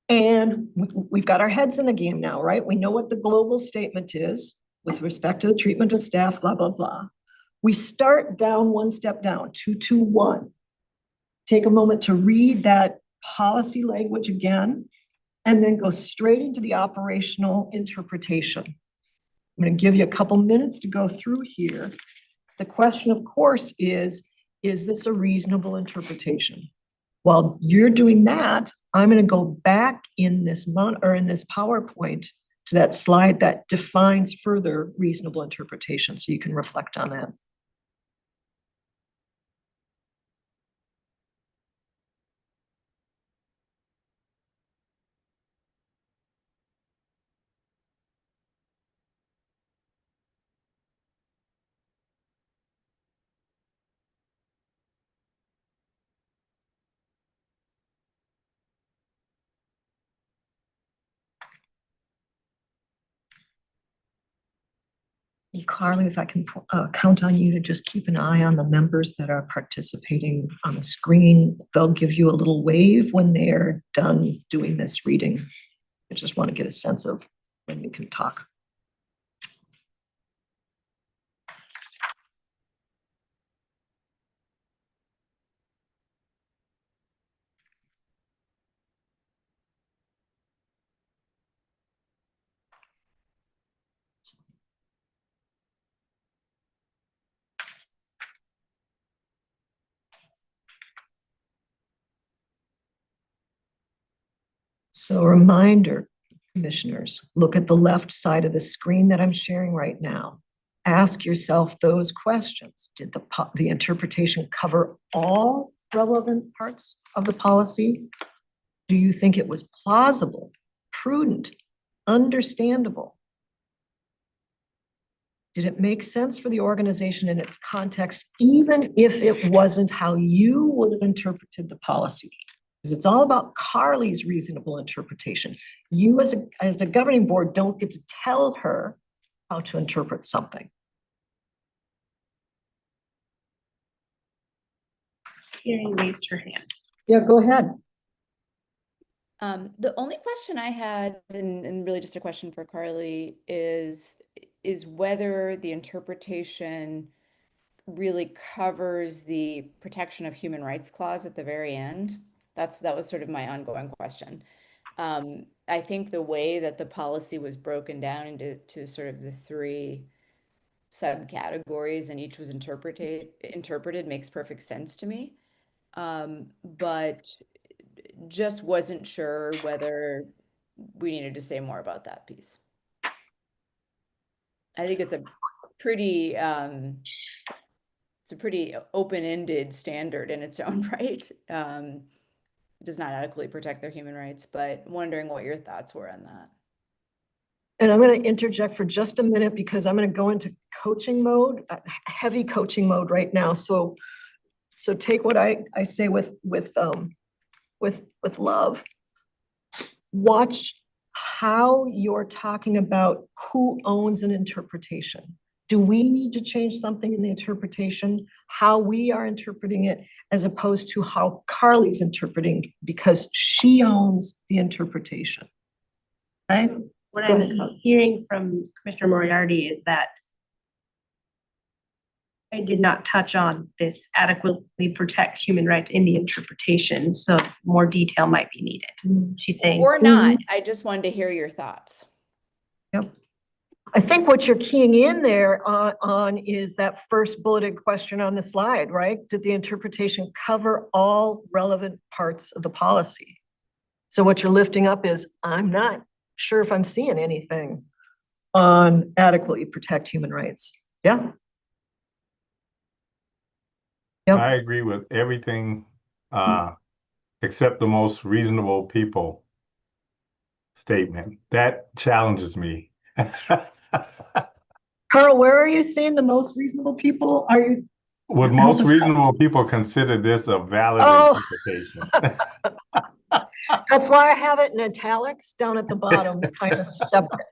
And we've got our heads in the game now, right? We know what the global statement is with respect to the treatment of staff, blah, blah, blah. We start down one step down, 221. Take a moment to read that policy language again, and then go straight into the operational interpretation. I'm going to give you a couple minutes to go through here. The question, of course, is this a reasonable interpretation? While you're doing that, I'm going to go back in this PowerPoint to that slide that defines further reasonable interpretation, so you can reflect on that. Carly, if I can count on you to just keep an eye on the members that are participating on the screen. They'll give you a little wave when they're done doing this reading. I just want to get a sense of when we can talk. So a reminder, commissioners, look at the left side of the screen that I'm sharing right now. ask yourself those questions. Did the interpretation cover all relevant parts of the policy? Do you think it was plausible, prudent, understandable? Did it make sense for the organization in its context, even if it wasn't how you would have interpreted the policy? Because it's all about Carly's reasonable interpretation. You as a governing board don't get to tell her how to interpret something. Hearing raised her hand. Yeah, go ahead. The only question I had, and really just a question for Carly, is whether the interpretation really covers the protection of human rights clause at the very end. That was sort of my ongoing question. I think the way that the policy was broken down into sort of the three subcategories and each was interpreted makes perfect sense to me. But just wasn't sure whether we needed to say more about that piece. I think it's a pretty open-ended standard in its own right. Does not adequately protect their human rights, but wondering what your thoughts were on that. And I'm going to interject for just a minute because I'm going to go into coaching mode, heavy coaching mode right now. So take what I say with love. Watch how you're talking about who owns an interpretation. Do we need to change something in the interpretation, how we are interpreting it, as opposed to how Carly's interpreting, because she owns the interpretation, right? What I'm hearing from Commissioner Moriarty is that I did not touch on this adequately protect human rights in the interpretation, so more detail might be needed. She's saying. Or not, I just wanted to hear your thoughts. Yep. I think what you're keying in there on is that first bulleted question on the slide, right? Did the interpretation cover all relevant parts of the policy? So what you're lifting up is, I'm not sure if I'm seeing anything on adequately protect human rights. Yeah. Yep. I agree with everything except the most reasonable people statement. That challenges me. Carl, where are you seeing the most reasonable people? Are you? Would most reasonable people consider this a valid interpretation? That's why I have it in italics down at the bottom, kind of separate.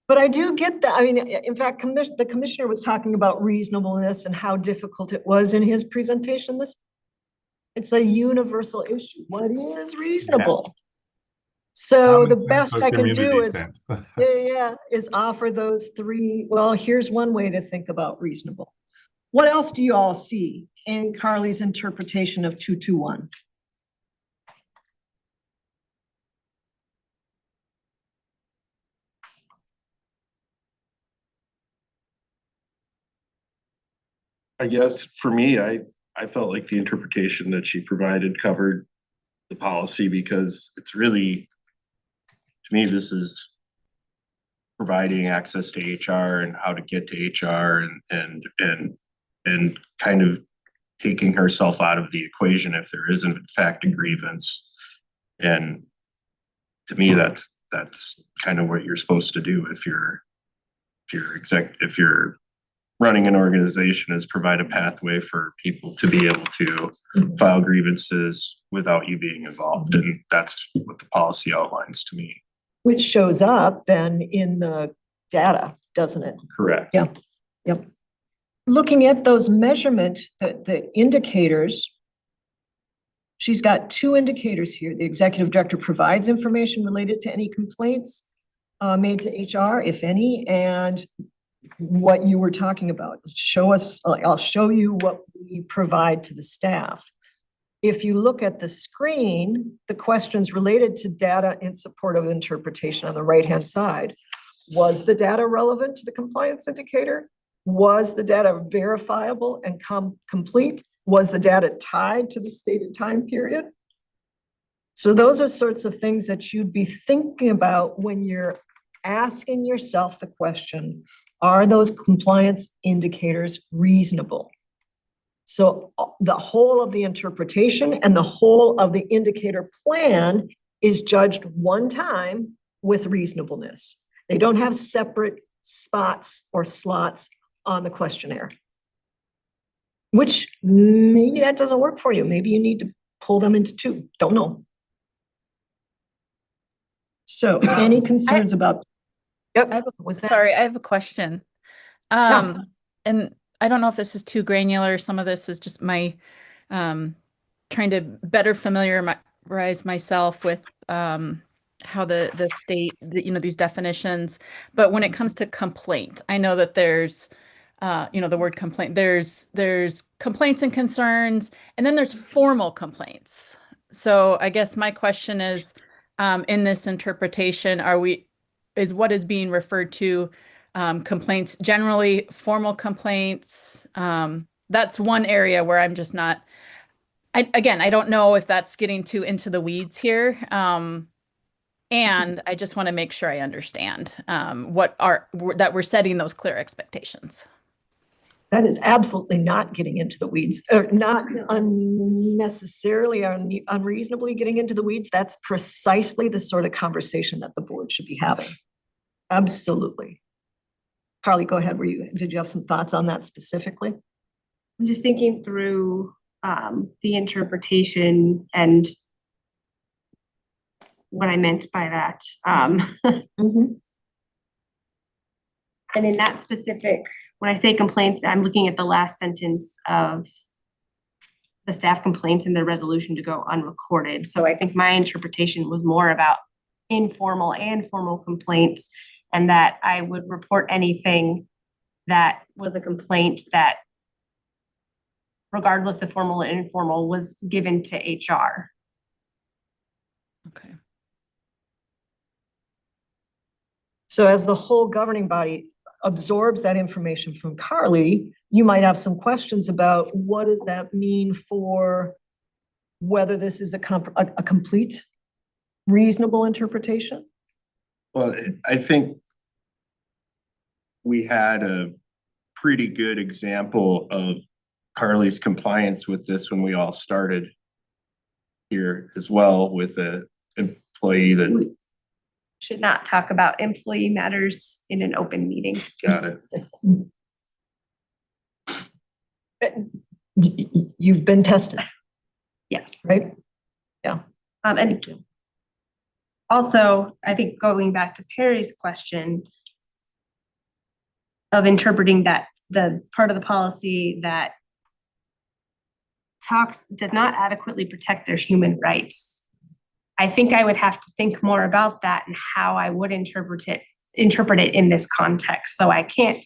But I do get that. I mean, in fact, the commissioner was talking about reasonableness and how difficult it was in his presentation. It's a universal issue. What is reasonable? Yeah. So the best I can do is, is offer those three. Well, here's one way to think about reasonable. What else do you all see in Carly's interpretation of 221? I guess for me, I felt like the interpretation that she provided covered the policy, because it's really, to me, this is providing access to HR and how to get to HR and kind of taking herself out of the equation if there isn't in fact a grievance. And to me, that's kind of what you're supposed to do if you're running an organization, is provide a pathway for people to be able to file grievances without you being involved. And that's what the policy outlines to me. Which shows up then in the data, doesn't it? Correct. Yeah. Yep. Looking at those measurement, the indicators, she's got two indicators here. The executive director provides information related to any complaints made to HR, if any, and what you were talking about. Show us, I'll show you what we provide to the staff. If you look at the screen, the questions related to data in support of interpretation on the right-hand side, was the data relevant to the compliance indicator? Was the data verifiable and complete? Was the data tied to the stated time period? So those are sorts of things that you'd be thinking about when you're asking yourself the question, Are those compliance indicators reasonable? So the whole of the interpretation and the whole of the indicator plan is judged one time with reasonableness. They don't have separate spots or slots on the questionnaire. Which maybe that doesn't work for you. Maybe you need to pull them into two. Don't know. So any concerns about? Yep. Was that? Sorry, I have a question. Yeah. And I don't know if this is too granular. Some of this is just my trying to better familiarize myself with how the state, these definitions. But when it comes to complaint, I know that there's the word complaint. There's complaints and concerns, and then there's formal complaints. So I guess my question is, in this interpretation, is what is being referred to complaints generally, formal complaints? That's one area where I'm just not. I don't know if that's getting too into the weeds here. And I just want to make sure I understand that we're setting those clear expectations. That is absolutely not getting into the weeds, or not unnecessarily unreasonably getting into the weeds. That's precisely the sort of conversation that the board should be having. Absolutely. Carly, go ahead. Did you have some thoughts on that specifically? I'm just thinking through the interpretation and what I meant by that. And in that specific, when I say complaints, I'm looking at the last sentence of the staff complaints and the resolution to go unrecorded. So I think my interpretation was more about informal and formal complaints, and that I would report anything that was a complaint that, regardless of formal and informal, was given to HR. Okay. So as the whole governing body absorbs that information from Carly, you might have some questions about what does that mean for whether this is a complete, reasonable interpretation? Well, I think we had a pretty good example of Carly's compliance with this when we all started here as well, with an employee that Should not talk about employee matters in an open meeting. got it. You've been tested, Yes. right? Yeah. And also, I think going back to Perry's question of interpreting that the part of the policy that does not adequately protect their human rights. I think I would have to think more about that and how I would interpret it in this context. So I can't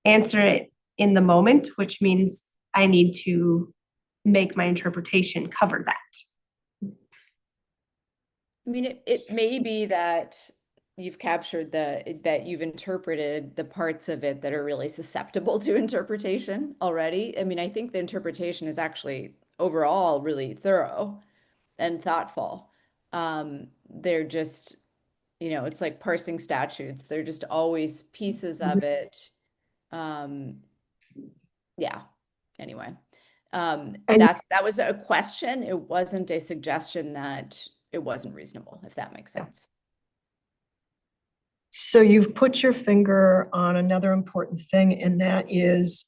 answer it in the moment, which means I need to make my interpretation cover that. I mean, it may be that you've captured that you've interpreted the parts of it that are really susceptible to interpretation already. I mean, I think the interpretation is actually overall really thorough and thoughtful. They're just, it's like parsing statutes. They're just always pieces of it. Yeah, anyway. That was a question. It wasn't a suggestion that it wasn't reasonable, if that makes sense. So you've put your finger on another important thing, and that is,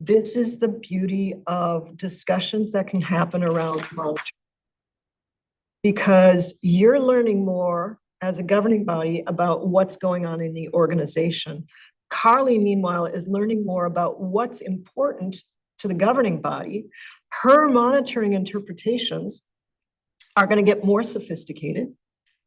this is the beauty of discussions that can happen around monitoring. Because you're learning more as a governing body about what's going on in the organization. Carly, meanwhile, is learning more about what's important to the governing body. Her monitoring interpretations are going to get more sophisticated.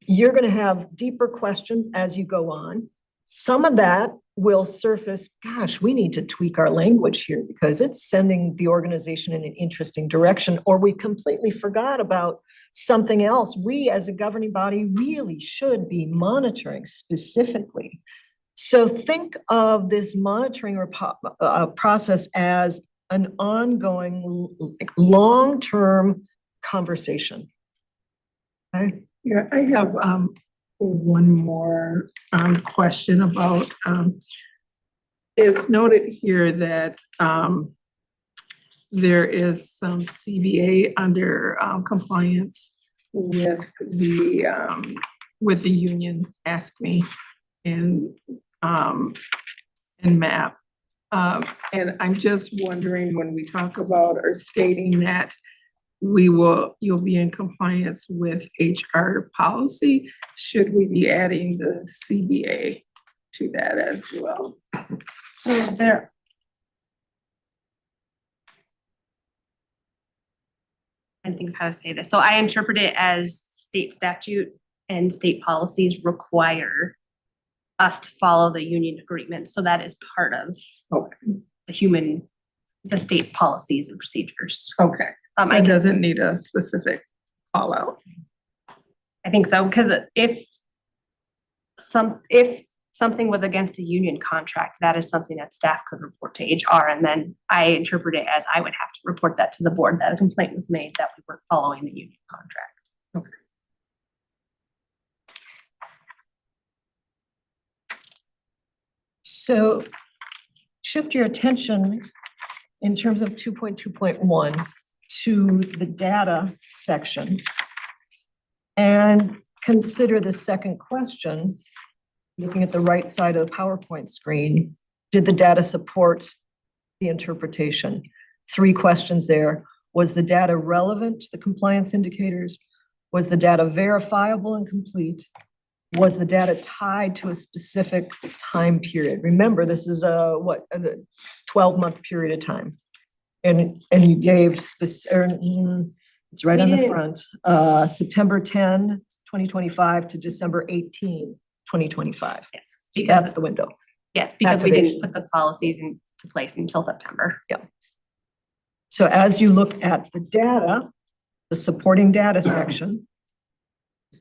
You're going to have deeper questions as you go on. Some of that will surface, gosh, we need to tweak our language here because it's sending the organization in an interesting direction, or we completely forgot about something else we as a governing body really should be monitoring specifically. So think of this monitoring process as an ongoing, long-term conversation. Okay? Yeah, I have one more question about, it's noted here that there is some CBA under compliance with the union, Ask Me, and MAP. And I'm just wondering, when we talk about or stating that you'll be in compliance with HR policy, should we be adding the CBA to that as well? So there. I think of how to say this. So I interpret it as state statute and state policies require us to follow the union agreement. So that is part of the state policies and procedures. Okay, so it doesn't need a specific call out. I think so, because if something was against a union contract, that is something that staff could report to HR, and then I interpret it as I would have to report that to the board that a complaint was made that we weren't following the union contract. Okay. So shift your attention in terms of 2.2.1 to the data section and consider the second question, looking at the right side of the PowerPoint screen. Did the data support the interpretation? 3 questions there. Was the data relevant to the compliance indicators? Was the data verifiable and complete? Was the data tied to a specific time period? Remember, this is a 12-month period of time. And you gave it's right on the front, September 10, 2025 to December 18, 2025. Yes, So that's the window. Yes, because we didn't Activation. put the policies into place until September. Yeah. So as you look at the data, the supporting data section,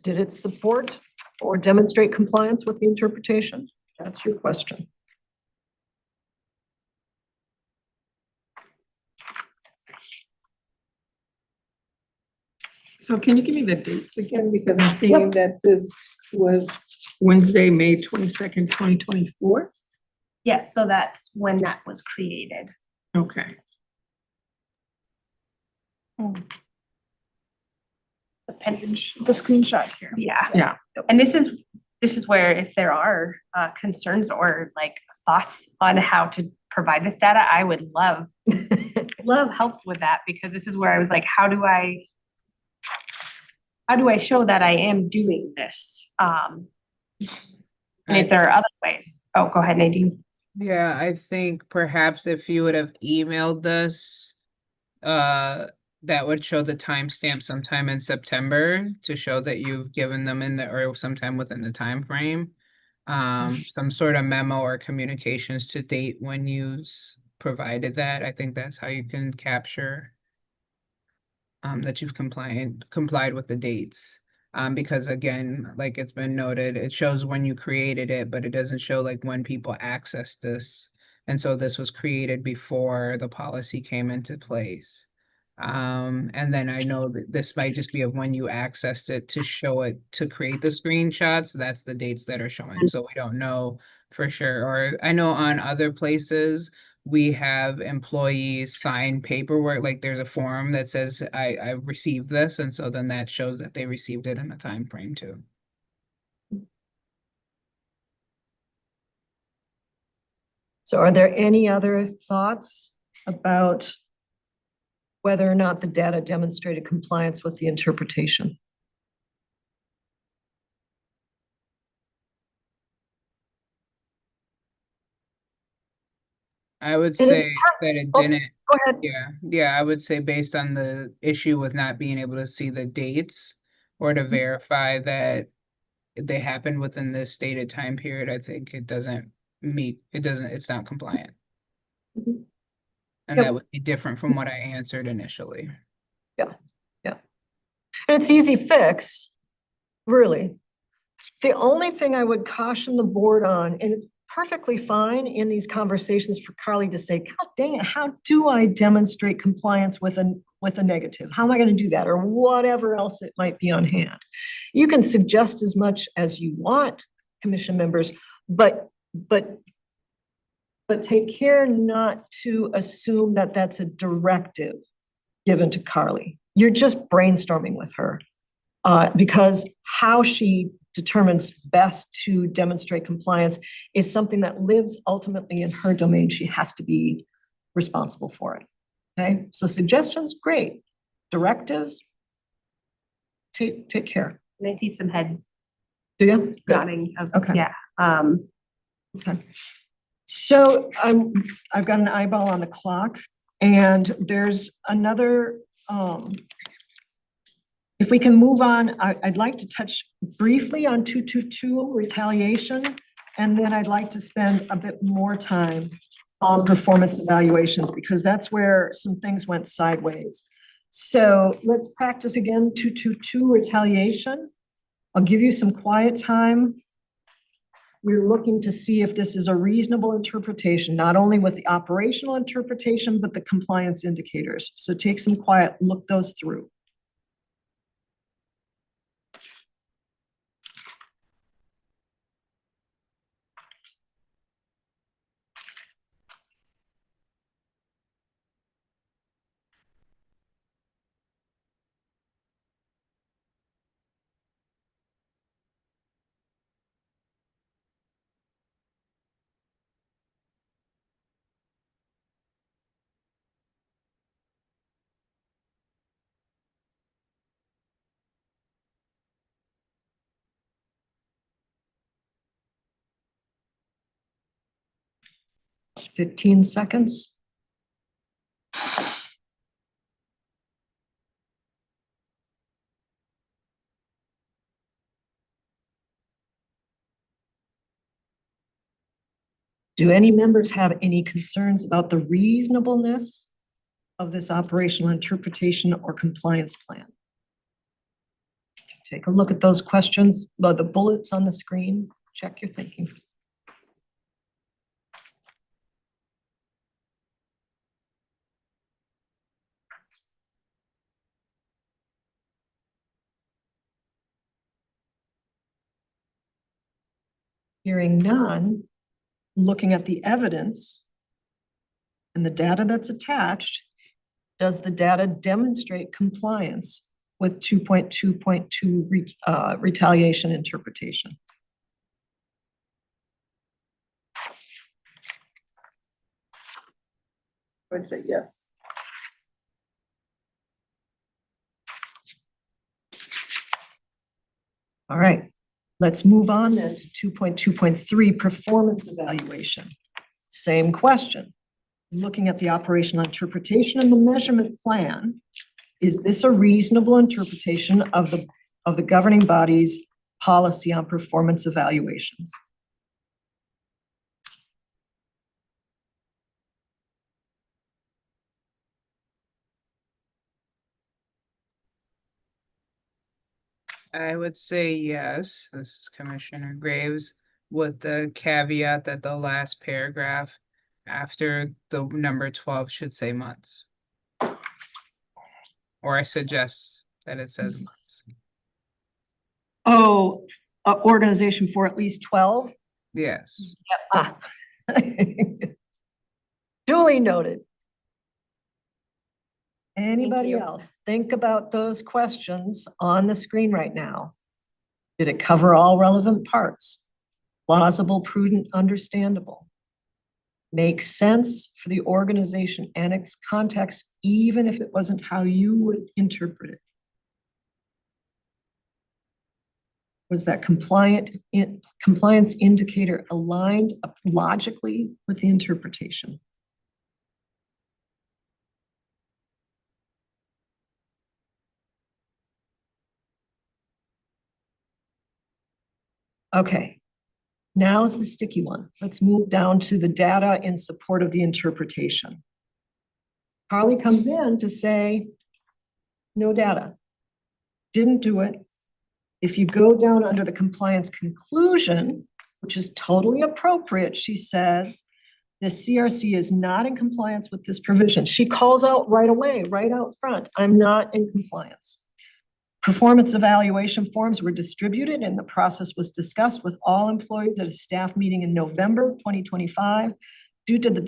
did it support or demonstrate compliance with the interpretation? That's your question. So can you give me the dates again? Because I'm seeing that this was Wednesday, May 22nd, 2024. Yes, so that's when that was created. Okay. The page, the screenshot here. Yeah. Yeah. And this is where, if there are concerns or like thoughts on how to provide this data, I would love help with that, because this is where I was like, how do I show that I am doing this? And if there are other ways. Oh, go ahead, Nadine. Yeah, I think perhaps if you would have emailed this, that would show the timestamp sometime in September to show that you've given them or sometime within the time frame. Some sort of memo or communications to date when you provided that. I think that's how you can capture that you've complied with the dates. Because again, like it's been noted, it shows when you created it, but it doesn't show like when people accessed this. And so this was created before the policy came into place. And then I know that this might just be of when you accessed it to show it, to create the screenshots. That's the dates that are showing. So we don't know for sure. Or I know on other places, we have employees sign paperwork, like there's a form that says I received this, and so then that shows that they received it in a time frame too. So are there any other thoughts about whether or not the data demonstrated compliance with the interpretation? I would And it's say that it oh, didn't. Go ahead. Yeah, I would say based on the issue with not being able to see the dates or to verify that they happened within this stated time period, I think it's not compliant. Mhm. And Yep. that would be different from what I answered initially. Yeah. And it's easy fix, really. The only thing I would caution the board on, and it's perfectly fine in these conversations for Carly to say, God dang it, how do I demonstrate compliance with with a negative? How am I going to do that? Or whatever else it might be on hand. You can suggest as much as you want, commission members, but take care not to assume that that's a directive given to Carly. You're just brainstorming with her, because how she determines best to demonstrate compliance is something that lives ultimately in her domain. She has to be responsible for it. Okay, so suggestions, great. Directives, take care. And I see some head Do you? Good. nodding of, Okay. yeah. Okay. So I've got an eyeball on the clock, and there's another, if we can move on, I'd like to touch briefly on 222 retaliation, and then I'd like to spend a bit more time on performance evaluations, because that's where some things went sideways. So let's practice again, 222 retaliation. I'll give you some quiet time. We're looking to see if this is a reasonable interpretation, not only with the operational interpretation, but the compliance indicators. So take some quiet, look those through. Fifteen seconds. Do any members have any concerns about the reasonableness of this operational interpretation or compliance plan? Take a look at those questions, the bullets on the screen, check your thinking. Hearing none, looking at the evidence and the data that's attached, does the data demonstrate compliance with 2.2.2 retaliation interpretation? I would say yes. All right, let's move on then to 2.2.3 performance evaluation. Same question. Looking at the operational interpretation and the measurement plan, is this a reasonable interpretation of the governing body's policy on performance evaluations? I would say yes. This is Commissioner Graves, with the caveat that the last paragraph after the number 12 should say months. Or I suggest that it says months. Oh, organization for at least 12? Yes. Ah. Duly noted. Anybody else think about those questions on the screen right now? Did it cover all relevant parts? Plausible, prudent, understandable. Makes sense for the organization and its context, even if it wasn't how you would interpret it. Was that compliance indicator aligned logically with the interpretation? Okay, now is the sticky one. Let's move down to the data in support of the interpretation. Carly comes in to say, no data, didn't do it. If you go down under the compliance conclusion, which is totally appropriate, she says, the CRC is not in compliance with this provision. She calls out right away, right out front, I'm not in compliance. Performance evaluation forms were distributed and the process was discussed with all employees at a staff meeting in November of 2025. Due to the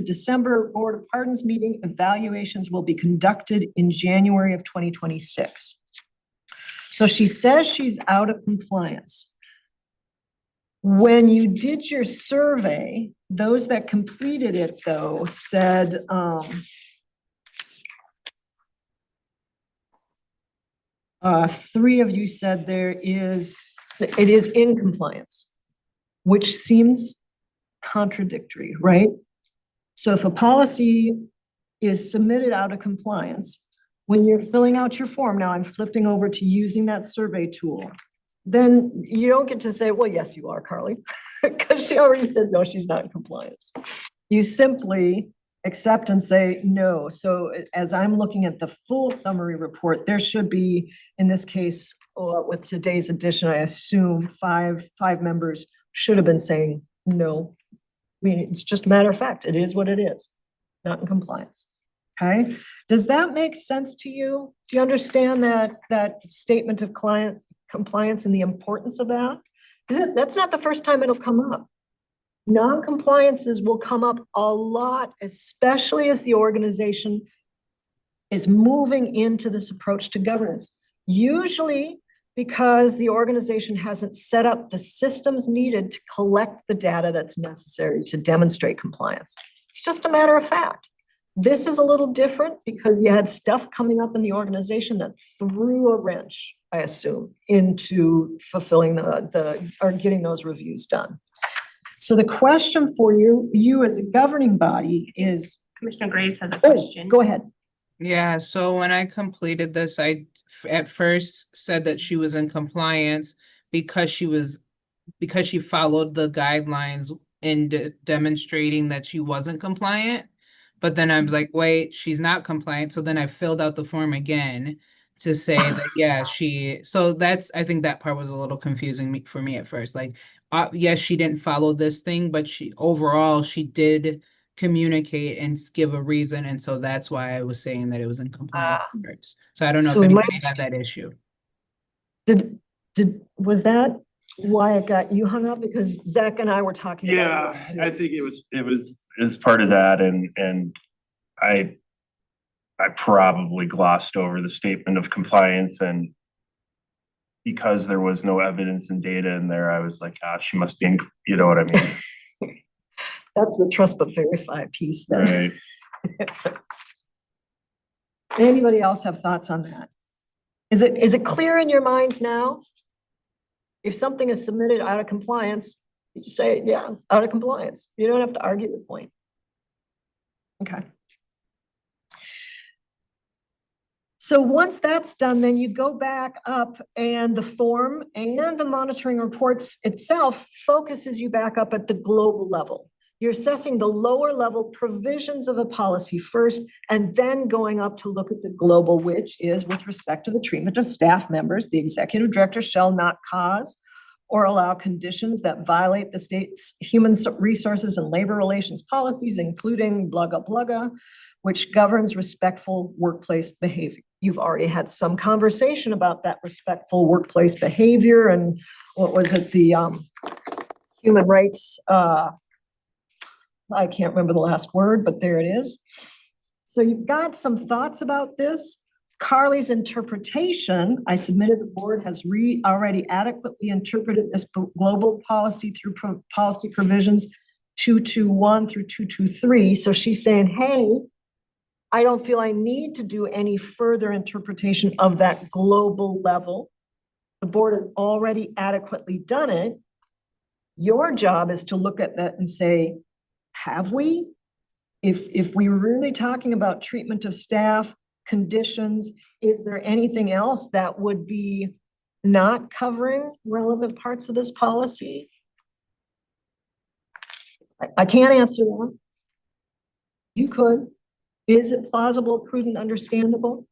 December Board of Pardons meeting, evaluations will be conducted in January of 2026. So she says she's out of compliance. When you did your survey, those that completed it though said, three of you said it is in compliance, which seems contradictory, right? So if a policy is submitted out of compliance, when you're filling out your form, now I'm flipping over to using that survey tool, then you don't get to say, well, yes, you are, Carly, because she already said, no, she's not in compliance. You simply accept and say no. So as I'm looking at the full summary report, there should be, in this case, with today's edition, I assume five members should have been saying no. I mean, it's just a matter of fact. It is what it is, not in compliance. Okay. Does that make sense to you? Do you understand that statement of client compliance and the importance of that? That's not the first time it'll come up. Non-compliances will come up a lot, especially as the organization is moving into this approach to governance. Usually because the organization hasn't set up the systems needed to collect the data that's necessary to demonstrate compliance. It's just a matter of fact. This is a little different because you had stuff coming up in the organization that threw a wrench, I assume, into fulfilling or getting those reviews done. So the question for you as a governing body is. Commissioner Graves has a question. Go ahead. Yeah, so when I completed this, I at first said that she was in compliance because she followed the guidelines in demonstrating that she wasn't compliant. But then I was like, wait, she's not compliant. So then I filled out the form again to say that, yeah, I think that part was a little confusing for me at first. Like, yes, she didn't follow this thing, but she did communicate and give a reason. And so that's why I was saying that it was in compliance. So I don't know if anybody had that issue. Was that why it got you hung up? Because Zach and I were talking about this too. I think it was part of that, and I probably glossed over the statement of compliance, and because there was no evidence and data in there, I was like, she must be in, you know what I mean? That's the trust but verify piece then. Right. Anybody else have thoughts on that? Is it clear in your minds now? If something is submitted out of compliance, you say, yeah, out of compliance. You don't have to argue the point. Okay. So once that's done, then you go back up and the form and the monitoring reports itself focuses you back up at the global level. You're assessing the lower level provisions of a policy first, and then going up to look at the global, which is with respect to the treatment of staff members, the executive director shall not cause or allow conditions that violate the state's human resources and labor relations policies, including blugga blugga, which governs respectful workplace behavior. You've already had some conversation about that respectful workplace behavior and what was it, the human rights, I can't remember the last word, but there it is. So you've got some thoughts about this. Carly's interpretation, I submitted the board has already adequately interpreted this global policy through policy provisions 221 through 223. So she's saying, hey, I don't feel I need to do any further interpretation of that global level. The board has already adequately done it. Your job is to look at that and say, have we? If we were really talking about treatment of staff, conditions, is there anything else that would be not covering relevant parts of this policy? I can't answer that. You could. Is it plausible, prudent, understandable?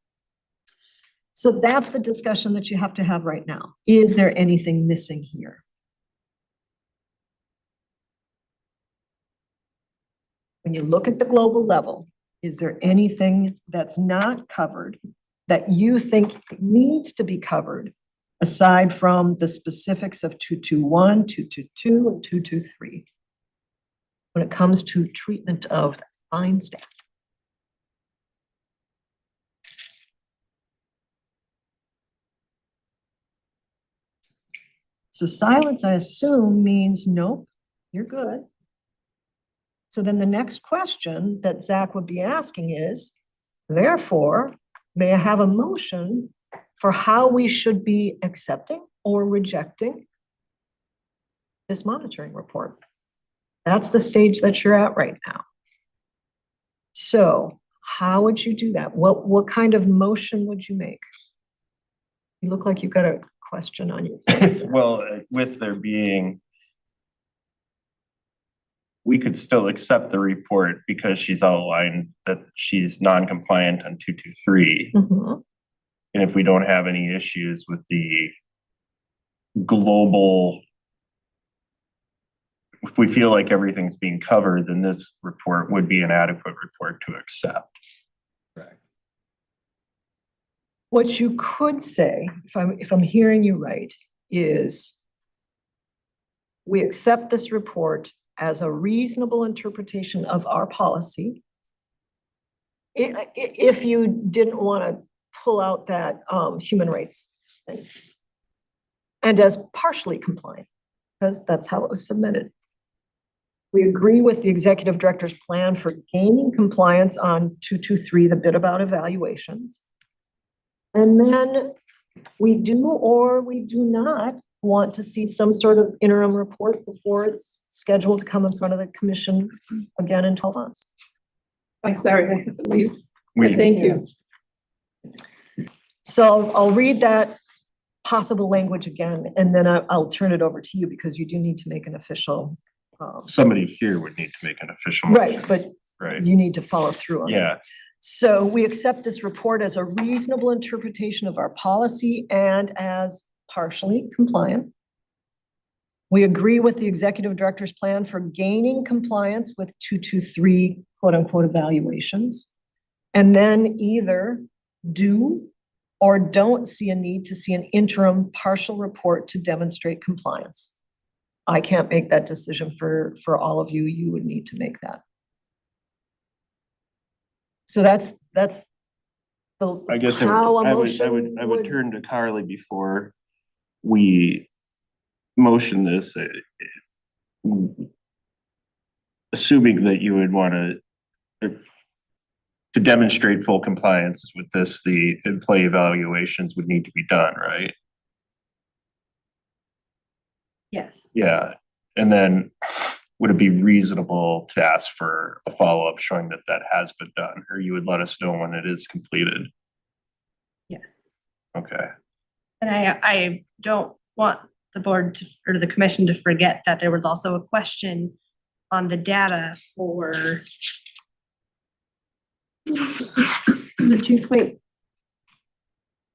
So that's the discussion that you have to have right now. Is there anything missing here? when you look at the global level, is there anything that's not covered that you think needs to be covered aside from the specifics of 221, 222, and 223 when it comes to treatment of fine staff? So silence, I assume, means nope, you're good. So then the next question that Zach would be asking is, therefore, may I have a motion for how we should be accepting or rejecting this monitoring report? That's the stage that you're at right now. So how would you do that? What kind of motion would you make? You look like you've got a question on your face. Well, with there being, we could still accept the report because she's outlined that she's non-compliant on 223. Mhm. And if we don't have any issues with the global, if we feel like everything's being covered, then this report would be an adequate report to accept. What you could say, if I'm hearing you right, is we accept this report as a reasonable interpretation of our policy. If you didn't want to pull out that human rights thing. And as partially compliant, because that's how it was submitted. We agree with the executive director's plan for gaining compliance on 223, the bit about evaluations. And then we do or we do not want to see some sort of interim report before it's scheduled to come in front of the commission again in 12 months. I'm sorry, I have to leave. Thank you. So I'll read that possible language again, and then I'll turn it over to you because you do need to make an official. Somebody here would need to make an official Right, motion. but Right. you need to follow through on it. Yeah. So we accept this report as a reasonable interpretation of our policy and as partially compliant. We agree with the executive director's plan for gaining compliance with 223 quote unquote evaluations. And then either do or don't see a need to see an interim partial report to demonstrate compliance. I can't make that decision for all of you. You would need to make that. So that's the, I guess how a I motion would turn to Carly before we motion this. Assuming that you would want to demonstrate full compliance with this, the employee evaluations would need to be done, right? Yes. Yeah, and then would it be reasonable to ask for a follow-up showing that that has been done, or you would let us know when it is completed? Yes. Okay. And I don't want the board to, or the commission to forget that there was also a question on the data for the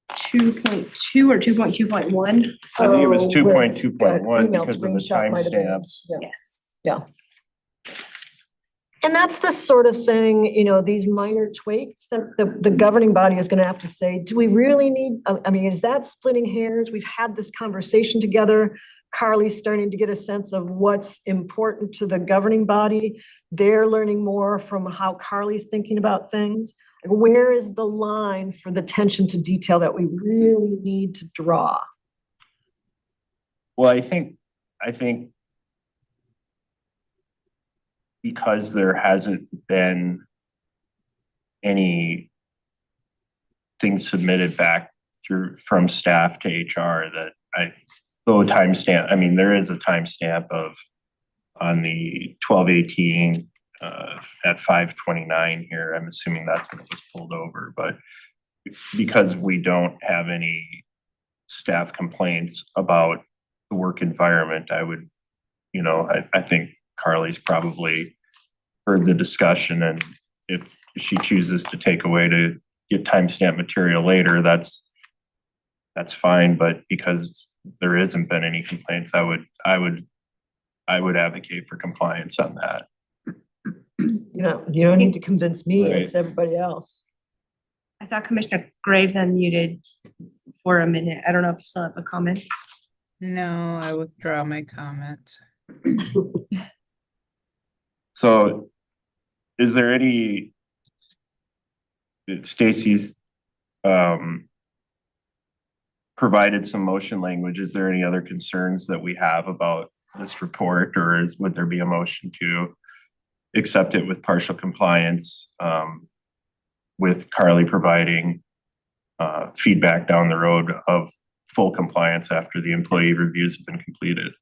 2.2.2 or 2.2.1. I think it was Oh, 2.2.1 email because of the screenshot might have been- timestamps. yeah. Yes. Yeah. And that's the sort of thing, you know, these minor tweaks that the governing body is going to have to say, do we really need, I mean, is that splitting hairs? We've had this conversation together. Carly's starting to get a sense of what's important to the governing body. They're learning more from how Carly's thinking about things. Where is the line for the attention to detail that we really need to draw? Well, I think because there hasn't been any things submitted back from staff to HR that timestamp, I mean, there is a timestamp on the 12/18 at 5:29 here. I'm assuming that's when it was pulled over, but because we don't have any staff complaints about the work environment, I would, I think Carly's probably heard the discussion, and if she chooses to take away to get timestamp material later, that's fine, but because there hasn't been any complaints, I would advocate for compliance on that. You don't need to convince me, it's everybody else. I saw Commissioner Graves unmuted for a minute. I don't know if you still have a comment. No, I withdraw my comment. So is there any, Stacy's provided some motion language. Is there any other concerns that we have about this report, or would there be a motion to accept it with partial compliance, with Carly providing feedback down the road of full compliance after the employee reviews have been completed?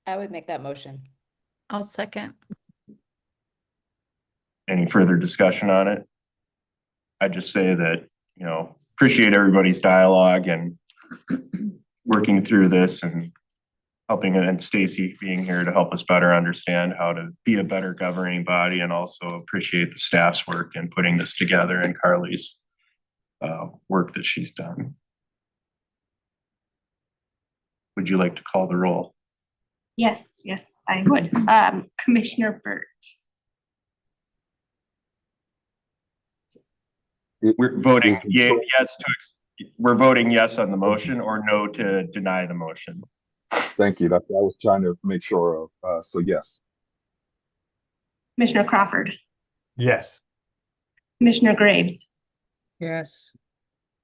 I would make that motion. I'll second. Any further discussion on it? I just say that, appreciate everybody's dialogue and working through this and helping, and Stacy being here to help us better understand how to be a better governing body, and also appreciate the staff's work in putting this together and Carly's work that she's done. Would you like to call the roll? Yes, I would. Commissioner Burt. We're voting we're voting yes on the motion, or no to deny the motion. Thank you. That's what I was trying to make sure of. So yes. Commissioner Crawford. Yes. Commissioner Graves. Yes.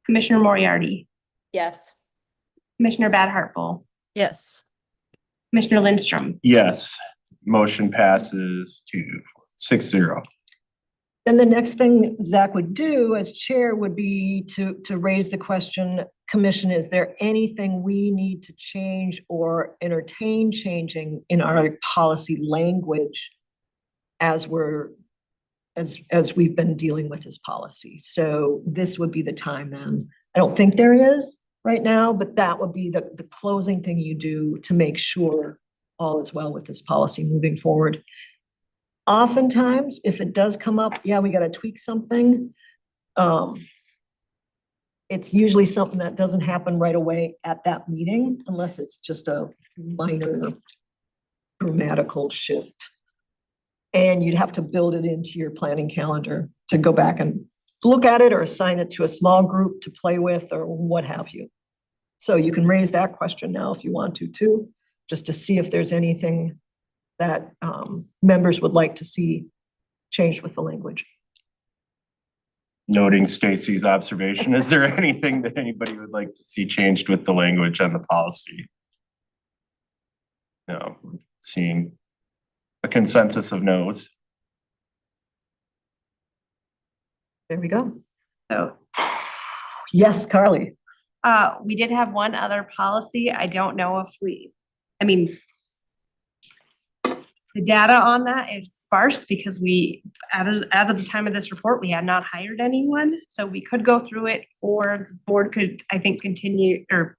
Commissioner Moriarty. Yes. Commissioner Bad Hartful. Yes. Commissioner Lindstrom. Yes, motion passes to 6-0. Then the next thing Zach would do as chair would be to raise the question, Commission, is there anything we need to change or entertain changing in our policy language as we've been dealing with this policy? So this would be the time then. I don't think there is right now, but that would be the closing thing you do to make sure all is well with this policy moving forward. Oftentimes, if it does come up, yeah, we got to tweak something. It's usually something that doesn't happen right away at that meeting, unless it's just a minor grammatical shift. And you'd have to build it into your planning calendar to go back and look at it, or assign it to a small group to play with, or what have you. So you can raise that question now if you want to too, just to see if there's anything that members would like to see changed with the language. Noting Stacy's observation, is there anything that anybody would like to see changed with the language on the policy? No, seeing a consensus of no's. There we go. So Yes, Carly. we did have one other policy. I don't know if the data on that is sparse because as of the time of this report, we had not hired anyone. So we could go through it, or the board could, I think, continue or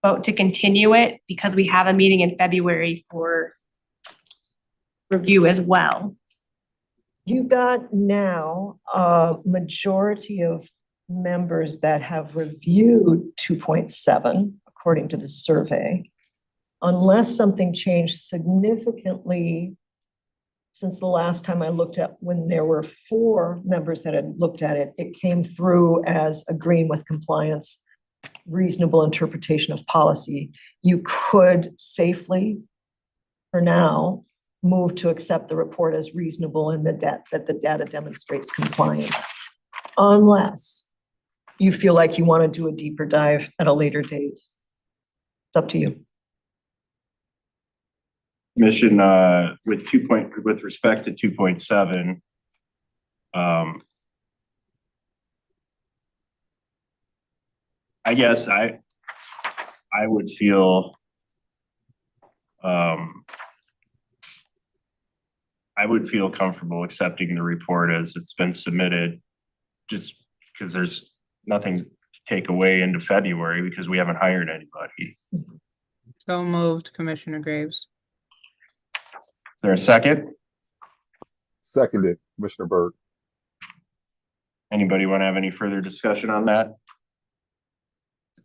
vote to continue it because we have a meeting in February for review as well. You've got now a majority of members that have reviewed 2.7, according to the survey. Unless something changed significantly since the last time I looked at, when there were 4 members that had looked at it, it came through as agreeing with compliance, reasonable interpretation of policy. You could safely, for now, move to accept the report as reasonable and that the data demonstrates compliance, unless you feel like you want to do a deeper dive at a later date. It's up to you. Mission with respect to 2.7, I guess I would feel comfortable accepting the report as it's been submitted, just because there's nothing to take away into February because we haven't hired anybody. So moved, Commissioner Graves. Is there a second? Seconded, Commissioner Byrd. Anybody want to have any further discussion on that?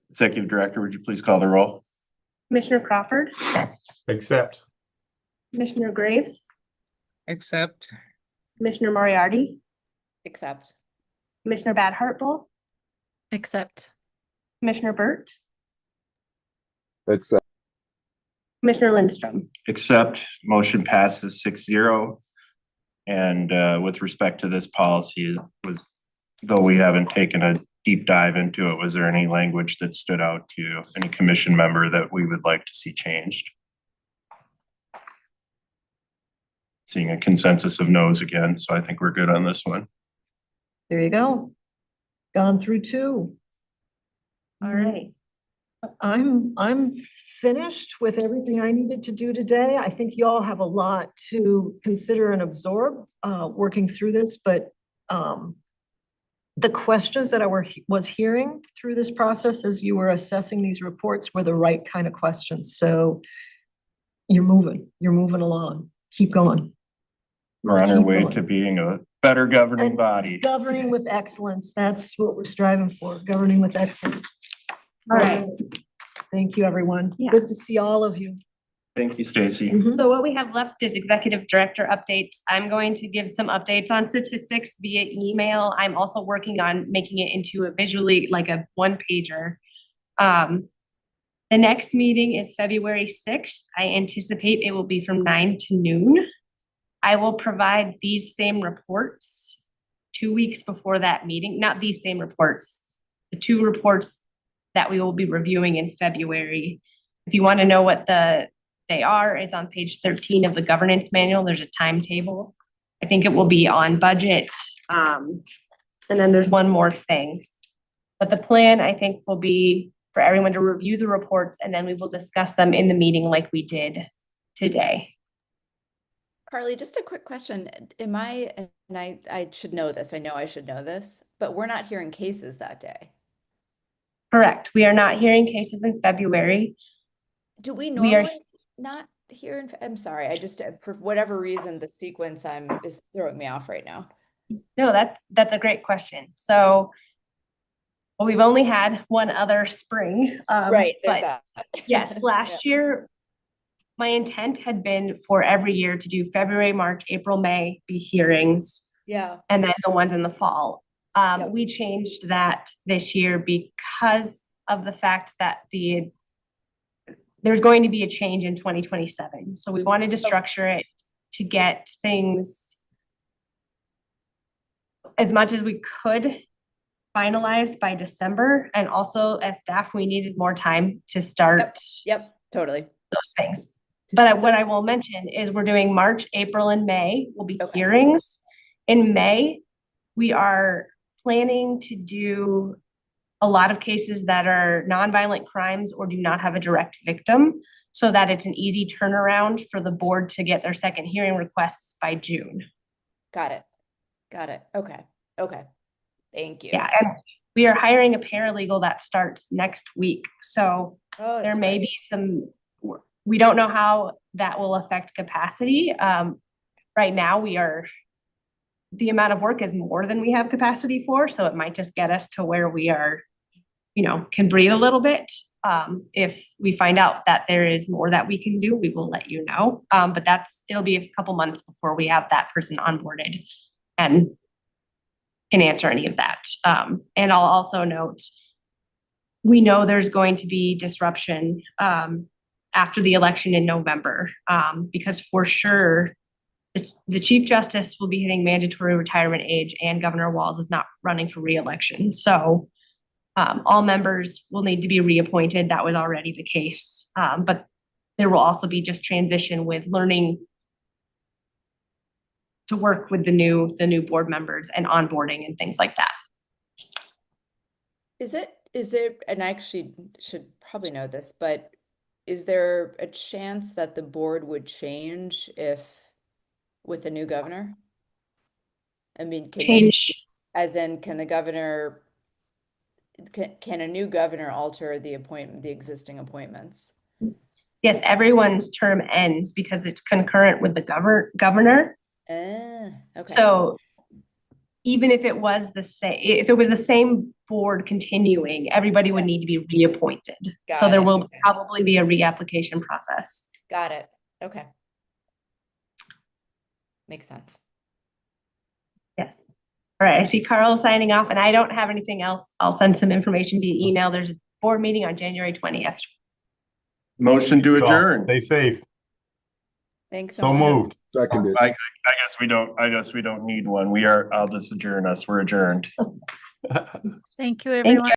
Executive Director, would you please call the roll? Commissioner Crawford. Accept. Commissioner Graves. Accept. Commissioner Moriarty, Accept. Commissioner Bad Hartbull, Accept. Commissioner Burt, It's, Commissioner Lindstrom. Accept, motion passes 6-0. And with respect to this policy, though we haven't taken a deep dive into it, was there any language that stood out to any commission member that we would like to see changed? Seeing a consensus of no's again, so I think we're good on this one. There you go. Gone through 2. All right. I'm finished with everything I needed to do today. I think you all have a lot to consider and absorb working through this, but the questions that I was hearing through this process as you were assessing these reports were the right kind of questions. So you're moving along. Keep going. We're on our Keep way going. to being a better governing And body. Governing with excellence. That's what we're striving for, governing with excellence. All right. Thank you, everyone. Yeah. Good to see all of you. Thank you, Stacy. Mhm. So what we have left is executive director updates. I'm going to give some updates on statistics via email. I'm also working on making it into a visually, like a 1-pager. The next meeting is February 6th. I anticipate it will be from 9 to noon. I will provide these same reports 2 weeks before that meeting, not these same reports, the 2 reports that we will be reviewing in February. If you want to know what they are, it's on page 13 of the governance manual. There's a timetable. I think it will be on budget. And then there's one more thing. But the plan, I think, will be for everyone to review the reports, and then we will discuss them in the meeting like we did today. Carly, just a quick question. Am I, and I should know this, I know I should know this, but we're not hearing cases that day. Correct. We are not hearing cases in February. Do we We are- normally not hear in, I'm sorry, I just, for whatever reason, the sequence is throwing me off right now. No, that's a great question. So well, we've only had one other spring. Right, there's but that. yes, last year, my intent had been for every year to do February, March, April, May be hearings, Yeah. and then the ones in the fall. Yep. We changed that this year because of the fact that there's going to be a change in 2027. So we wanted to structure it to get things as much as we could finalized by December. And also as staff, we needed more time to start Yep, totally. those things. But So- what I will mention is we're doing March, April, and May will be Okay. hearings. In May, we are planning to do a lot of cases that are nonviolent crimes or do not have a direct victim, so that it's an easy turnaround for the board to get their second hearing requests by June. Got it. Okay. Thank you. Yeah, and we are hiring a paralegal that starts next week. So Oh, there that's may great. be we don't know how that will affect capacity. Right now the amount of work is more than we have capacity for, so it might just get us to where we are, can breathe a little bit. If we find out that there is more that we can do, we will let you know. But it'll be a couple months before we have that person onboarded and can answer any of that. And I'll also note, we know there's going to be disruption after the election in November, because for sure, the Chief Justice will be hitting mandatory retirement age and Governor Walz is not running for re-election. So all members will need to be reappointed. That was already the case. But there will also be just transition with learning to work with the new board members and onboarding and things like that. Is there, and I actually should probably know this, but is there a chance that the board would change with a new governor? I mean, Change. As in, can the governor, can a new governor alter the existing appointments? Yes, everyone's term ends because it's concurrent with the governor. Okay. So even if it was the same board continuing, everybody would need to be reappointed. So there will probably be a reapplication process. Got it. Okay. Makes sense. Yes. All right, I see Carl signing off and I don't have anything else. I'll send some information via email. There's a board meeting on January 20th. Motion to So, adjourn. Stay safe. Thanks. So moved. Seconded. I guess we don't need one. I'll just adjourn us. We're adjourned. Thank you, Thank everyone.